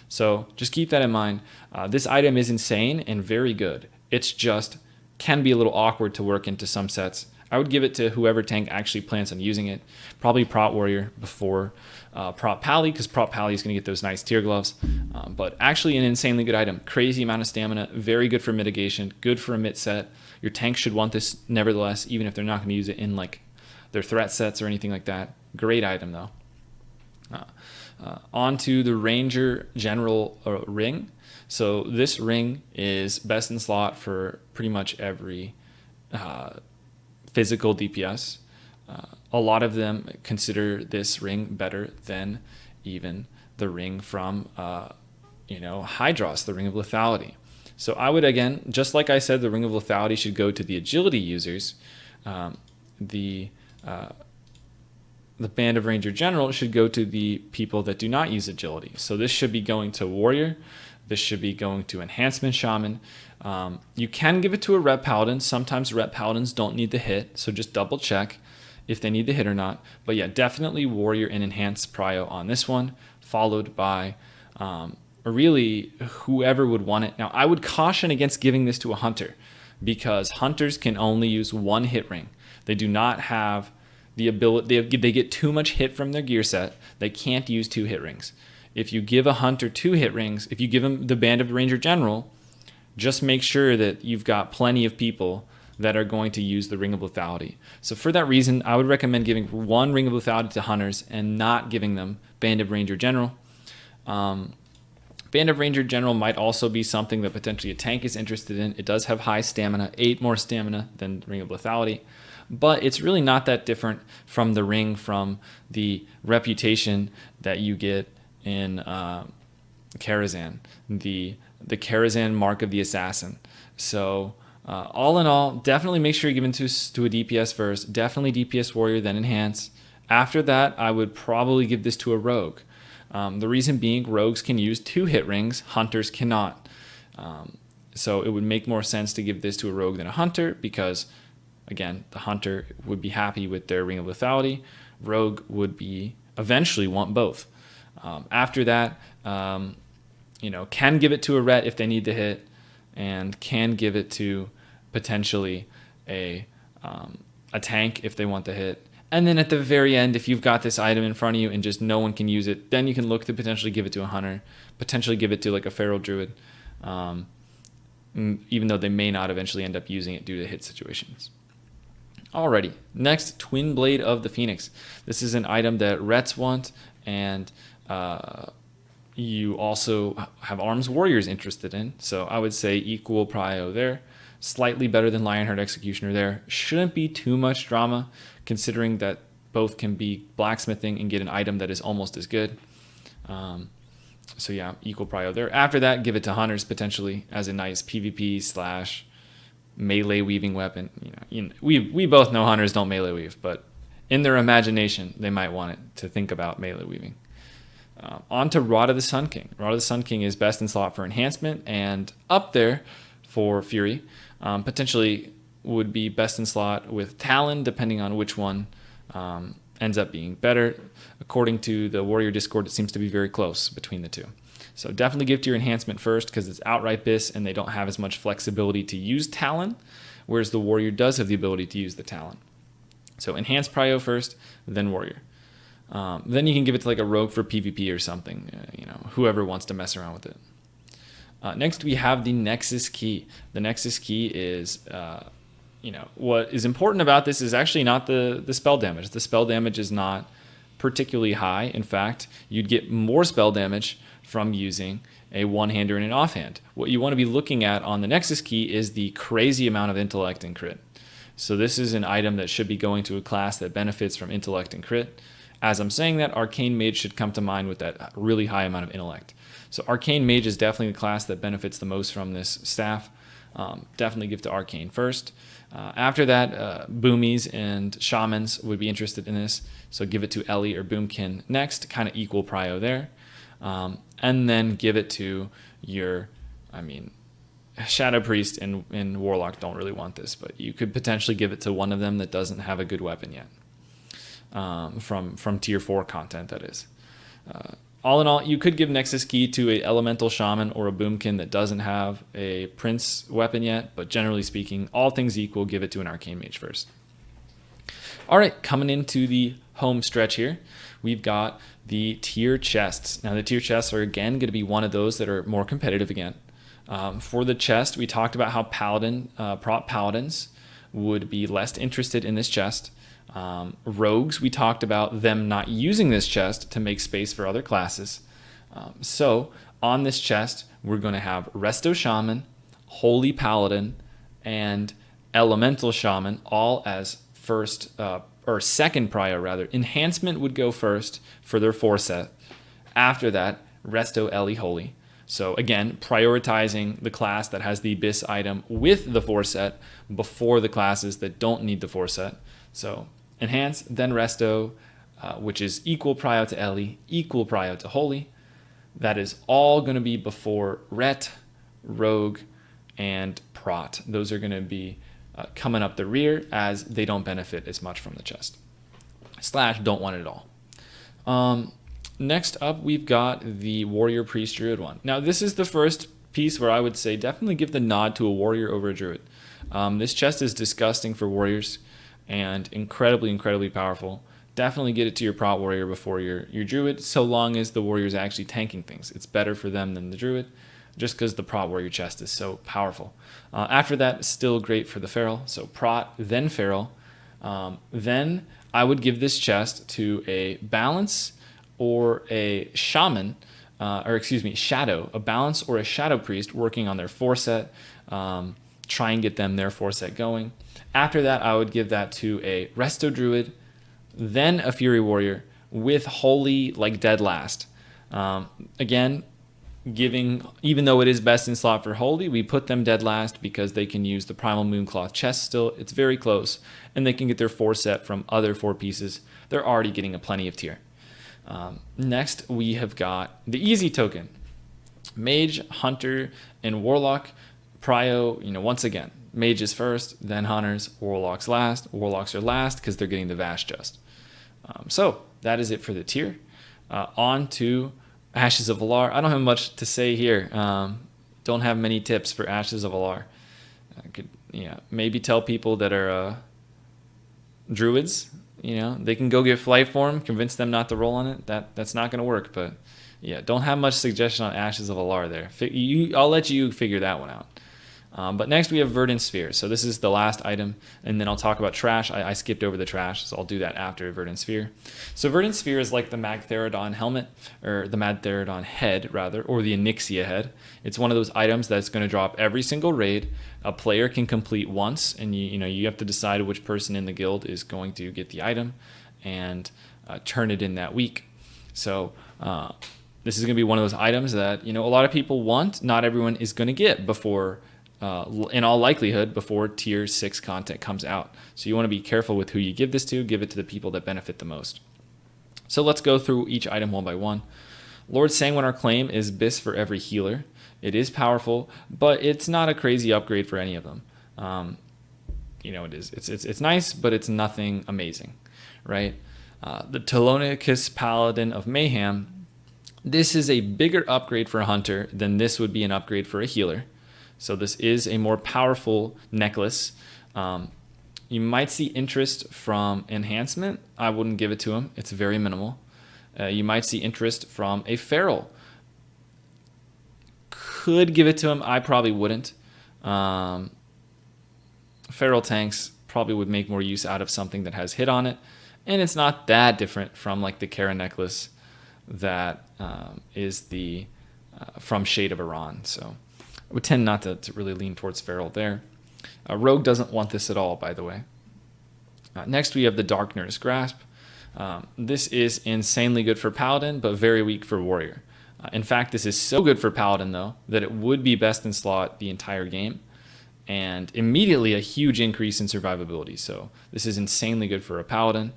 S1: So just keep that in mind. This item is insane and very good. It's just can be a little awkward to work into some sets. I would give it to whoever tank actually plans on using it. Probably Prot Warrior before Prot Pally, because Prot Pally is going to get those nice tier gloves. But actually an insanely good item. Crazy amount of stamina, very good for mitigation, good for a mid set. Your tank should want this nevertheless, even if they're not going to use it in like their threat sets or anything like that. Great item though. On to the Ranger General ring. So this ring is best in slot for pretty much every physical DPS. A lot of them consider this ring better than even the ring from Hydros, the Ring of Lethality. So I would, again, just like I said, the Ring of Lethality should go to the agility users. The Band of Ranger General should go to the people that do not use agility. So this should be going to Warrior. This should be going to Enhancement Shaman. You can give it to a Rep Paladin. Sometimes Rep Paladins don't need the hit, so just double check if they need the hit or not. But yeah, definitely Warrior and Enhanced Prio on this one, followed by really whoever would want it. Now, I would caution against giving this to a Hunter, because Hunters can only use one hit ring. They do not have the ability, they get too much hit from their gear set. They can't use 2 hit rings. If you give a Hunter 2 hit rings, if you give him the Band of Ranger General, just make sure that you've got plenty of people that are going to use the Ring of Lethality. So for that reason, I would recommend giving 1 Ring of Lethality to Hunters and not giving them Band of Ranger General. Band of Ranger General might also be something that potentially a tank is interested in. It does have high stamina, 8 more stamina than Ring of Lethality, but it's really not that different from the ring from the reputation that you get in Karazhan, the Karazhan Mark of the Assassin. So all in all, definitely make sure you give it to a DPS first. Definitely DPS Warrior, then Enhance. After that, I would probably give this to a Rogue. The reason being, Rogues can use 2 hit rings, Hunters cannot. So it would make more sense to give this to a Rogue than a Hunter, because, again, the Hunter would be happy with their Ring of Lethality. Rogue would be eventually want both. After that, can give it to a Ret if they need to hit, and can give it to potentially a tank if they want to hit. And then at the very end, if you've got this item in front of you and just no one can use it, then you can look to potentially give it to a Hunter, potentially give it to like a Feral Druid. even though they may not eventually end up using it due to hit situations. Alrighty, next, Twin Blade of the Phoenix. This is an item that Rets want, and you also have Arms Warriors interested in, so I would say equal prio there. Slightly better than Lionheart Executioner there. Shouldn't be too much drama, considering that both can be blacksmithing and get an item that is almost as good. So yeah, equal prio there. After that, give it to Hunters potentially as a nice PvP / melee weaving weapon. We both know Hunters don't melee weave, but in their imagination, they might want it to think about melee weaving. On to Rod of the Sun King. Rod of the Sun King is best in slot for enhancement and up there for Fury. Potentially would be best in slot with Talon, depending on which one ends up being better. According to the Warrior Discord, it seems to be very close between the two. So definitely give to your enhancement first because it's outright BIS and they don't have as much flexibility to use Talon, whereas the Warrior does have the ability to use the Talon. So enhance prio first, then Warrior. Then you can give it to like a Rogue for PvP or something, whoever wants to mess around with it. Next, we have the Nexus Key. The Nexus Key is, what is important about this is actually not the spell damage. The spell damage is not particularly high. In fact, you'd get more spell damage from using a one-hander and an offhand. What you want to be looking at on the Nexus Key is the crazy amount of intellect and crit. So this is an item that should be going to a class that benefits from intellect and crit. As I'm saying that, Arcane Mage should come to mind with that really high amount of intellect. So Arcane Mage is definitely the class that benefits the most from this staff. Definitely give to Arcane first. After that, Boomies and Shamans would be interested in this. So give it to Ellie or Boomkin next, kind of equal prio there. And then give it to your, Shadow Priest and Warlock don't really want this, but you could potentially give it to one of them that doesn't have a good weapon yet. From tier 4 content, that is. All in all, you could give Nexus Key to a Elemental Shaman or a Boomkin that doesn't have a Prince weapon yet, but generally speaking, all things equal, give it to an Arcane Mage first. All right, coming into the home stretch here, we've got the tier chests. Now, the tier chests are, again, going to be one of those that are more competitive again. For the chest, we talked about how prop Paladins would be less interested in this chest. Rogues, we talked about them not using this chest to make space for other classes. So on this chest, we're going to have Resto Shaman, Holy Paladin, and Elemental Shaman, all as first or second prio rather. Enhancement would go first for their 4 set. After that, Resto Ellie Holy. So again, prioritizing the class that has the BIS item with the 4 set before the classes that don't need the 4 set. So enhance, then Resto, which is equal prio to Ellie, equal prio to Holy. That is all going to be before Ret, Rogue, and Prot. Those are going to be coming up the rear as they don't benefit as much from the chest. / don't want it at all. Next up, we've got the Warrior Priest Druid one. Now, this is the first piece where I would say definitely give the nod to a Warrior over a Druid. This chest is disgusting for Warriors and incredibly, incredibly powerful. Definitely get it to your Prot Warrior before your Druid, so long as the Warrior is actually tanking things. It's better for them than the Druid, just because the Prot Warrior chest is so powerful. After that, still great for the Feral. So Prot, then Feral. Then I would give this chest to a Balance or a Shaman, Shadow. A Balance or a Shadow Priest working on their 4 set. Try and get them their 4 set going. After that, I would give that to a Resto Druid, then a Fury Warrior with Holy like dead last. Again, even though it is best in slot for Holy, we put them dead last because they can use the Primal Mooncloth chest still. It's very close, and they can get their 4 set from other 4 pieces. They're already getting a plenty of tier. Next, we have got the easy token. Mage, Hunter, and Warlock. Prio, once again, Mages first, then Hunters, Warlocks last. Warlocks are last because they're getting the Vashj just. So that is it for the tier. On to Ashes of Valar. I don't have much to say here. Don't have many tips for Ashes of Valar. I could, maybe tell people that are druids. They can go get Flight Form, convince them not to roll on it. That's not going to work. But yeah, don't have much suggestion on Ashes of Valar there. I'll let you figure that one out. But next we have Verdant Sphere. So this is the last item, and then I'll talk about trash. I skipped over the trash, so I'll do that after Verdant Sphere. So Verdant Sphere is like the Magtheridon helmet, or the Magtheridon head, rather, or the Onyxia head. It's one of those items that's going to drop every single raid. A player can complete once, and you have to decide which person in the guild is going to get the item and turn it in that week. So this is going to be one of those items that a lot of people want. Not everyone is going to get before, in all likelihood, before tier 6 content comes out. So you want to be careful with who you give this to. Give it to the people that benefit the most. So let's go through each item one by one. Lord Sanguinar Claim is BIS for every healer. It is powerful, but it's not a crazy upgrade for any of them. It is. It's nice, but it's nothing amazing, right? The Telonicus Paladin of Mayhem. This is a bigger upgrade for a hunter than this would be an upgrade for a healer. So this is a more powerful necklace. You might see interest from enhancement. I wouldn't give it to him. It's very minimal. You might see interest from a feral. Could give it to him. I probably wouldn't. Feral tanks probably would make more use out of something that has hit on it. And it's not that different from like the Kara necklace that is the from Shade of Iran. So I would tend not to really lean towards feral there. Rogue doesn't want this at all, by the way. Next, we have the Darkner's Grasp. This is insanely good for Paladin, but very weak for Warrior. In fact, this is so good for Paladin, though, that it would be best in slot the entire game, and immediately a huge increase in survivability. So this is insanely good for a Paladin.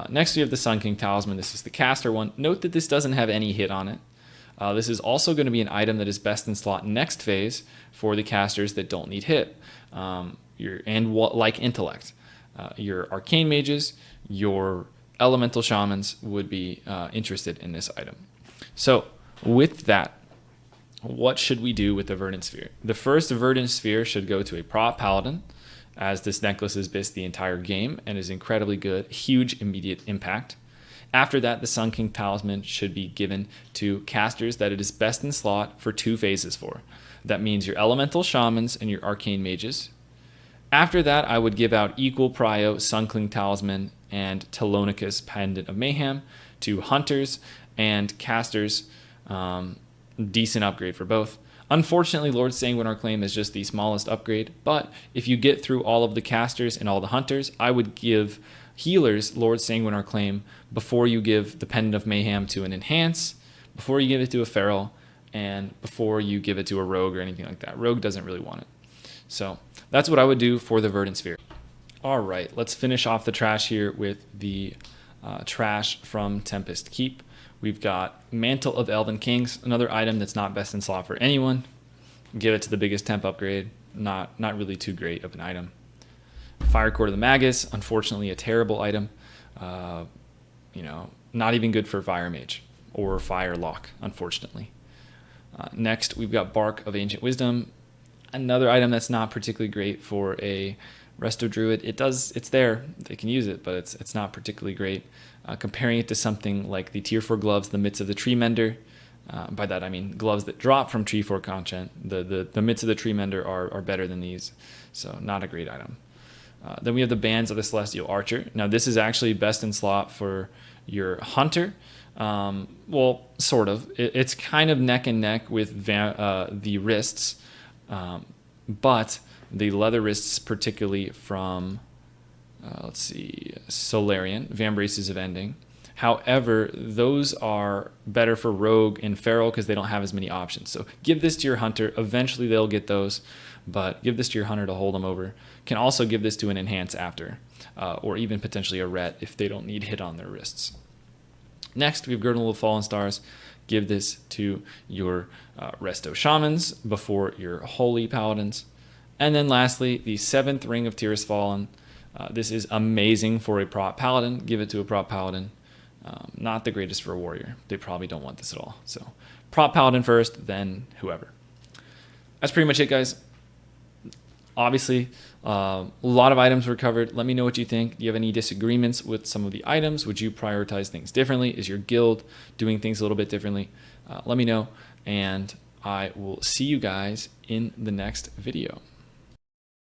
S1: Next, we have the Sun King Talisman. This is the caster one. Note that this doesn't have any hit on it. This is also going to be an item that is best in slot next phase for the casters that don't need hit. Like Intellect. Your Arcane Mages, your Elemental Shamans would be interested in this item. So with that, what should we do with the Verdant Sphere? The first Verdant Sphere should go to a prop Paladin, as this necklace is BIS the entire game and is incredibly good, huge immediate impact. After that, the Sun King Talisman should be given to casters that it is best in slot for 2 phases for. That means your Elemental Shamans and your Arcane Mages. After that, I would give out equal prio Sun King Talisman and Telonicus Pendant of Mayhem to hunters and casters. Decent upgrade for both. Unfortunately, Lord Sanguinar Claim is just the smallest upgrade, but if you get through all of the casters and all the hunters, I would give healers Lord Sanguinar Claim before you give the Pendant of Mayhem to an Enhance, before you give it to a Feral, and before you give it to a Rogue or anything like that. Rogue doesn't really want it. So that's what I would do for the Verdant Sphere. All right, let's finish off the trash here with the trash from Tempest Keep. We've got Mantle of Elven Kings, another item that's not best in slot for anyone. Give it to the biggest temp upgrade. Not really too great of an item. Fire Court of the Magus, unfortunately a terrible item. Not even good for Fire Mage or Fire Lock, unfortunately. Next, we've got Bark of Ancient Wisdom, another item that's not particularly great for a Resto Druid. It's there, they can use it, but it's not particularly great. Comparing it to something like the Tier 4 gloves, the Mitts of the Tree Mender. By that I mean gloves that drop from Tier 4 content. The Mitts of the Tree Mender are better than these, so not a great item. Then we have the Bands of the Celestial Archer. Now this is actually best in slot for your Hunter. Well, sort of. It's kind of neck and neck with the wrists, but the leather wrists, particularly from Solarian, Vambraces of Ending. However, those are better for Rogue and Feral because they don't have as many options. So give this to your Hunter. Eventually they'll get those, but give this to your Hunter to hold them over. Can also give this to an Enhance after, or even potentially a Ret if they don't need hit on their wrists. Next, we have Girdle of Fallen Stars. Give this to your Resto Shamans before your Holy Paladins. And then lastly, the 7th Ring of Tears Fallen. This is amazing for a prop Paladin. Give it to a prop Paladin. Not the greatest for a Warrior. They probably don't want this at all. So prop Paladin first, then whoever. That's pretty much it, guys. Obviously, a lot of items were covered. Let me know what you think. Do you have any disagreements with some of the items? Would you prioritize things differently? Is your guild doing things a little bit differently? Let me know. And I will see you guys in the next video.